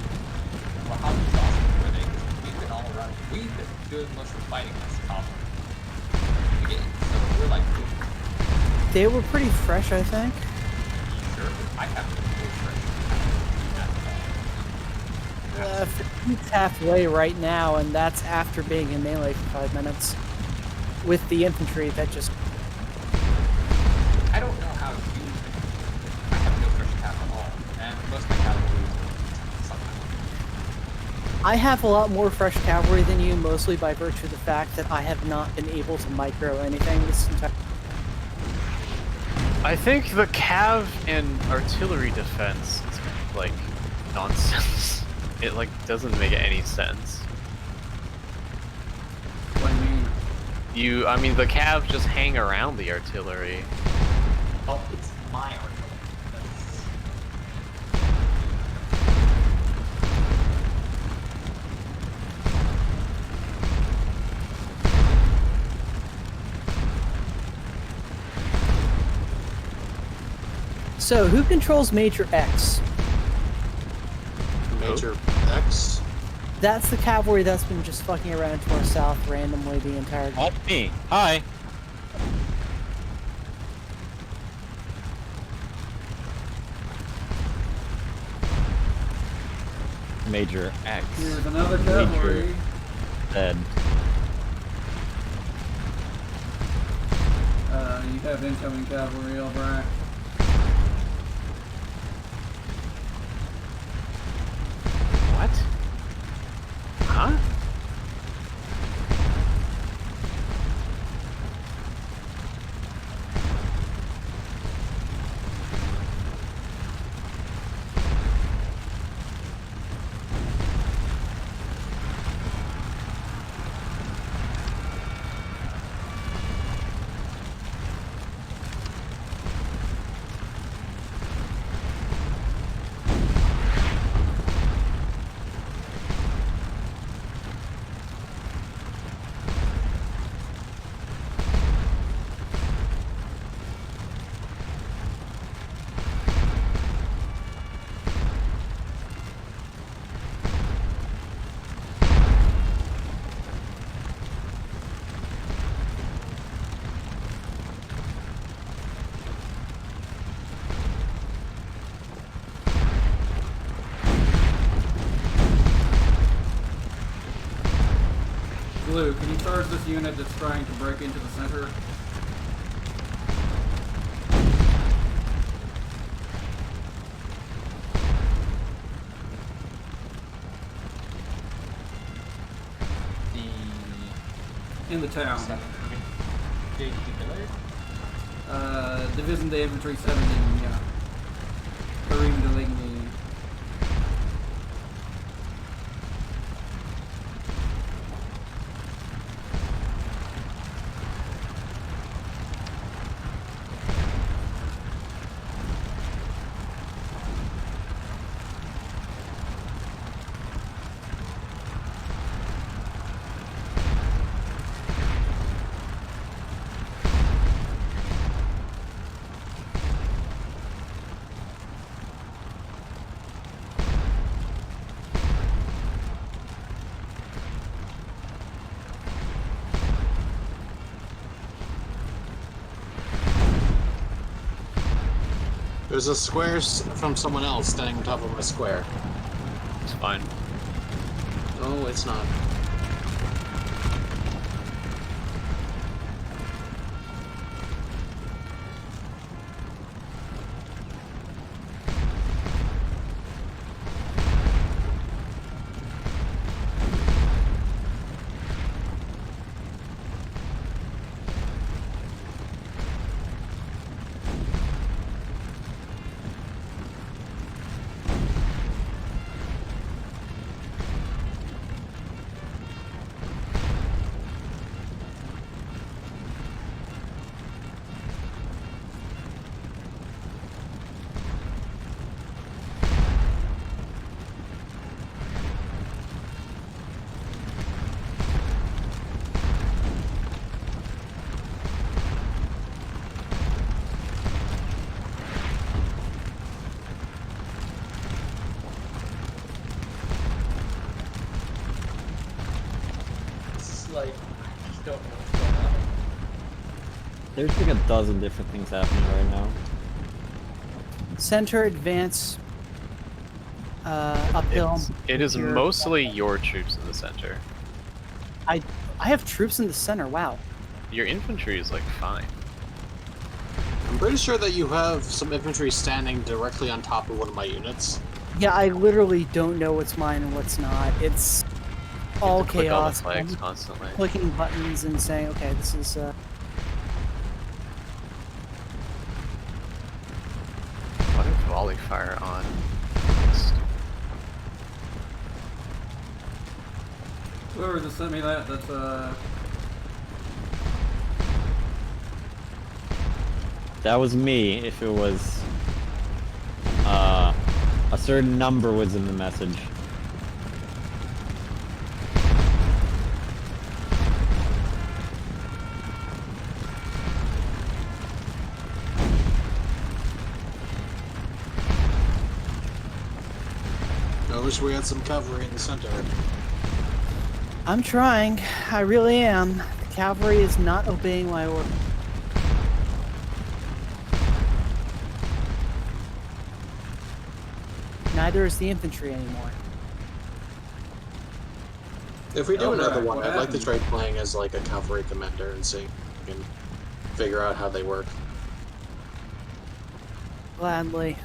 Well, how exhausted were they? 'Cause we've been all around. We've been doing most of the fighting this conflict. Again, so we're like, They were pretty fresh, I think. sure, I haven't been really It's halfway right now, and that's after being in melee for 5 minutes. With the infantry, that just... I don't know how to use it. I have no fresh cap at all, and most of my cavalry is something. I have a lot more fresh cavalry than you, mostly by virtue of the fact that I have not been able to micro anything this entire... I think the cav and artillery defense is like nonsense. It like doesn't make any sense. What do you mean? I mean, the cav just hang around the artillery. Oh, it's my artillery. That's... So, who controls Major X? Major X. That's the cavalry that's been just fucking around to our south randomly the entire... Not me. Hi. Major X. Here's another cavalry. Dead. You have incoming cavalry, Elbrack. What? Huh? Blue, can you charge this unit that's trying to break into the center? In the town. Division de Infantry 17, yeah. Kareem Deligny. There's a square from someone else standing on top of my square. It's fine. No, it's not. Like, I just don't know what's going on. There's like a dozen different things happening right now. Center advance uphill. It is Here. mostly your troops in the center. I have troops in the center. Wow. Your infantry is like fine. I'm pretty sure that you have some infantry standing directly on top of one of my units. Yeah, I literally don't know what's mine and what's not. It's all Click all the chaos. flags constantly. Clicking buttons and saying, okay, this is What if volley fire on? Whoever just sent me that's That was me if it was a certain number was in the message. I wish we had some cavalry in the center. I'm trying. I really am. The cavalry is not obeying my order. Neither is the infantry anymore. If we do Oh, another right. one, What I'd like to happened? try playing as like a cavalry commander and see if we can figure out how they work. Gladly.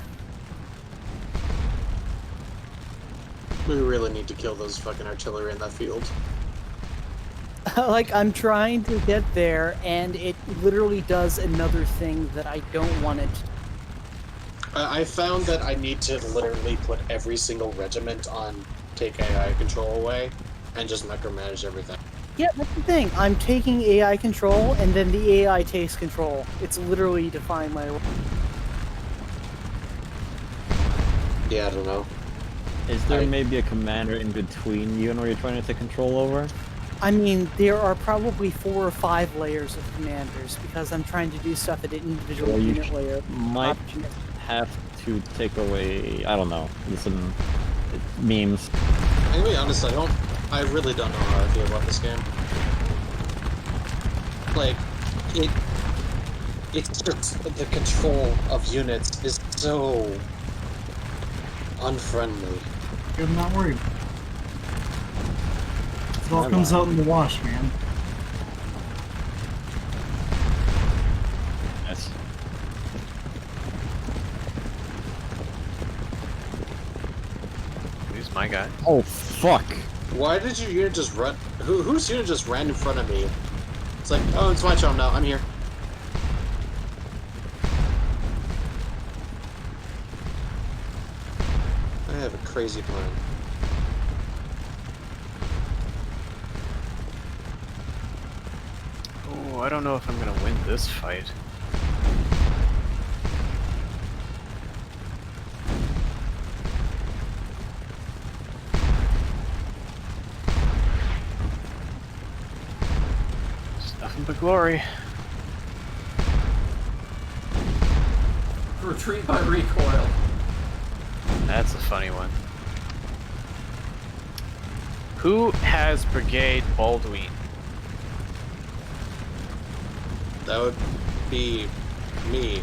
We really need to kill those fucking artillery in that field. Like, I'm trying to get there, and it literally does another thing that I don't want it to. I found that I need to literally put every single regiment on take AI control away and just micromanage everything. Yeah, that's the thing. I'm taking AI control, and then the AI takes control. It's literally defying my order. Yeah, I don't know. Is there maybe a commander in between you and where you're trying to take control over? I mean, there are probably 4 or 5 layers of commanders, because I'm trying to do stuff at an individual Well, you unit layer. might have to take away, I don't know, some memes. I'm gonna be honest, I really don't know how I feel about this game. Like, it's just, the control of units is so unfriendly. I'm not worried. all comes out in the wash, man. Yes. Who's my guy? Oh fuck! Why did your unit just run? Whose unit just ran in front of me? It's like, oh, it's my turn now. I'm here. I have a crazy plan. Oh, I don't know if I'm gonna win this fight. Just nothing but glory. Retreat by recoil. That's a funny one. Who has Brigade Baldwin? That would be me.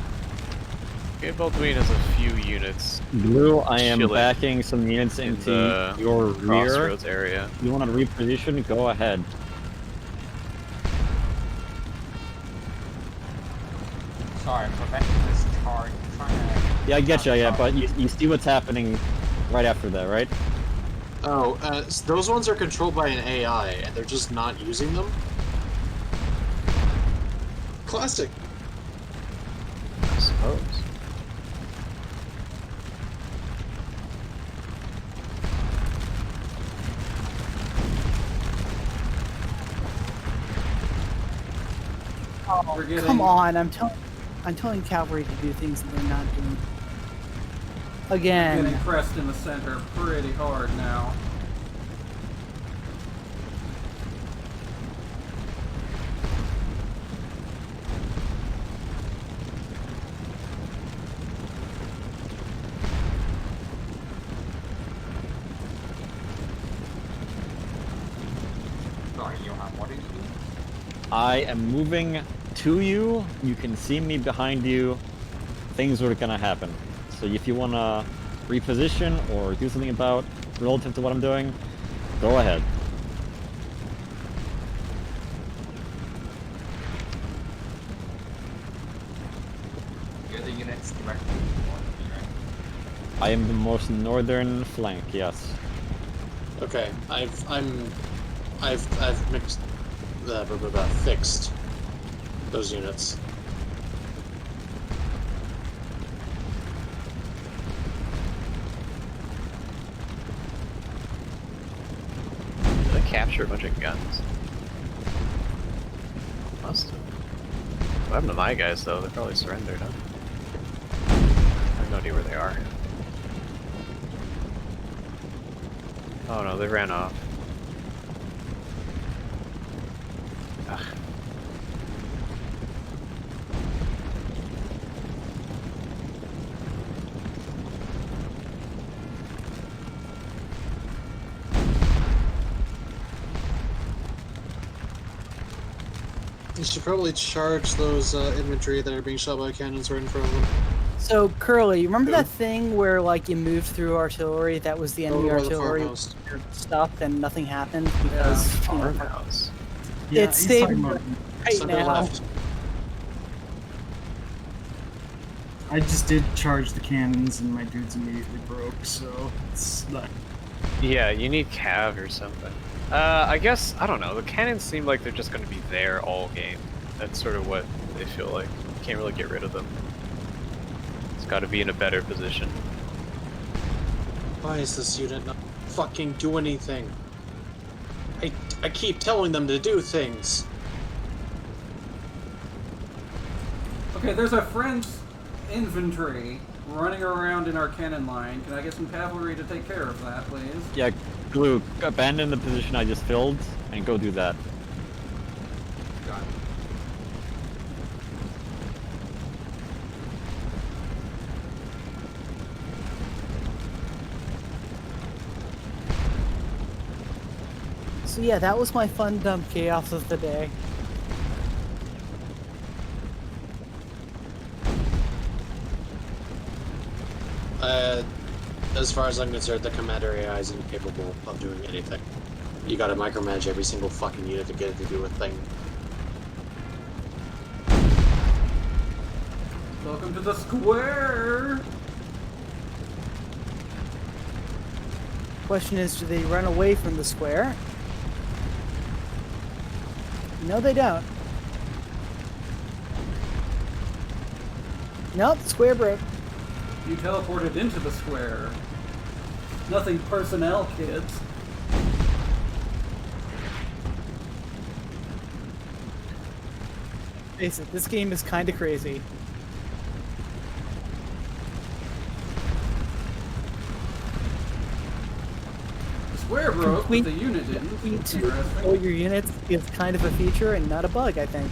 Brigade Baldwin has a few units Blue, I am chilling backing some units in into the your rear. crossroads area. You want to reposition? Go ahead. Sorry, I'm preventing this charge. I'm trying to. Yeah, I get you. Yeah, but you see what's happening right after that, right? Oh, so those ones are controlled by an AI, and they're just not using them? Classic. I suppose. Oh, We're getting- come on! I'm telling cavalry to do things that they're not doing. Again. Getting pressed in the center pretty hard now. Sorry, Johan, what did you do? I am moving to you. You can see me behind you. Things are gonna happen. So if you wanna reposition or do something about relative to what I'm doing, go ahead. You're the units directly north of me, right? I am the most northern flank. Yes. Okay, I've mixed, fixed those units. Did I capture a bunch of guns? Must have. What happened to my guys though? They probably surrendered, huh? I have no idea where they are. Oh no, they ran off. Ugh. You should probably charge those infantry that are being shot by cannons right in front of them. So Curly, you remember Yeah. that thing where like you moved through artillery? That was the enemy Over by the artillery farmhouse. stuff, and nothing happened because you know, Farmhouse. Yeah, It's he's stayed talking about- right Center now. left. I just did charge the cannons and my dudes immediately broke, so it's not. Yeah, you need cav or something. I guess, I don't know, the cannons seem like they're just going to be there all game. That's sort of what they feel like. You can't really get rid of them. It's got to be in a better position. Why is this unit not fucking do anything? I keep telling them to do things. Okay, there's a French infantry running around in our cannon line. Can I get some cavalry to take care of that, please? Yeah, Glue, abandon the position I just filled and go do that. Got it. So yeah, that was my fun dump chaos of the day. As far as I'm concerned, the commander AI is incapable of doing anything. You gotta micromanage every single fucking unit to get it to do a thing. Welcome to the square. Question is, do they run away from the square? No, they don't. Nope, the square broke. You teleported into the square. Nothing personnel, kids. Face it, this game is kind of crazy. The square broke, but the unit Need didn't. to Interesting. control your units is kind of a feature and not a bug, I think.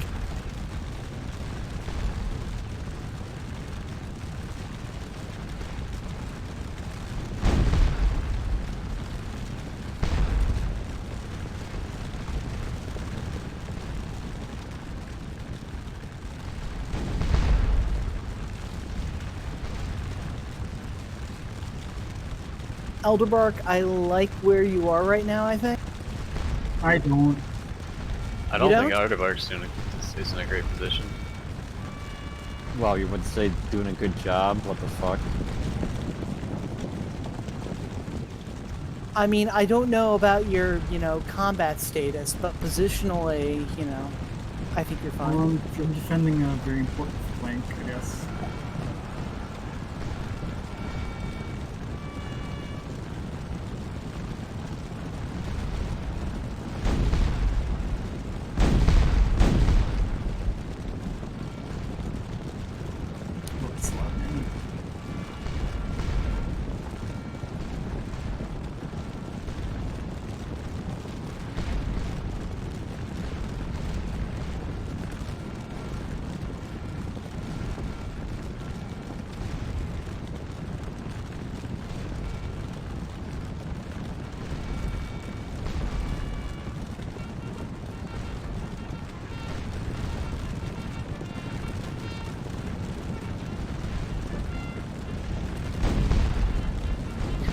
Elderbark, I like where you are right now, I think. I don't. I don't You think don't? Artabark's is in a great position. Wow, you would say doing a good job? What the fuck? I mean, I don't know about your, combat status, but positionally, I think you're fine. I'm defending a very important flank, I guess. What's that, man?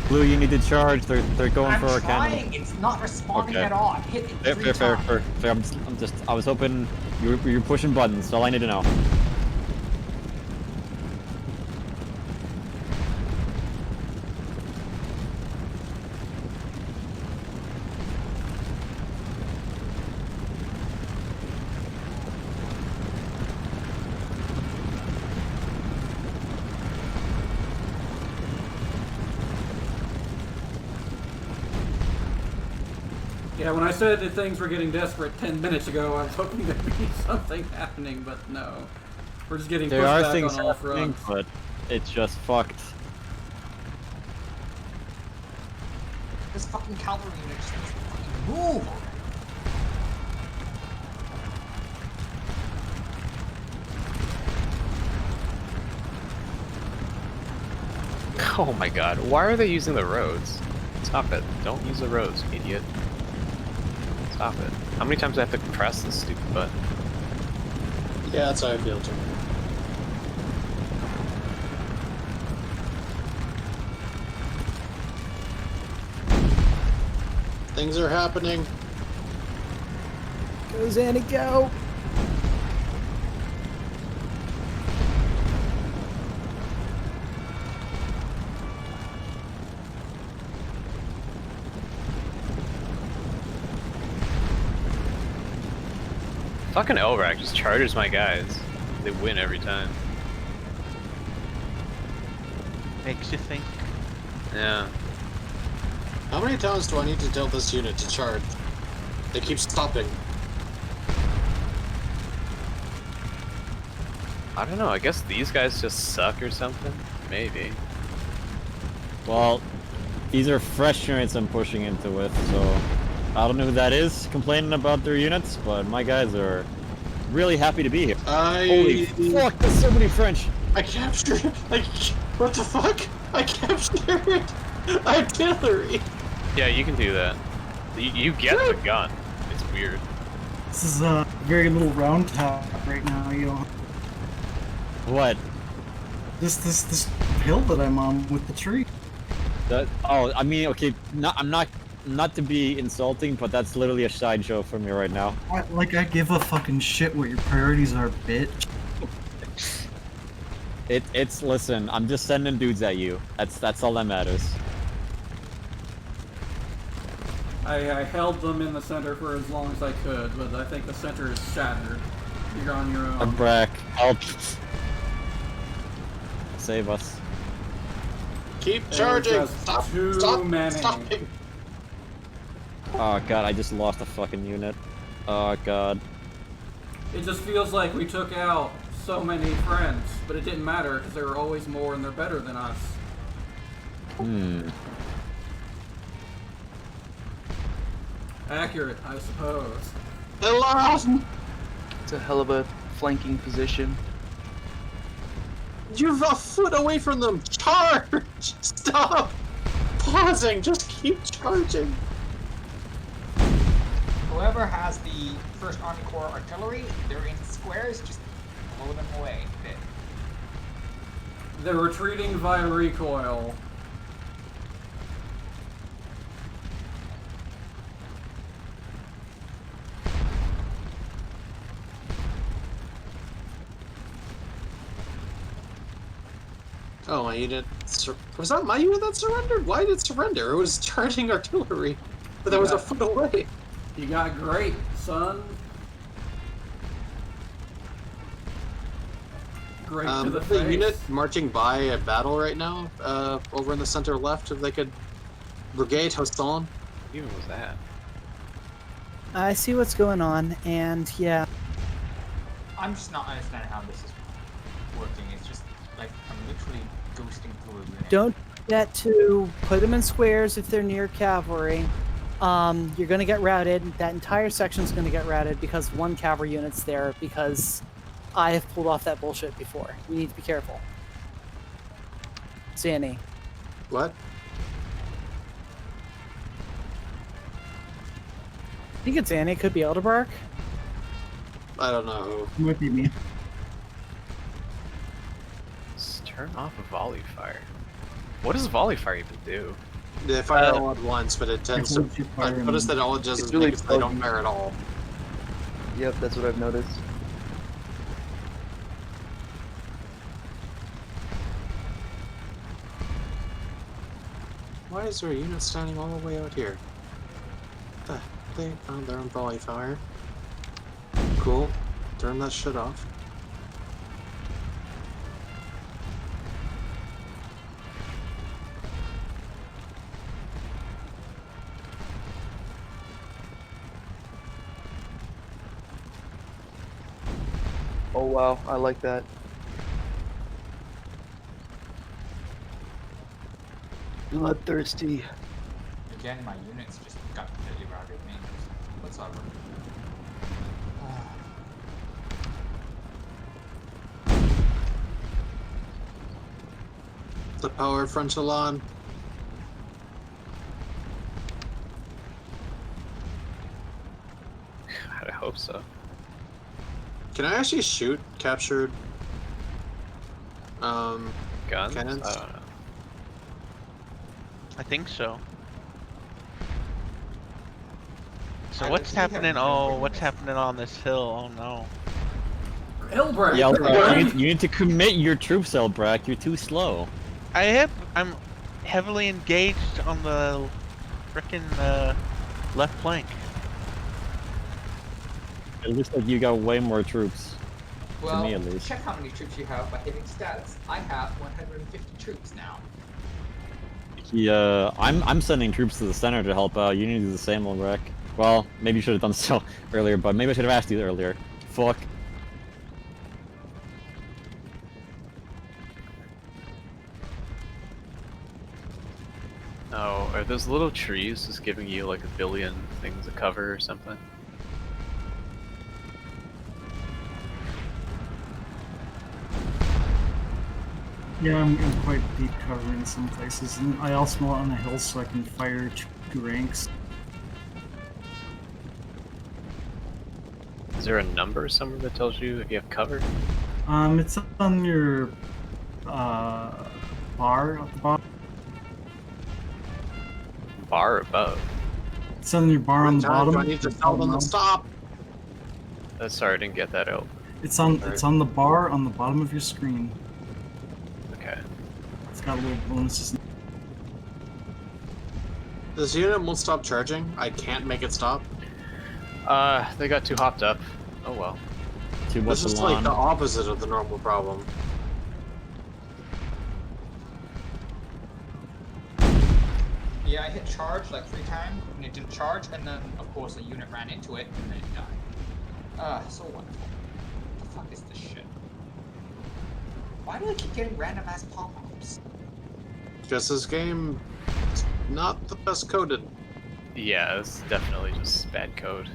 Blue, you need to charge. They're going I'm for our cannon. trying. It's not responding Okay. at all. I've hit it three Fair. times. I was hoping you're pushing buttons. That's all I need to know. Yeah, when I said that things were getting desperate 10 minutes ago, I was hoping there'd be something happening, but no. We're just getting pushed There are back things on all happening, fronts. but it's just fucked. This fucking cavalry unit just needs to fucking move already. Oh my god, why are they using the roads? Stop it. Don't use the roads, idiot. Stop it. How many times do I have to compress this stupid button? Yeah, that's how I feel too. Things are happening. Go, Xana, go! Fucking Elrak just charges my guys. They win every time. Makes you think. Yeah. How many times do I need to tell this unit to charge? They keep stopping. I don't know, I guess these guys just suck or something? Maybe. Well, these are fresh units I'm pushing into with, so I don't know who that is complaining about their units, but my guys are really happy to be here. Holy fuck, there's so many French! I captured it! What the fuck? I captured it! Artillery! Yeah, you can do that. You get the gun. It's weird. This is a very little round top right now, you know. What? This hill that I'm on with the tree. I mean, okay, I'm not not to be insulting, but that's literally a sideshow for me right now. I give a fucking shit what your priorities are, bitch. It's listen, I'm just sending dudes at you. That's all that matters. I held them in the center for as long as I could, but I think the center is shattered. You're on your own. Brack, help. Save us. Keep There charging! were just Stop! too Stop! many. Stopping! Oh god, I just lost a fucking unit. Oh god. It just feels like we took out so many friends, but it didn't matter because there were always more and they're better than us. Accurate, I suppose. It's a hell of a flanking position. You're a foot away from them! Charge! Stop! Pausing! Just keep charging! Whoever has the first Army Corps artillery, they're in squares, just blow them away. They're retreating via recoil. Oh, my unit. Was that my unit that surrendered? Why did it surrender? It was charging artillery, but that was a foot away. You got great, son. Great to the The face. unit marching by a battle right now, over in the center left, if they could brigade Hostan. Even was that? I see what's going on, and yeah, I'm just not understanding how this is working. It's just like I'm literally ghosting through a unit. don't forget to put them in squares if they're near cavalry. You're going to get routed. That entire section's going to get routed because one cavalry unit's there, because I have pulled off that bullshit before. We need to be careful. Zanny. What? I think it's Zanny. It could be Elderbark. I don't know who. Might be me. Let's turn off a volley fire. What does volley fire even do? They fire all at once, but it tends to. holds you I firing. noticed that all it does It's is really make it so they don't buggy. fire at all. Yep, that's what I've noticed. Why is there a unit standing all the way out here? They found their own volley fire. Cool. Turn that shit off. Oh wow, I like that. Bloodthirsty. Again, my units just got completely routed me. Whatsoever. The power frontal on. I hope so. Can I actually shoot captured Guns? cannons? I don't know. I think so. So I what's literally have happening? no Oh, what's units. happening on this hill? Oh no. Elbrick. Yeah, Elbrick. you need to commit your troops, Elbrack. You're too slow. I'm heavily engaged on the frickin' left flank. It looks like you got way more troops. Well, me, at least. check how many troops you have by hitting status. I have 150 troops now. Yeah, I'm sending troops to the center to help out. You need to do the same, Elbrack. Well, maybe you should have done so earlier, but maybe I should have asked you earlier. Fuck. Oh, are those little trees just giving you like a billion things to cover or something? Yeah, I'm in quite deep cover in some places, and I also want on the hill so I can fire two ranks. Is there a number somewhere that tells you if you have cover? It's on your bar at the bottom. Bar above. It's on your bar How on many the times bottom. do I need to tell them to stop? Sorry, I didn't get that out. It's on the bar on the bottom of your screen. Okay. It's got little bonuses. This unit won't stop charging. I can't make it stop. They got too hopped up. Oh well. Too much This is lawn. like the opposite of the normal problem. Yeah, I hit charge like 3 times, and it didn't charge, and then, of course, a unit ran into it, and then it died. So wonderful. What the fuck is this shit? Why do I keep getting random-ass pop-ups? Just this game, it's not the best coded. Yeah, it's definitely just bad code.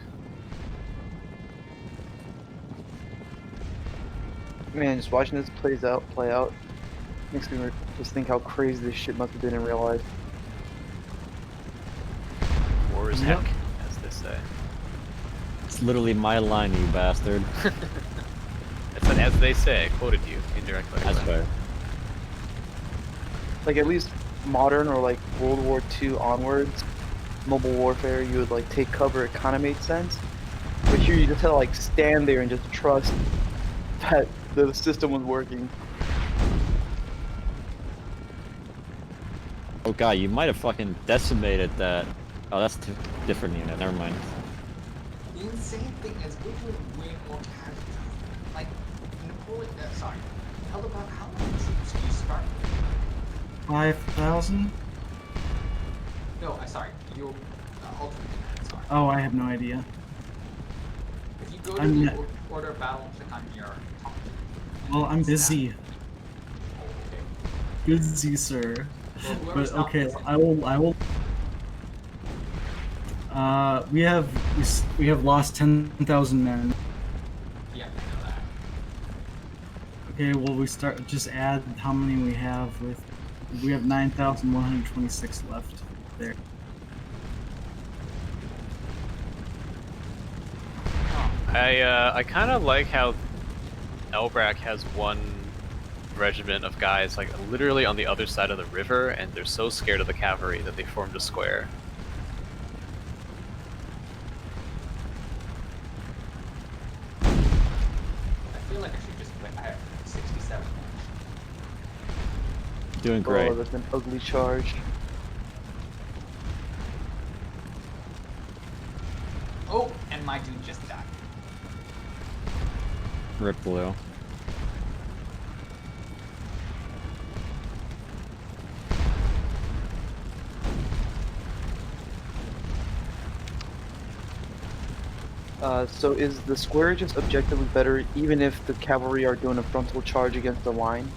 Man, just watching this play out, makes me just think how crazy this shit must have been in real life. War is Yep. heck, as they say. It's literally my line, you bastard. It's an as they say. I quoted you indirectly. That's fair. Like at least modern or like World War II onwards, mobile warfare, you would like take cover. It kind of made sense. But here you just had to like stand there and just trust that the system was working. Oh god, you might have fucking decimated that. Oh, that's a different unit. Never mind. The insane thing is, we're doing way more casualties. Like, Napoleon, sorry, Hellebuck, how many troops do you start with? 5,000? No, sorry, your ultimate command, sorry. Oh, I have no idea. If you go to I'm the not- order of battle, click on your top. Well, I'm busy. Oh, okay. Busy, sir. Well, But whoever's not okay, busy. I will. We have lost 10,000 men. Yeah, I know that. Okay, well just add how many we have we have 9,126 left there. I kind of like how Elbrack has one regiment of guys like literally on the other side of the river, and they're so scared of the cavalry that they formed a square. I feel like I should just quit. I have 67. Doing great. Oh, that's an ugly charge. Oh, and my dude just died. Rip blue. So is the square just objectively better, even if the cavalry are doing a frontal charge against the line?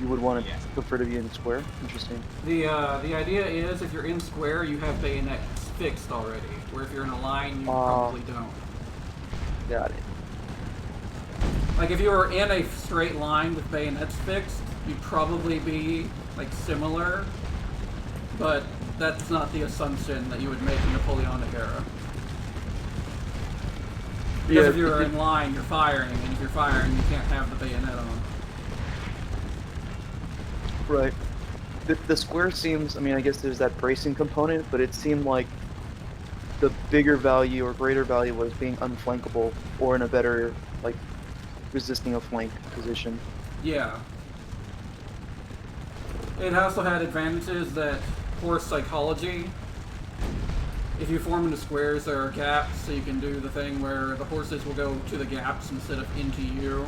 You would want to Yes. prefer to be in the square? Interesting. The idea is if you're in square, you have bayonets fixed already. Where if you're in a line, you probably don't. Got it. Like if you were in a straight line with bayonets fixed, you'd probably be like similar, but that's not the assumption that you would make in Napoleonic era. Because if you're in line, you're firing, and if you're firing, you can't have the bayonet on. Right. The square seems, I mean, I guess there's that bracing component, but it seemed like the bigger value or greater value was being unflankable or in a better, like, resisting a flank position. Yeah. It also had advantages that horse psychology. If you form into squares, there are gaps, so you can do the thing where the horses will go to the gaps instead of into you.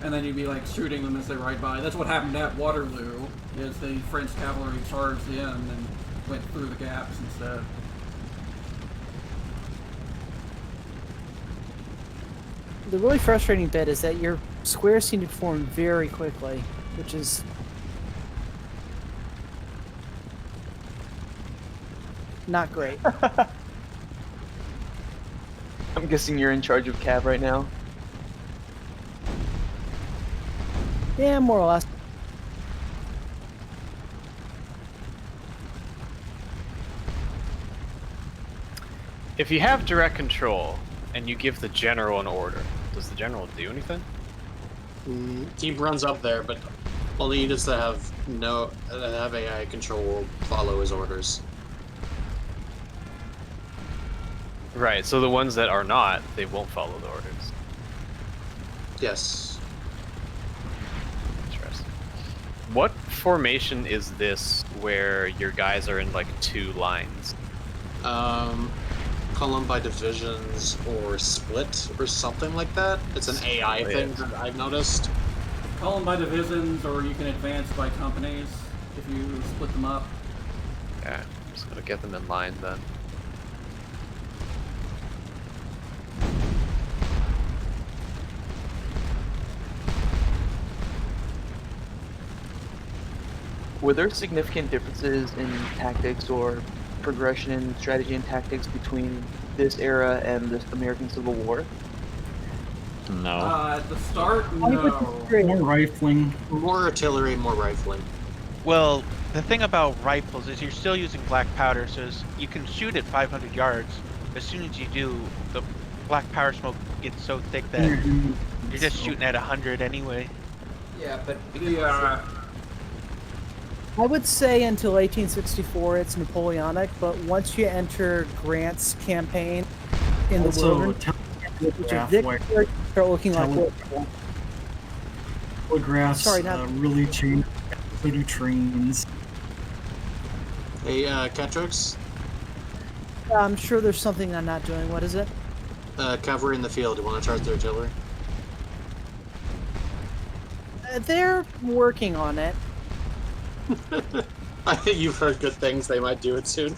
And then you'd be like shooting them as they ride by. That's what happened at Waterloo, is the French cavalry charged in and went through the gaps instead. The really frustrating bit is that your squares seem to form very quickly, which is not great. I'm guessing you're in charge of Cav right now. Yeah, more or less. If you have direct control and you give the general an order, does the general do anything? Team runs up there, but Only units that have AI control will follow his orders. Right. So the ones that are not, they won't follow the orders. Yes. Interesting. What formation is this where your guys are in like 2 lines? Call them by divisions or split or something like that. It's an AI thing that I've noticed. Call them by divisions, or you can advance by companies if you split them up. Okay, I'm just gonna get them in line then. Were there significant differences in tactics or progression in strategy and tactics between this era and the American Civil War? No. At the start, no. More rifling. More artillery, more rifling. Well, the thing about rifles is you're still using black powder, so you can shoot at 500 yards. As soon as you do, the black powder smoke gets so thick that you're just shooting at 100 anyway. Yeah, but Yeah. I would say until 1864 it's Napoleonic, but once you enter Grant's campaign in the Also, wilderness, which telegraph, is where start looking like telegraphs Sorry, not- really change little trains. Hey, Catrix, I'm sure there's something I'm not doing. What is it? cavalry in the field. You want to charge the artillery? They're working on it. I think you've heard good things. They might do it soon.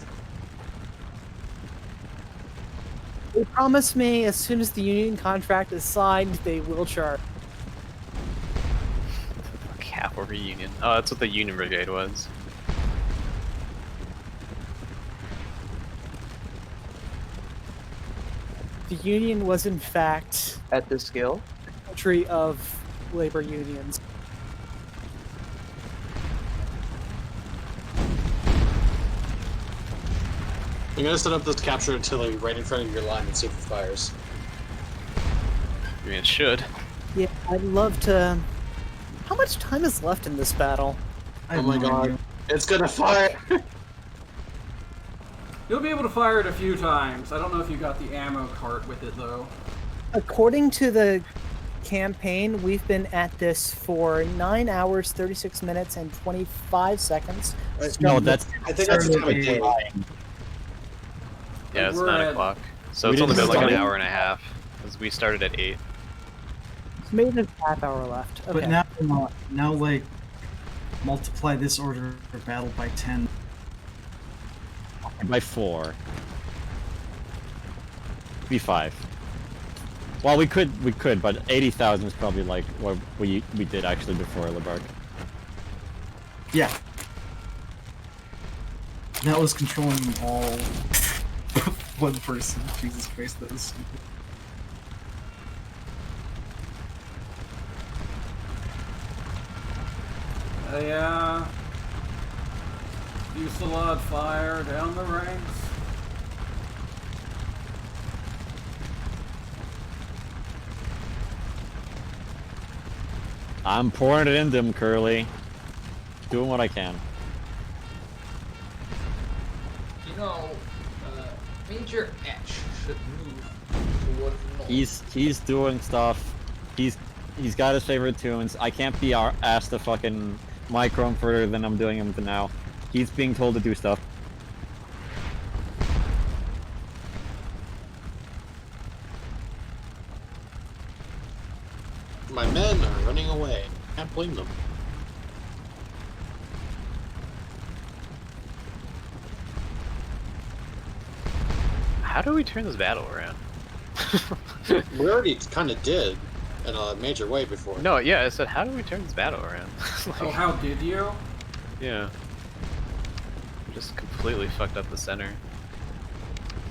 They promised me as soon as the union contract is signed, they will charge. Cavalry Union. Oh, that's what the Union Brigade was. The union was in fact At this scale? a country of labor unions. I'm gonna set up this captured artillery right in front of your line and see if it fires. I mean, it should. Yeah, I'd love to. How much time is left in this battle? Oh my god. It's gonna fire! You'll be able to fire it a few times. I don't know if you got the ammo cart with it, though. According to the campaign, we've been at this for 9 hours, 36 minutes, and 25 seconds. No, that's I think that's the time of day. Yeah, it's We're 9 at- o'clock. So We it's only didn't been like an start- hour and a half. Because we started at 8. Maybe there's a half hour left. Okay. But now, like, multiply this order of battle by 10. by 4. Be 5. Well, we could, but 80,000 is probably like what we did actually before Lebark. Yeah. That was controlling all one person. Jesus Christ, that was stupid. Yeah. Fusillade fire down the ranks. I'm pouring it into him, Curly. Doing what I can. you know, Major Etch should move towards the north. He's doing stuff. He's got his favorite tunes. I can't be asked to fucking micro him further than I'm doing him to now. He's being told to do stuff. My men are running away. Can't blame them. How do we turn this battle around? We already kind of did in a major way before. No, yeah, I said, how do we turn this battle around? Like, Oh, how did you? yeah. We just completely fucked up the center.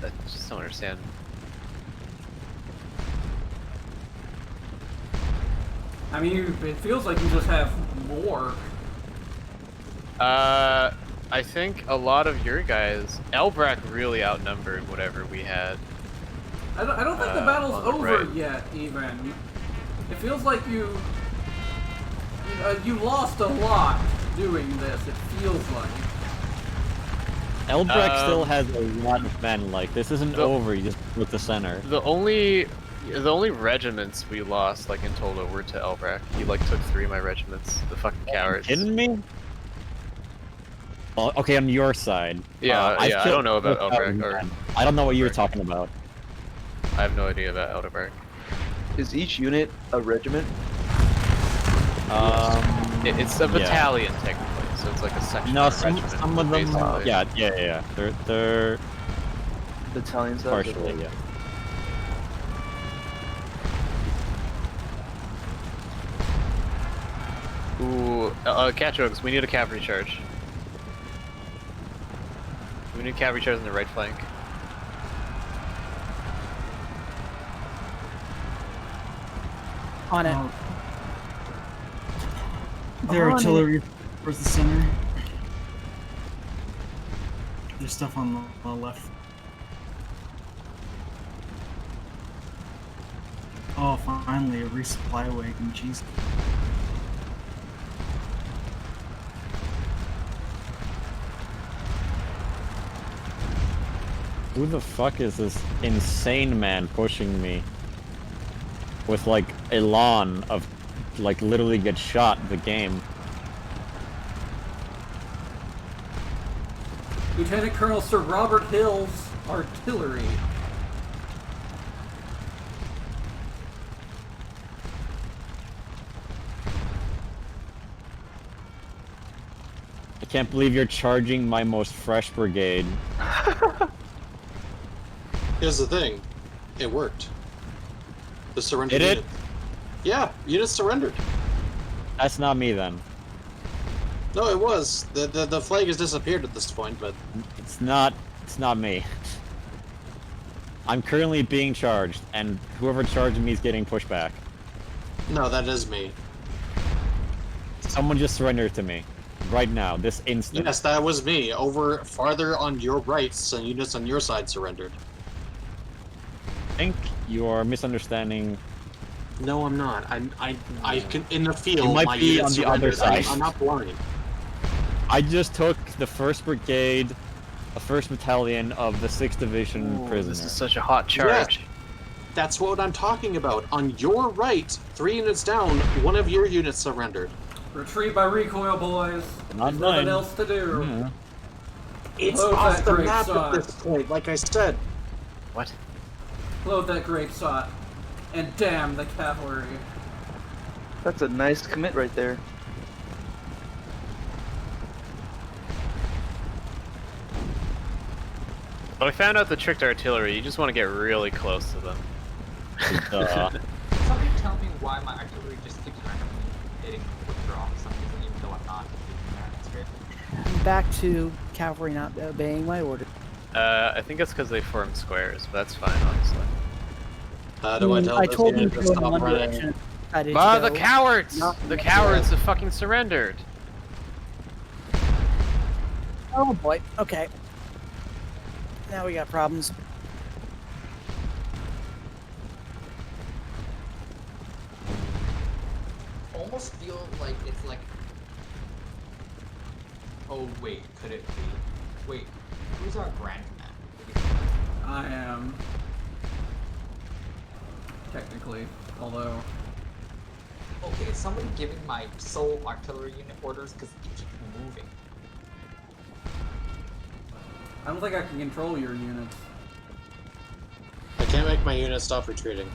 I just don't understand. I mean, it feels like you just have more. I think a lot of your guys, Elbrack really outnumbered whatever we had. I don't think the battle's on the over right. yet, even. It feels like you You lost a lot doing this, it feels like. Elbrecht still has a lot of men. Like, this isn't over. You just put the center. The only regiments we lost, like in total, were to Elbrecht. He like took 3 of my regiments. The fucking cowards. Kidding me? Oh, okay, on your side. Yeah, I don't know about Elbrecht. Or I don't know what you're talking about. I have no idea about Elbrecht. Is each unit a regiment? It's a battalion technically, so it's like a section. No, of a some regiment, of them. basically. Yeah. They're Battalions. partially, yeah. Ooh, cat jokes. We need a cavalry charge. We need cavalry charge on the right flank. On it. Their On artillery towards the center. There's stuff on the left. Oh, finally, a resupply wagon. Jeez. Who the fuck is this insane man pushing me? With like elan of like literally get shot the game. Lieutenant Colonel Sir Robert Hill's artillery. I can't believe you're charging my most fresh brigade. Here's the thing, it worked. The surrender. Did it? Unit. Yeah, units surrendered. That's not me then. No, it was. The flag has disappeared at this point, but It's not me. I'm currently being charged, and whoever charged me is getting pushed back. no, that is me. Someone just surrendered to me. Right now, this instant. Yes, that was me. Over farther on your right, some units on your side surrendered. I think you are misunderstanding. No, I'm not. I can in the field. You might my be units on the other surrendered. side. I'm not blind. I just took the 1st Brigade, the 1st Battalion of the 6th Division prisoners. This is such a hot charge. Yeah, that's what I'm talking about. On your right, 3 units down, one of your units surrendered. Retreat by recoil, boys. Not There's mine. nothing else to do. Yeah. It's Load off that the great map sod. at this point, like I said. What? Load that great sot. And damn the cavalry. That's a nice commit right there. But I found out the trick to artillery. You just want to get really close to them. Somebody tell me why my artillery just keeps randomly hitting withdraw for some reason, even though I'm not doing that. Back to cavalry not obeying my order. I think it's because they form squares, but that's fine, honestly. Do I tell I this told them unit to to go in stop one running? direction. I did Ah, the go. cowards! Not- The cowards have fucking surrendered. Oh boy. Okay. Now we got problems. Almost feel like it's like. Oh wait, could it be? Wait, who's our grand commander? I am. Technically, although. Okay, is somebody giving my sole artillery unit orders because it keeps moving? I don't think I can control your units. I can't make my unit stop retreating.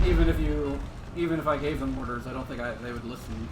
Even if I gave them orders, I don't think they would listen.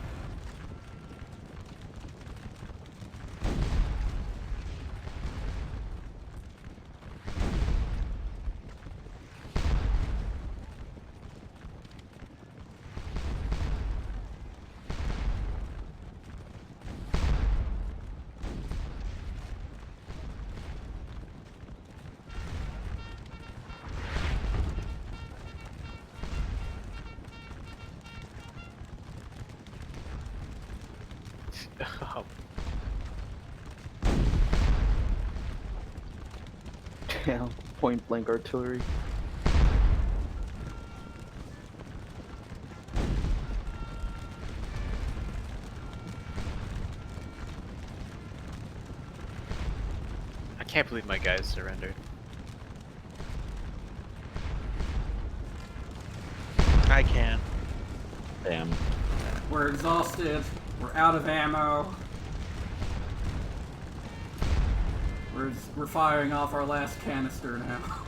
Damn, point blank artillery. can't believe my guys surrendered. I can. Damn. We're exhausted. We're out of ammo. We're firing off our last canister now.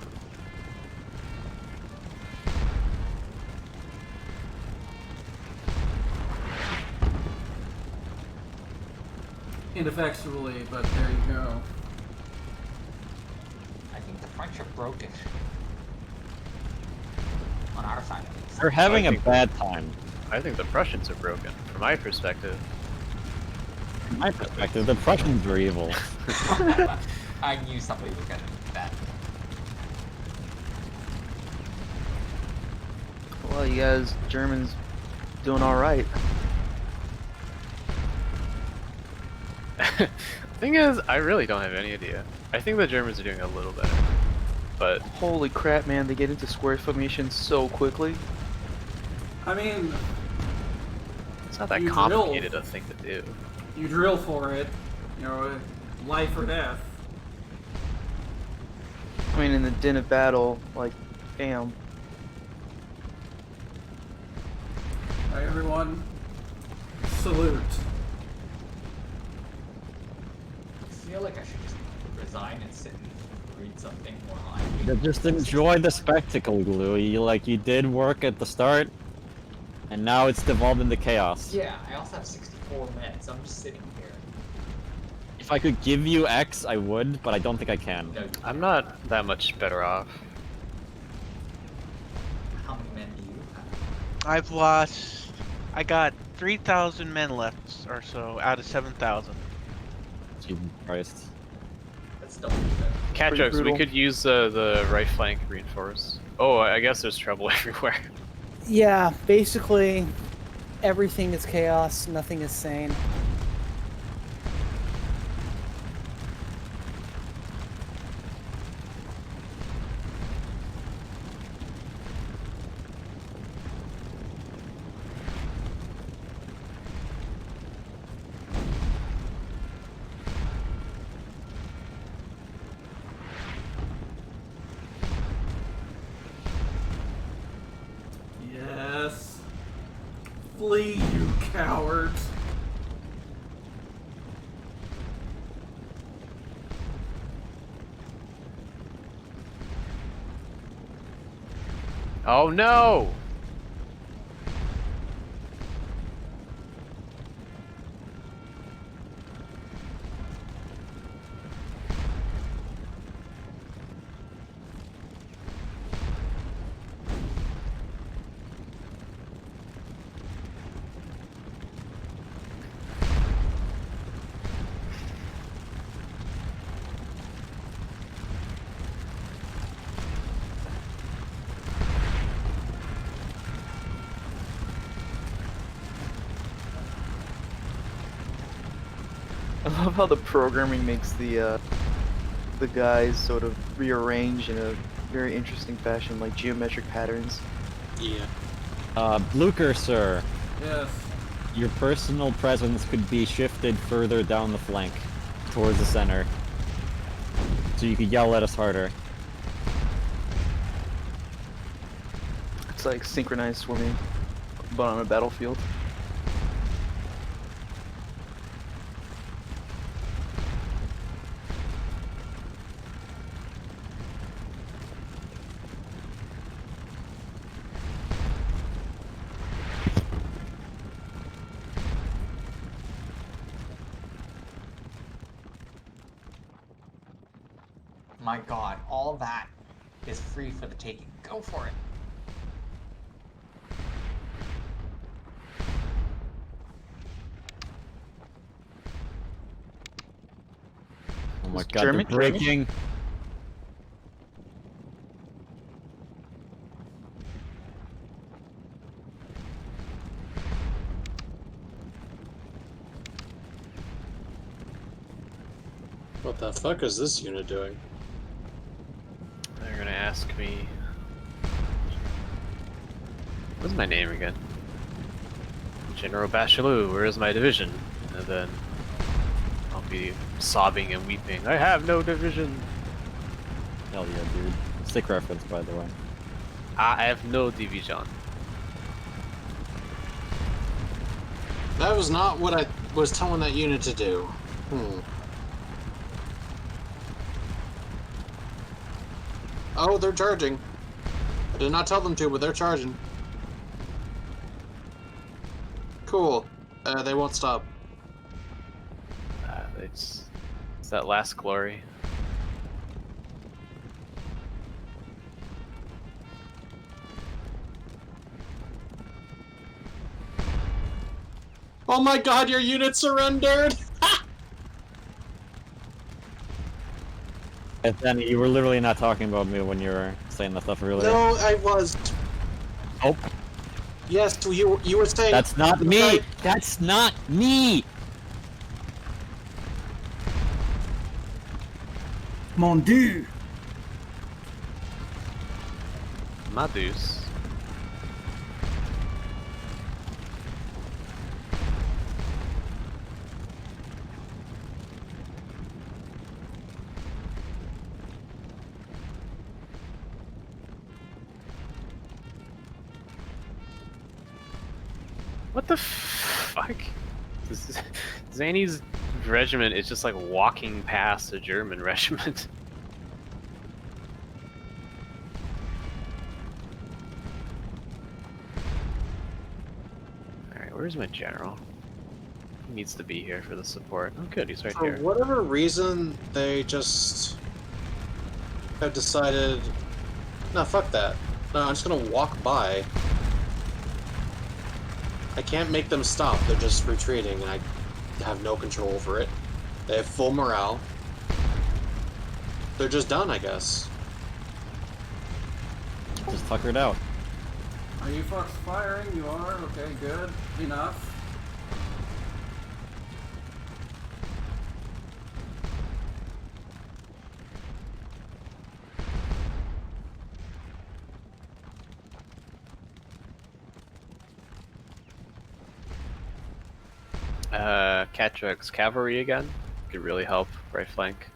Ineffectually, but there you go. I think the French are broken. On our side, at least. They're having I a think bad time. I think the Prussians are broken, from my perspective. From my perspective, the Prussians are evil. I knew somebody was gonna do that. Well, you guys, Germans, doing all right. Thing is, I really don't have any idea. I think the Germans are doing a little better, but Holy crap, man! They get into square formation so quickly. I mean, it's not that You complicated a thing to do. you drill for it, you know, life or death. I mean, in the din of battle, like, damn. Alright, everyone, salute. I feel like I should just resign and sit and read something more lively. Just enjoy the spectacle, Glue. You did work at the start, and now it's devolved into chaos. Yeah, I also have 64 minutes. I'm just sitting here. If I could give you X, I would, but I don't think I can. No, I'm not that much better off. how many men do you have? I've lost. I got 3,000 men left or so out of 7,000. Jesus Christ. That's double good. Cat Pretty jokes, we brutal. could use the right flank reinforce. Oh, I guess there's trouble everywhere. Yeah, basically, everything is chaos. Nothing is sane. Yes. Flee, you cowards. Oh no! I love how the programming makes the guys sort of rearrange in a very interesting fashion, like geometric patterns. Yeah. Blucher, sir. Yes. Your personal presence could be shifted further down the flank, towards the center. So you could yell at us harder. It's like synchronized swimming, but on a battlefield. My god, all that is free for the taking. Go for it. Oh my Is god, German- they're breaking. What the fuck is this unit doing? They're gonna ask me. What's my name again? General Bachelot, where is my division? And then I'll I'll be sobbing and weeping. I have no division. Hell yeah, dude. Sick reference, by the way. I have no division. That was not what I was telling that unit to do. Oh, they're charging. I did not tell them to, but they're charging. Cool. They won't stop. It's that last glory. Oh my god, your unit surrendered! And then you were literally not talking about me when you were saying that stuff earlier. No, I was. Oh. Yes, you were saying... That's not me! That's not me! Mon Dieu! Madus. What the fuck? Zany's regiment is just like walking past a German regiment. Alright, where's my general? He needs to be here for the support. Oh good, he's right For here. whatever reason, they just have decided, no, fuck that. No, I'm just gonna walk by. I can't make them stop, they're just retreating, and I have no control over it. They have full morale. They're just done, I guess. Just tuckered out. Are you fucks firing? You are? Okay, good. Enough. Catrix cavalry again could really help right flank.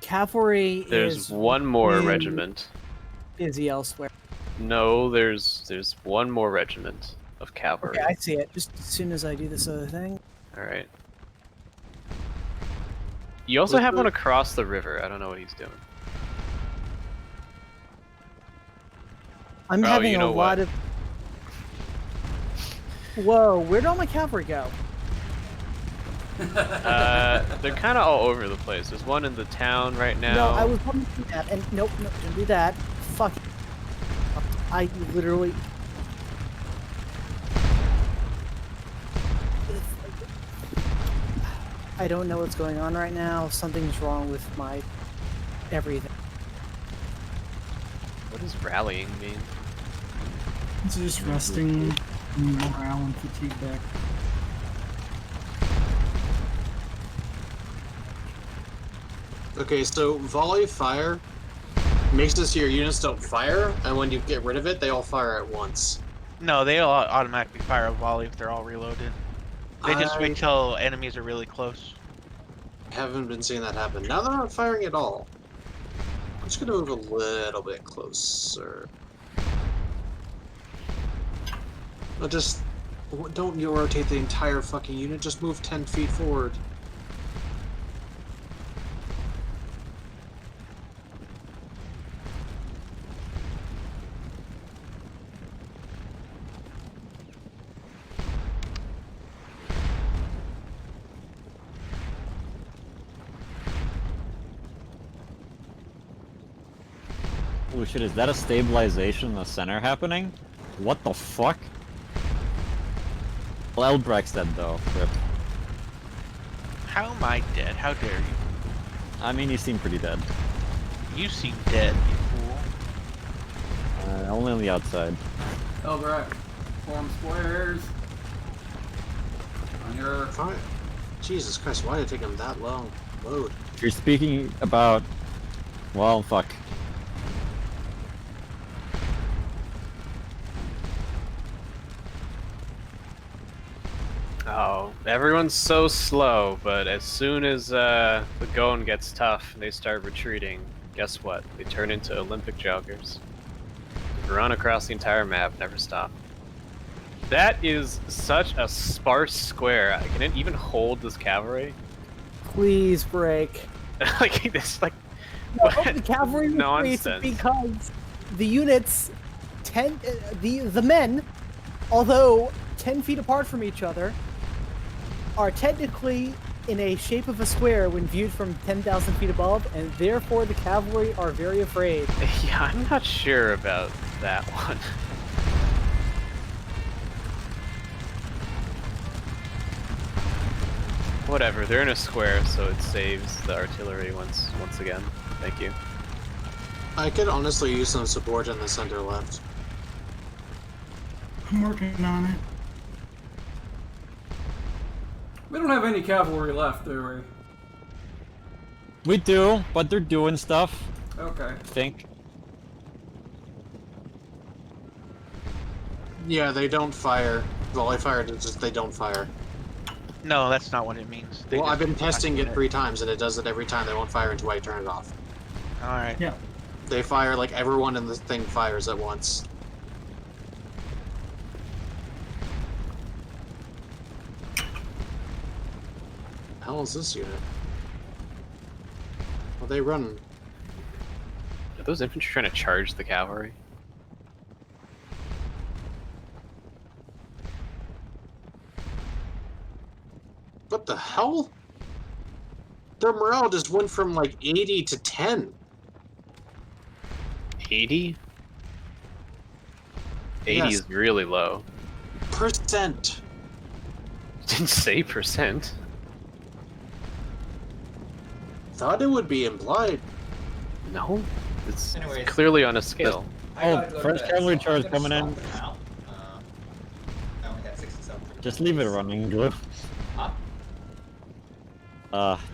Cavalry There's is one more in- regiment. busy elsewhere. No, there's one more regiment of cavalry. Okay, I see it. Just as soon as I do this other thing. All right. You also have one across the river. I don't know what he's doing. I'm Oh, having you a know lot what? of. Whoa, where'd all my cavalry go? They're kind of all over the place. There's one in the town right now. No, I was wanting to do that, and nope, don't do that. Fuck. I literally. I don't know what's going on right now. Something's wrong with my everything. What does rallying mean? It's just resting morale and fatigue back. Okay, so volley fire makes it so your units don't fire, and when you get rid of it, they all fire at once. No, they all automatically fire a volley if they're all reloaded. They just wait till enemies are really close. I haven't been seeing that happen. Now they're not firing at all. I'm just gonna move a little bit closer. No, just don't you rotate the entire fucking unit. Just move 10 feet forward. Holy shit, is that a stabilization in the center happening? What the fuck? Well, Elbrecht's dead though, Rip. How am I dead? How dare you? I mean, you seem pretty dead. You seem dead, you fool. Only on the outside. Elbrecht, form squares. On your. Fine. Jesus Christ, why did it take him that long? Load. If you're speaking about... Well, fuck. Oh, everyone's so slow, but as soon as the going gets tough and they start retreating, guess what? They turn into Olympic joggers. Run across the entire map, never stop. That is such a sparse square. Can it even hold this cavalry? Please break. Like this, like No, what the cavalry retreats nonsense. because the units, the men, although 10 feet apart from each other, are technically in a shape of a square when viewed from 10,000 feet above, and therefore the cavalry are very afraid. Yeah, I'm not sure about that one. Whatever, they're in a square, so it saves the artillery once again. Thank you. I could honestly use some support in the center left. I'm working on it. We don't have any cavalry left, do we? We do, but they're doing stuff. Okay. I think. Yeah, they don't fire. Volley fire, it's just they don't fire. No, that's not what it means. They Well, just I've been testing it activate 3 times, and it does it every time. They won't fire until I turn it off. All right. Yeah. They fire like everyone in the thing fires at once. How is this unit? Well, they run. Are those infantry trying to charge the cavalry? What the hell? Their morale just went from like 80 to 10. 80? 80 Yes. is really low. Percent. Didn't say percent. Thought it would be implied. No, it's Anyways. clearly on a scale. I Oh, gotta go first to bed, cavalry so charge I'm gonna coming in. stop for now. I only had 67 troops. Just leave it running, Glue. Huh?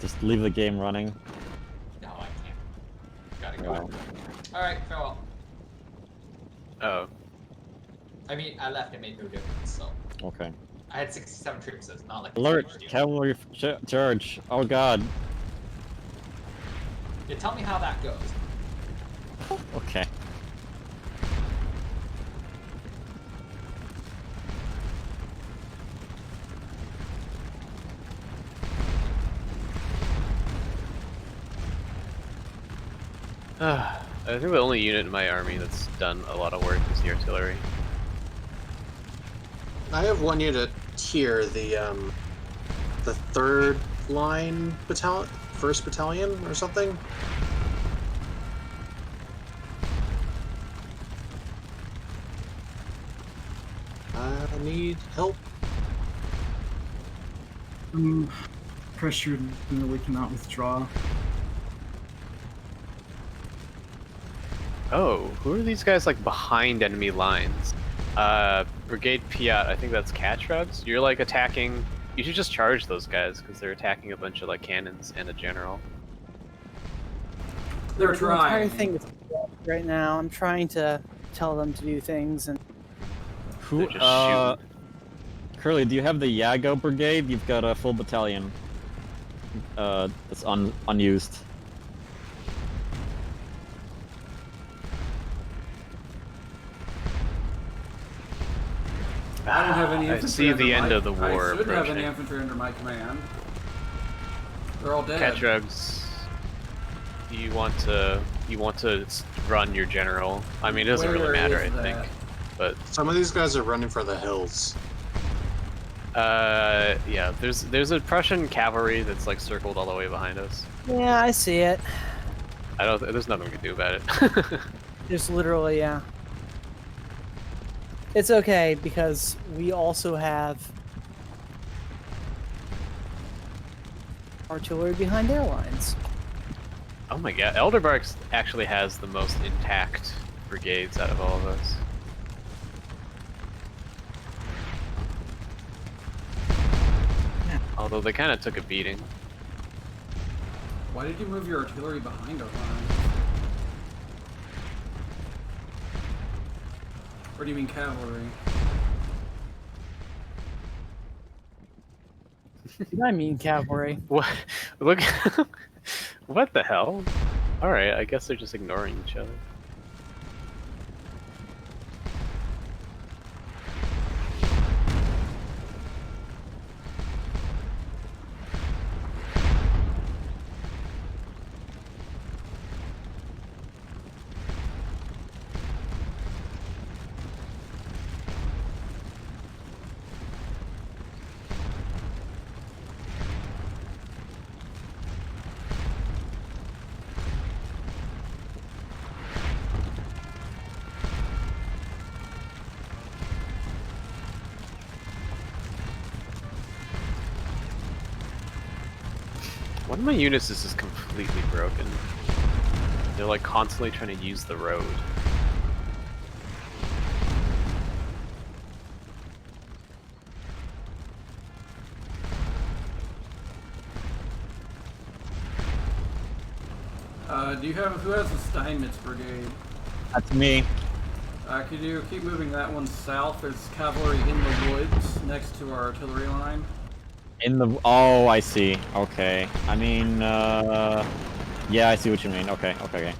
Just leave the game running. No, I can't. Gotta go. Well, Alright, farewell. Oh, I mean, I left, it made no difference, so. okay. I had 67 troops, so it's not like it's a Alert! huge deal. Cavalry charge! Oh god. Yeah, tell me how that goes. Okay. I think the only unit in my army that's done a lot of work is the artillery. I have one unit here, the 3rd line battalion, 1st battalion or something. I need help. I'm pressured and really cannot withdraw. Oh, who are these guys like behind enemy lines? Brigade Piat, I think that's Catrugs. You're like attacking. You should just charge those guys because they're attacking a bunch of like cannons and a general. They're The entire trying. thing is right now. I'm trying to tell them to do things, and Who? They're just shooting. Curly, do you have the Yago Brigade? You've got a full battalion. That's unused. I don't have any I infantry. see under the my- end of the war I shouldn't have any approaching. infantry under my command. They're all dead. Catrugs, you want to run your general. I mean, it doesn't really Where matter, is I think. that? But Some of these guys are running for the hills. yeah, there's a Prussian cavalry that's like circled all the way behind us. yeah, I see it. There's nothing we can do about it. Just literally, yeah. It's okay because we also have artillery behind their lines. Oh my god, Elderbarks actually has the most intact brigades out of all of us. Although they kind of took a beating. Why did you move your artillery behind our lines? Or do you mean cavalry? I mean cavalry. What? Look. What the hell? Alright, I guess they're just ignoring each other. One of my units is just completely broken. They're like constantly trying to use the road. Do you have who has the Steinmetz brigade? That's me. Could you keep moving that one south? There's cavalry in the woods next to our artillery line. In the oh, I see. Okay. I mean, yeah, I see what you mean. Okay, okay.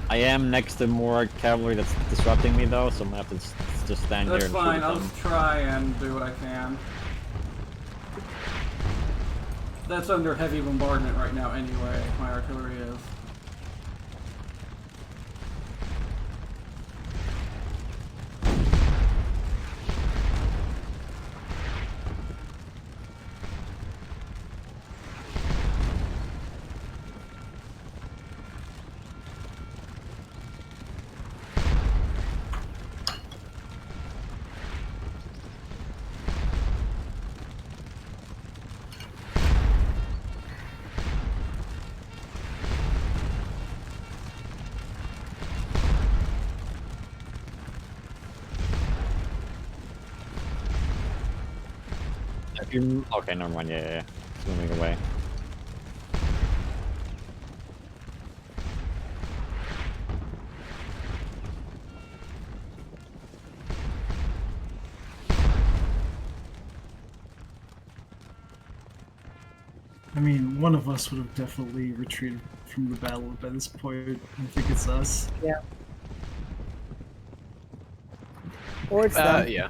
I am next to more cavalry that's disrupting me though, so I'm gonna have to just stand That's here and fine. shoot at I'll them. just try and do what I can. That's under heavy bombardment right now anyway, my artillery is. If you okay, never mind. Yeah. It's moving away. I mean, one of us would have definitely retreated from the battle by this point. I think it's us. Yeah. Or it's them. Yeah.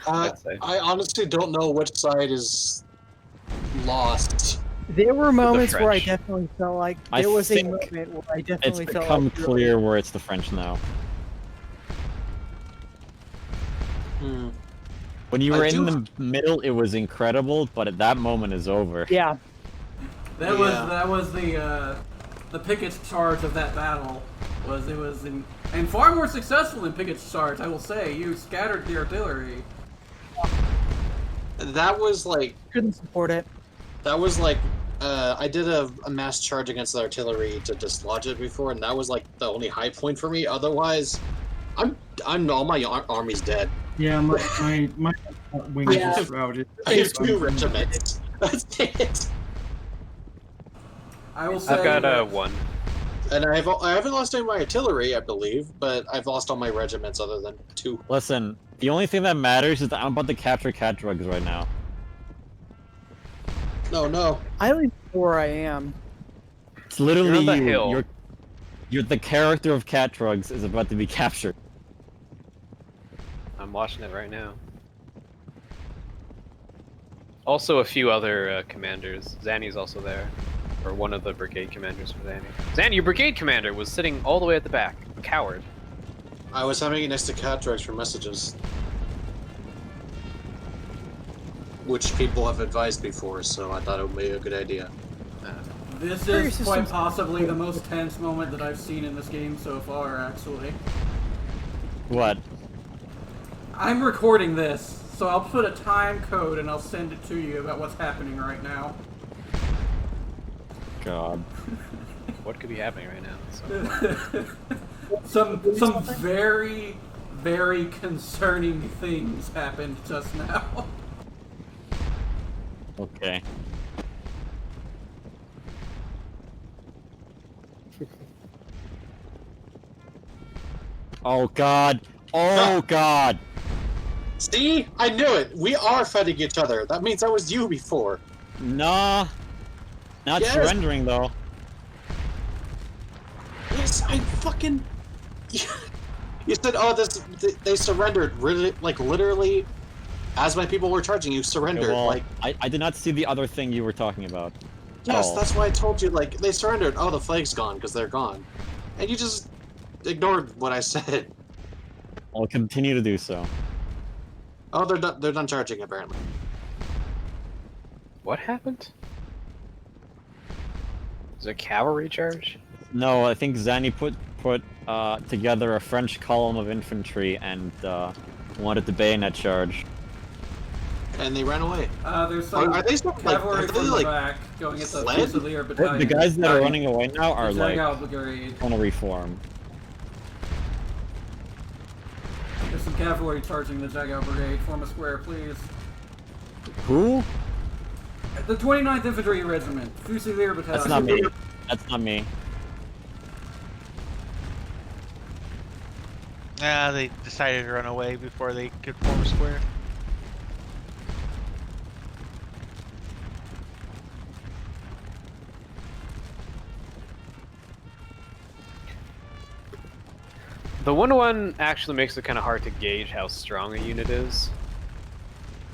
I I'd say. honestly don't know which side is lost. There were moments where I French. definitely felt like I there was a think moment where I It's definitely felt become like clear where it's the French now. Hmm. When you I were do- in the middle, it was incredible, but at that moment is over. Yeah. That Yeah. was the Pickett's charge of that battle. And far more successful than Pickett's charge, I will say. You scattered the artillery. That was like Couldn't support it. I did a mass charge against the artillery to dislodge it before, and that was like the only high point for me. Otherwise, I'm all my army's dead. Yeah, my wing Yeah. is routed. I have 2 regiments. That's it. I will say I've got that- one. And I haven't lost any of my artillery, I believe, but I've lost all my regiments other than 2. Listen, the only thing that matters is that I'm about to capture cat drugs right now. No. I don't even know where I am. It's literally You're on the you. hill. You're the character of cat drugs is about to be captured. I'm watching it right now. Also, a few other commanders. Zanny's also there. Or one of the brigade commanders for Zanny. Zanny, your brigade commander was sitting all the way at the back. A coward. I was having it next to cat drugs for messages. Which people have advised before, so I thought it would be a good idea. This Your is quite system's- possibly the most tense moment that I've seen in this game so far, actually. What? I'm recording this, so I'll put a time code and I'll send it to you about what's happening right now. God. What could be happening right now? So, some very, very concerning things happened just now. Okay. Oh god. Oh god. See? I knew it! We are fighting each other. That means that was you before. Nah. Not Yes. surrendering though. Yes, I fucking... You said, oh, they surrendered. Really, like, literally, as my people were charging, you surrendered. Okay, well, like, I did not see the other thing you were talking about. yes, Oh. that's why I told you, like, they surrendered. Oh, the flag's gone, because they're gone. And you just ignored what I said. I'll continue to do so. Oh, they're done charging, apparently. What happened? Is it a cavalry charge? No, I think Zanny put together a French column of infantry and wanted the bayonet charge. And they ran away. There's some Are they still, like, cavalry have they, from the like, back going at the fled? Fusilier battalion. The guys that are running away now are The like Jagow Brigade. on a reform. There's some cavalry charging the Jagow Brigade. Form a square, please. Who? The 29th Infantry Regiment, Fusilier Battalion. That's not me. That's not me. Ah, they decided to run away before they could form a square. The 1-1 actually makes it kind of hard to gauge how strong a unit is.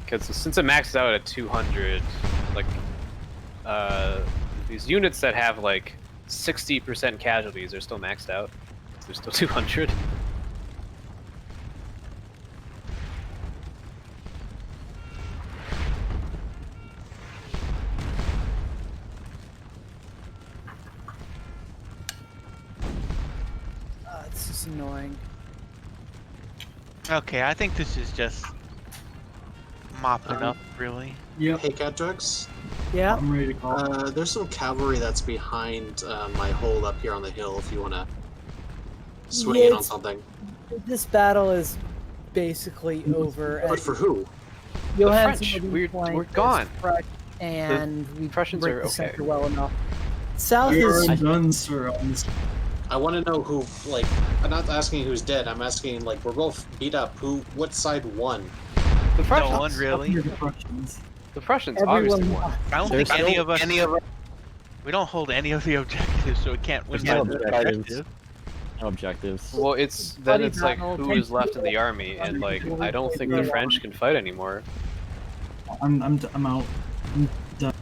Because since it maxes out at 200, like, these units that have, like, 60% casualties are still maxed out. They're still 200. It's just annoying. Okay, I think this is just mopping up, really. Yep. Hey, Cat Drugs. Yeah. I'm ready to call. There's some cavalry that's behind my hold up here on the hill if you want to swing in on it's- something. This battle is basically over. But for who? Johansen French, will be we're flanked as gone. Fresh, and we Prussians break are the okay. center well enough. South We are is done, sir. On this. I want to know who, like, I'm not asking who's dead, I'm asking, like, we're both beat up. What side won? The Prussians. No one really. The Prussians. The Prussians everyone. obviously won. I don't There's think any still- of us. We don't hold any of the objectives, so we can't win There's no by the objectives. objective. No objectives. Well, it's then Bloody it's like battle, who is 10 left in the army, and like I don't think the French can fight anymore. I'm out. I'm done.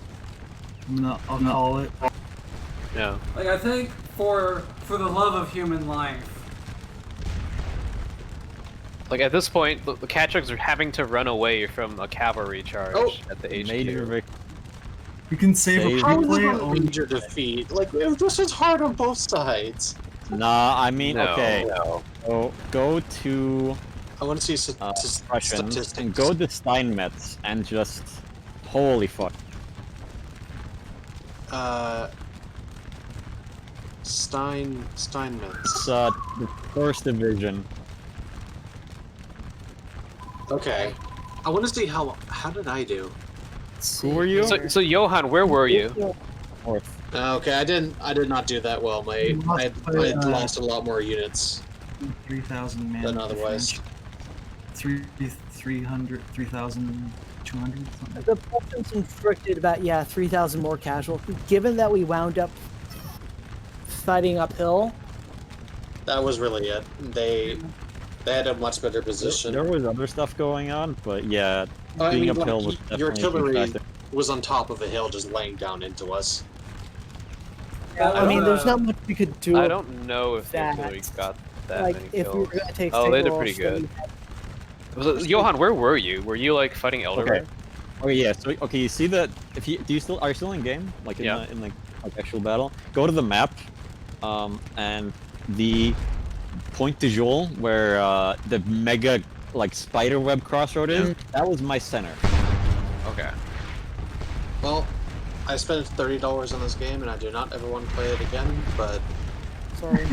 I'll call it. Yeah. Like, I think for the love of human life, Like at this point, the Katchugs are having to run away from a cavalry charge Oh. at the HQ. Major Vic. You can save a Save. How is replay. it a Oh, major defeat? Like, this is hard on both sides. Nah, I mean, No, okay. no. So go to I want to see Prussians statistics. and go to Steinmetz and just holy fuck. Steinmetz. It's the first division. Okay. I want to see how did I do? Who were you? So Johan, where were you? Fourth. Okay, I did not do that well, mate. I lost a lot more units 3,000 man. than otherwise. 300, 3,200. something. The Prussians inflicted about 3,000 more casualties. Given that we wound up fighting uphill, That was really it. They had a much better position. There was other stuff going on, but yeah, I being mean, uphill was like, your definitely a artillery factor. was on top of a hill, just laying down into us. I mean, there's not much we could do. I don't know if the that. artillery got that like many if we were kills. gonna take. Oh, they did single pretty good. then Johan, where were you? Were you like fighting Elderberg? Okay, yeah. So okay, you see that? If you are you still in game? Like in Yeah. in like actual battle? Go to the map, and the Point de Joule where the mega like spider web crossroad is. That was my center. Okay. Well, I spent $30 on this game, and I do not ever want to play it again. But Sorry.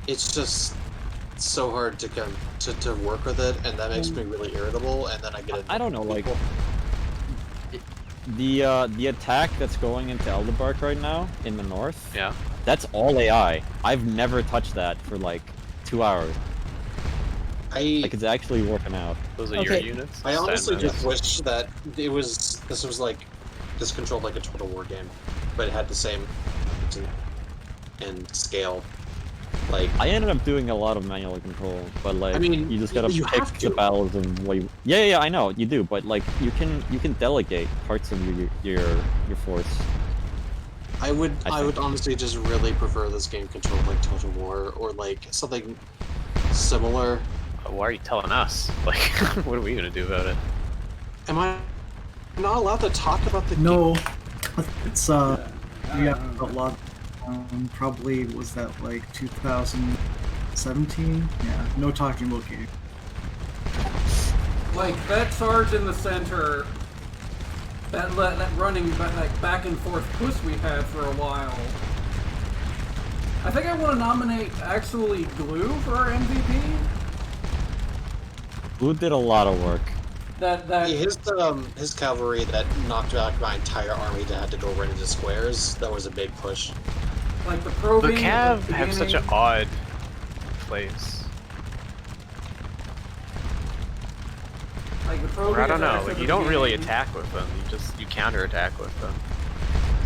it's just so hard to to work with it, and that makes me really irritable. And then I get I don't know, like the attack that's going into Elderbark right now in the north. Yeah. That's all AI. I've never touched that for like 2 hours. Like it's actually working out. Those are your units. I honestly Stand just wish that this was like controlled like a Total War game, but it had the same and scale. Like I ended up doing a lot of manual control, but like I mean, you just gotta you pick have the to. battles and what you... Yeah, I know you do, but like you can delegate parts of your force. I would think. honestly just really prefer this game controlled like Total War or like something similar. Why are you telling us? Like, what are we gonna do about it? Am I not allowed to talk about the No, it's yeah, a lot. Probably was that like 2017? Yeah, no talking about game. Like that charge in the center, that running like back and forth push we had for a while. I think I want to nominate actually Glue for our MVP. Blue did a lot of work. His cavalry that knocked back my entire army that had to go right into squares. That was a big push. Like the probing. The Cav have such an odd place. Like the probing. Or I don't know. attacks Like at you the don't really beginning. attack with them. You counter attack with them.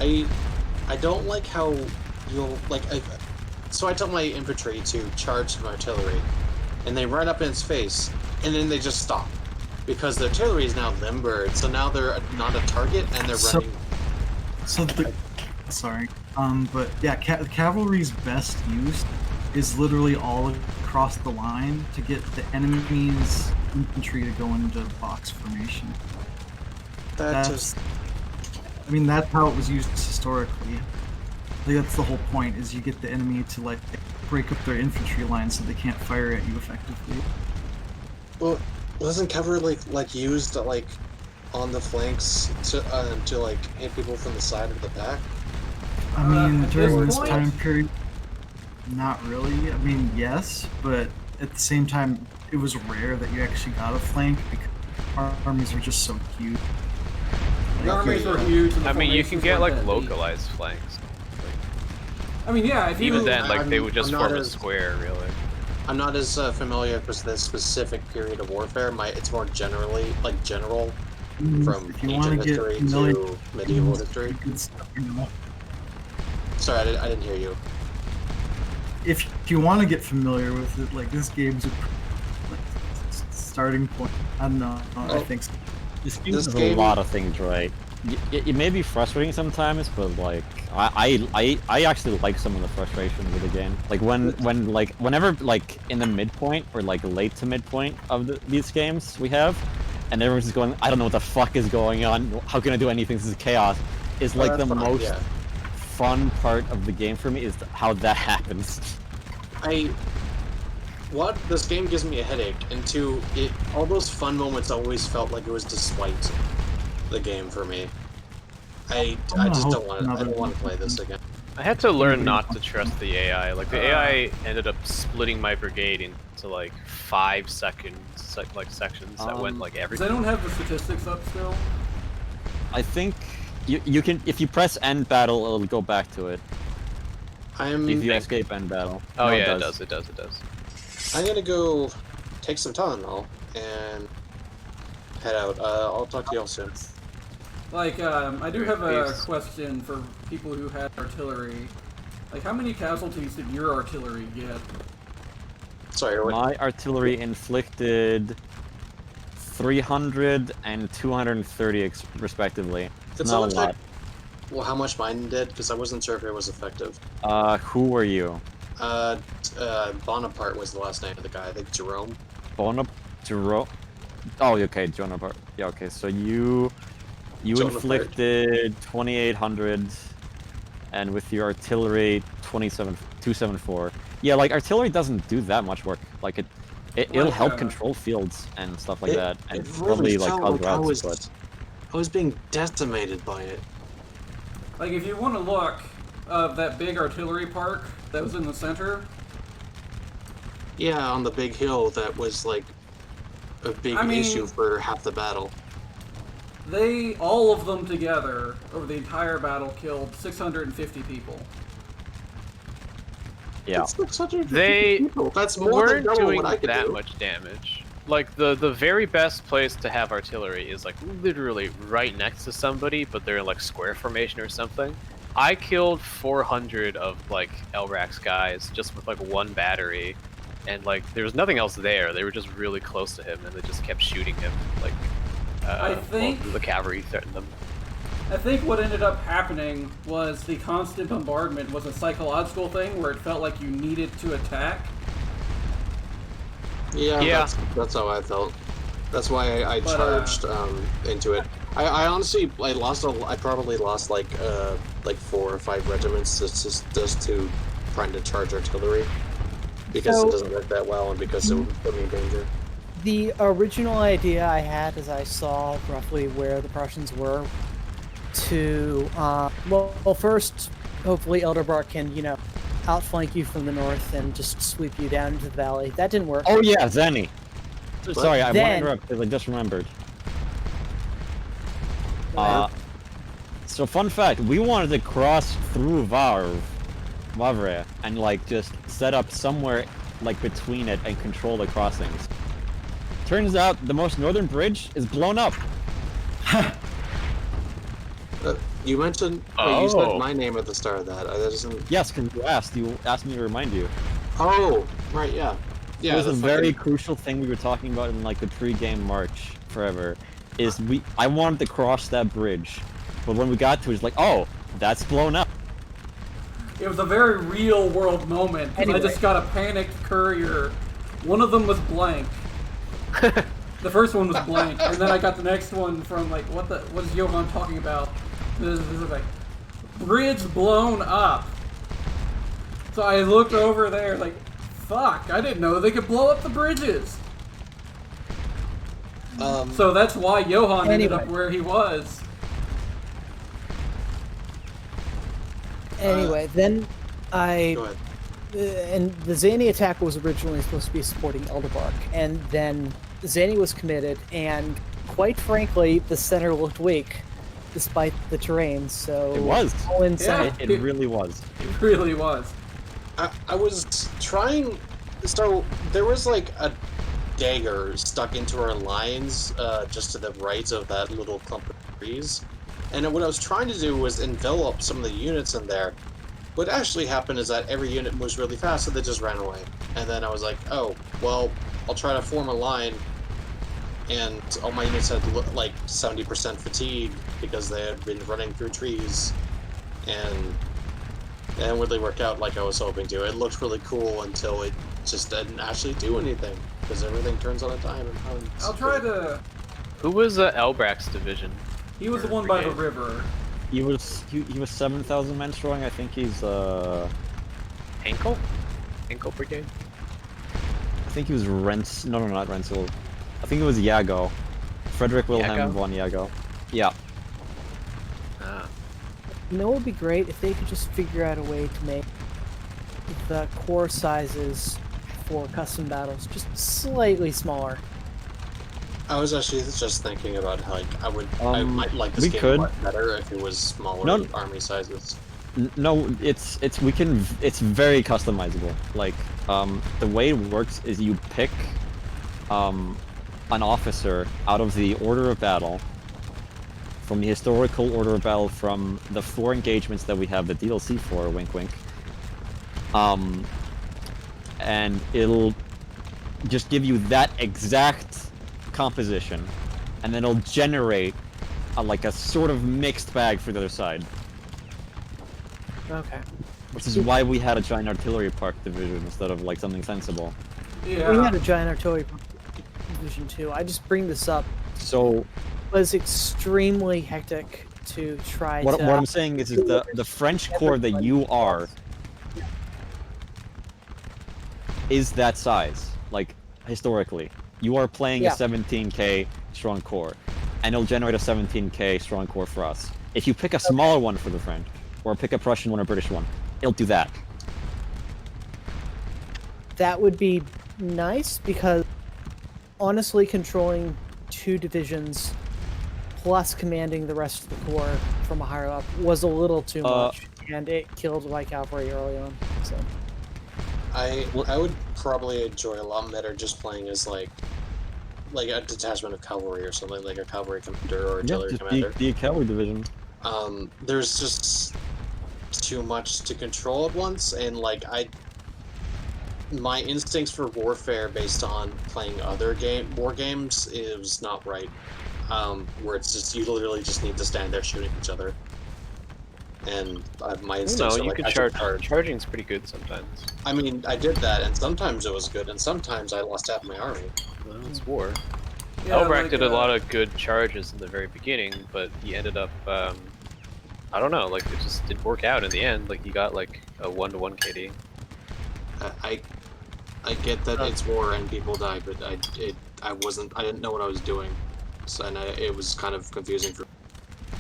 I don't like how you'll like. So I tell my infantry to charge some artillery, and they run up in its face, and then they just stop because the artillery is now limbered. So now they're not a target, and they're running. Sorry. But yeah, cavalry's best use is literally all across the line to get the enemy's infantry to go into box formation. That's how it was used historically. Like that's the whole point, is you get the enemy to like break up their infantry line so they can't fire at you effectively. Well, wasn't cavalry like used like on the flanks to like hit people from the side or the back? I mean, during this point? time period, not really. I mean, yes, but at the same time, it was rare that you actually got a flank because our armies are just so huge. The armies were huge. And the I mean, you can formations get weren't like that deep. localized flanks. I mean, yeah. If you Even then, like they would just I'm not form a as- square, really. I'm not as familiar with this specific period of warfare. It's more generally like general from If you want ancient to get history familiar to medieval history. good stuff, you know. Sorry, I didn't hear you. If you want to get familiar with it, like this game's a starting point. I don't know. I think so. This game does a lot of things right. It may be frustrating sometimes, but like I actually like some of the frustration with the game. Like whenever like in the midpoint or like late to midpoint of these games we have, and everyone's just going, I don't know what the fuck is going on. How can I do anything? This is chaos. Is like the That's fine, most yeah. fun part of the game for me is how that happens. This game gives me a headache, and two, all those fun moments always felt like it was despite the game for me. I just don't want to. I don't want to play this again. I had to learn not to trust the AI. Like the AI ended up splitting my brigade into like 5 sections that went like They everything. don't have the statistics up still. I think you can, if you press end battle, it'll go back to it. If you escape end battle. Oh No, yeah, it does. I'm gonna go take some Tylenol and head out. I'll talk to y'all soon. Like, I do have a Peace. question for people who had artillery. Like, how many casualties did your artillery get? Sorry, what? My artillery inflicted 300 and 230 respectively. Could Not a someone lot. check well how much mine did? Because I wasn't sure if it was effective. Who were you? Bonaparte was the last name of the guy. I think Jerome. Jerome? Oh, okay, Bonaparte. Yeah, okay, so you Bonaparte. inflicted 2,800, and with your artillery, 274. Yeah, like, artillery doesn't do that much work. Like, it'll help control fields and stuff like that, and It probably, really like, felt other like routes, I was being decimated by it. Like, if you want to look, that big artillery park that was in the center, Yeah, on the big hill that was like a big I mean- issue for half the battle. They, all of them together, over the entire battle, killed 650 people. Yeah. That's 650 They people. That's more than weren't double doing what I could that do. much damage. Like the very best place to have artillery is like literally right next to somebody, but they're in like square formation or something. I killed 400 of like Elrax guys just with like one battery, and like there was nothing else there. They were just really close to him, and they just kept shooting him. Like I think the cavalry threatened them. I think what ended up happening was the constant bombardment was a psychological thing where it felt like you needed to attack. Yeah. That's how I felt. That's why I charged into it. I honestly I probably lost like 4 or 5 regiments just to trying to charge artillery because it doesn't work that well and because it would put me in danger. The original idea I had as I saw roughly where the Prussians were to, well, first, hopefully Elderbark can, outflank you from the north and just sweep you down into the valley. That didn't work. Oh yeah, Zenny. Sorry, I want to Then- interrupt because I just remembered. So fun fact, we wanted to cross through Wavre, and like just set up somewhere like between it and control the crossings. Turns out the most northern bridge is blown up. You mentioned you said my name at the start of that. That doesn't. Yes, because you asked me to remind you. Oh, right, yeah. Yeah, It was a that's very fucking- crucial thing we were talking about in like the pre-game march forever. I wanted to cross that bridge, but when we got to it, it's like, oh, that's blown up. It was a very real world moment. 'Cause Anyway. I just got a panicked courier. One of them was blank. The first one was blank, and then I got the next one from like, what is Johan talking about? This is like, bridge blown up. So I looked over there like, fuck, I didn't know they could blow up the bridges. So that's why Johan ended up where he was. Anyway, then Go ahead. and the Zany attack was originally supposed to be supporting Elderbark, and then Zany was committed, and quite frankly, the center looked weak, despite the terrain, so... It was. All in sight. It really was. It really was. I was trying. So there was like a dagger stuck into our lines, just to the right of that little clump of trees. And what I was trying to do was envelop some of the units in there. What actually happened is that every unit moves really fast, so they just ran away. And then I was like, oh, well, I'll try to form a line. And all my units had like 70% fatigue because they had been running through trees. And it didn't really work out like I was hoping to. It looked really cool until it just didn't actually do anything because everything turns on a dime. And I'll try to... Who was Elbrax's division? He was the one by the river. He was 7,000 men strong. I think he's Henkel? Henkel Brigade? I think he was No, not Renzel. I think it was Iago. Frederick Wilhelm Iago? von Iago. Yeah. Ah. You know what would be great if they could just figure out a way to make the core sizes for custom battles just slightly smaller. I was actually just thinking about how, like, I might like this we game could. a lot better if it was smaller No. army sizes. No, it's very customizable. Like, the way it works is you pick, an officer out of the order of battle, from the historical order of battle from the 4 engagements that we have the DLC for, wink wink. And it'll just give you that exact composition, and then it'll generate like a sort of mixed bag for the other side. Okay. Which is why we had a giant artillery park division instead of like something sensible. Yeah. We had a giant artillery division too. I just bring this up. So It was extremely hectic to try what to... I'm saying is the French corps that you are is that size. Like historically, you are playing Yeah. a 17k strong corps, and it'll generate a 17k strong corps for us. If you pick a smaller one for the French, or pick a Prussian one or British one, it'll do that. That would be nice because honestly controlling 2 divisions plus commanding the rest of the corps from a higher up was a little too much, and it killed my cavalry early on. So I would probably enjoy a lot better just playing as like a detachment of cavalry or something, like a cavalry commander or artillery just commander. the cavalry division. There's just too much to control at once, and like my instincts for warfare based on playing other war games is not right. Where it's just you literally just need to stand there shooting each other, and my instincts No, are you like can I should charge. Charging's pretty good sometimes. I mean, I did that, and sometimes it was good, and sometimes I lost half my army. Well, it's war. Yeah, Elbrak like, did a lot of good charges in the very beginning, but he ended up, I don't know, like it just didn't work out in the end. Like he got like a 1-to-1 KD. I get that it's war and people die, but I didn't know what I was doing, so and it was kind of confusing for.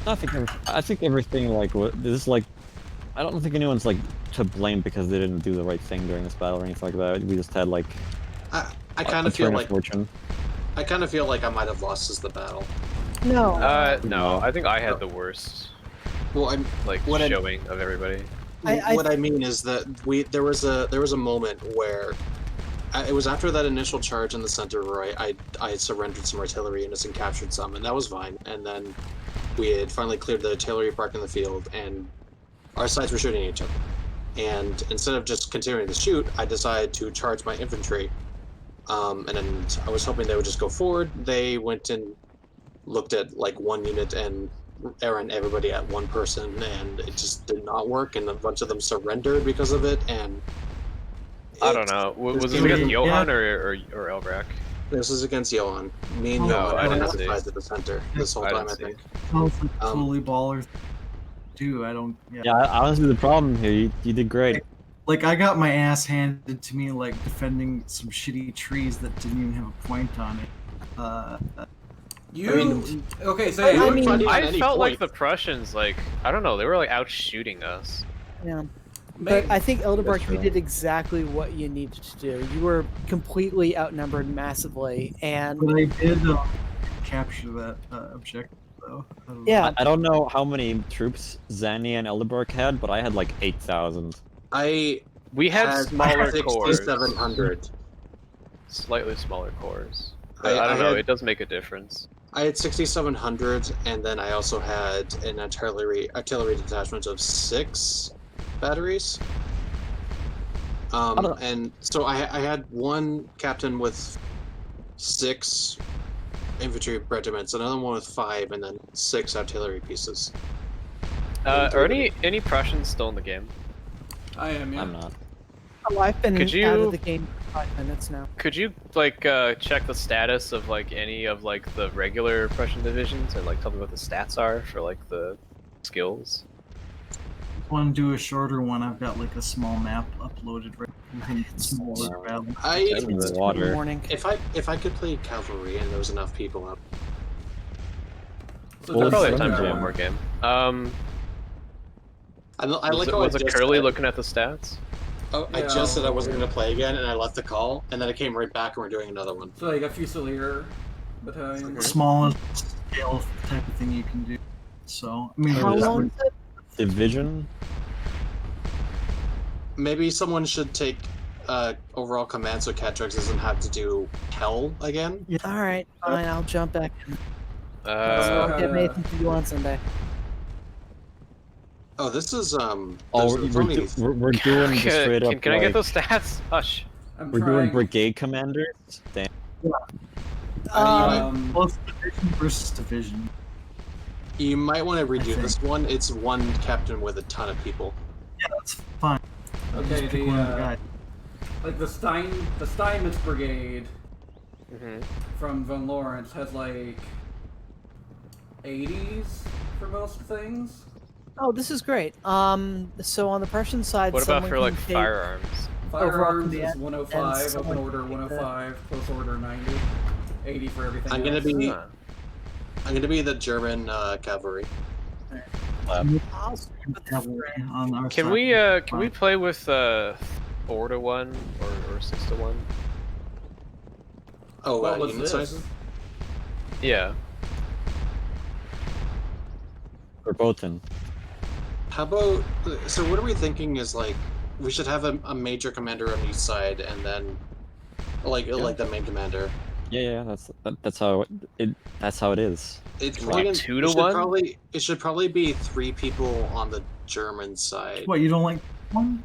I think everything like this is like, I don't think anyone's like to blame because they didn't do the right thing during this battle or anything like that. We just had like I kind of feel like fortune. I kind of feel like I might have lost as the battle. no, No, I think I had the worst. Well, I'm like showing of everybody. What I mean is that there was a moment where it was after that initial charge in the center where I surrendered some artillery units and captured some, and that was fine. And then we had finally cleared the artillery park in the field, and our sides were shooting each other. And instead of just continuing to shoot, I decided to charge my infantry. And then I was hoping they would just go forward. They went and looked at like one unit and ran everybody at one person, and it just did not work. And a bunch of them surrendered because of it. And I don't know. Was it against Johan or Elbrak? This is against Johan. Me and Johan were on the sides of the center this whole time, I think. Totally ballers. Dude, I don't. Yeah, honestly, the problem here, you did great. Like, I got my ass handed to me, like, defending some shitty trees that didn't even have a point on it. Okay, so I felt like the Prussians, like, I don't know, they were like out shooting us. Yeah. But I think Elderberg, you did exactly what you needed to do. You were completely outnumbered massively, and but I did capture that objective, though. Yeah. I don't know how many troops Zanny and Elderberg had, but I had like 8,000. We had smaller cores. 6,700. Slightly smaller cores. But I don't know, it does make a difference. I had 6,700, and then I also had an artillery detachment of 6 batteries. And so I had one captain with 6 infantry regiments, another one with 5, and then 6 artillery pieces. Are any Prussians still in the game? I am, yeah. I'm not. Oh, I've been out of the game for 5 minutes now. Could you like check the status of like any of like the regular Prussian divisions and like tell me what the stats are for like the skills? Want to do a shorter one? I've got like a small map uploaded right. Smaller battle. If I could play cavalry and there was enough people up. So probably have time to do one more game. Was it Curly looking at the stats? Oh, I just said I wasn't going to play again, and I left the call, and then I came right back, and we're doing another one. So you got Fusilier battalion. Smallest scale type of thing you can do. So I mean, how long is it? Division. Maybe someone should take overall command so Catrix doesn't have to do hell again. Yeah. All right, fine. I'll jump back in. I'll get Nathan to do on Sunday. Oh, this is we're doing the straight up. Can I get those stats? Hush. We're doing brigade commanders. Damn. Division versus division. You might want to redo this one. It's one captain with a ton of people. Yeah, that's fine. Okay, like the Steinmetz brigade from Von Lawrence has like 80s for most things. Oh, this is great. So on the Prussian side, what about for like take firearms? Firearms is 105, open order 105, close order 90, 80 for everything. I'm gonna be the German cavalry. Can we play with 4-to-1 or 6-to-1? Oh, unit size? Yeah. They're both in. How about, so what are we thinking is like, we should have a major commander on each side and then, like the main commander. Yeah, that's how that's how it is. It's Can we probably, do 2 to 1? it should probably be 3 people on the German side. What, you don't like one?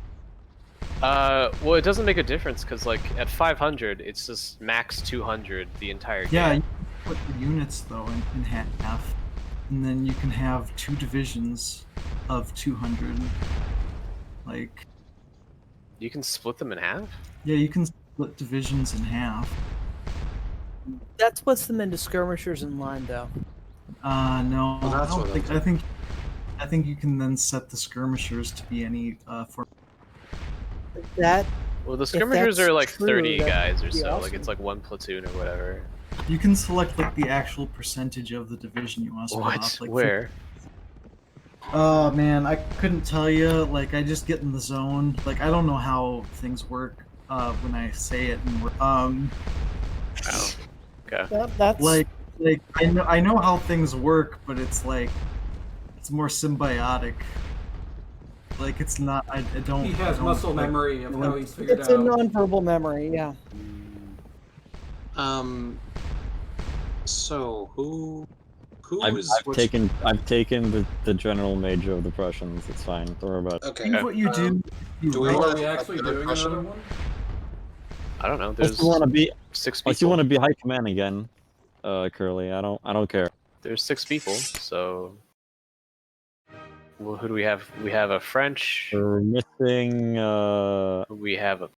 Well, it doesn't make a difference because, like, at 500, it's just max 200 the entire game. Yeah, you can put the units though in half, and then you can have 2 divisions of 200. Like, You can split them in half? yeah, you can split divisions in half. That splits them into skirmishers in line, though. No, Well, I that's don't what think. I think you can then set the skirmishers to be any for. That Well, the skirmishers that's are like true, 30 that'd guys or be so. Like, awesome. it's like 1 platoon or whatever. You can select like the actual percentage of the division you want to split What? off. Like, Where? Oh man, I couldn't tell you. Like, I just get in the zone. Like, I don't know how things work when I say it. And Oh. Okay. that's like I know how things work, but it's like it's more symbiotic. Like, it's not. I don't. He I has don't, muscle like, memory of how he's figured it's a out. non-verbal memory. Yeah. So who I've is which? taken the general major of the Prussians. It's fine. Don't worry about it. I Okay. think what you do. You do we roll- Are have we a actually better doing Prussian? another one? I don't know. Unless There's you want to be, 6 unless you people. want to be high command again, Curly. I don't care. There's 6 people, so... Well, who do we have? We have a French. We're missing. We have a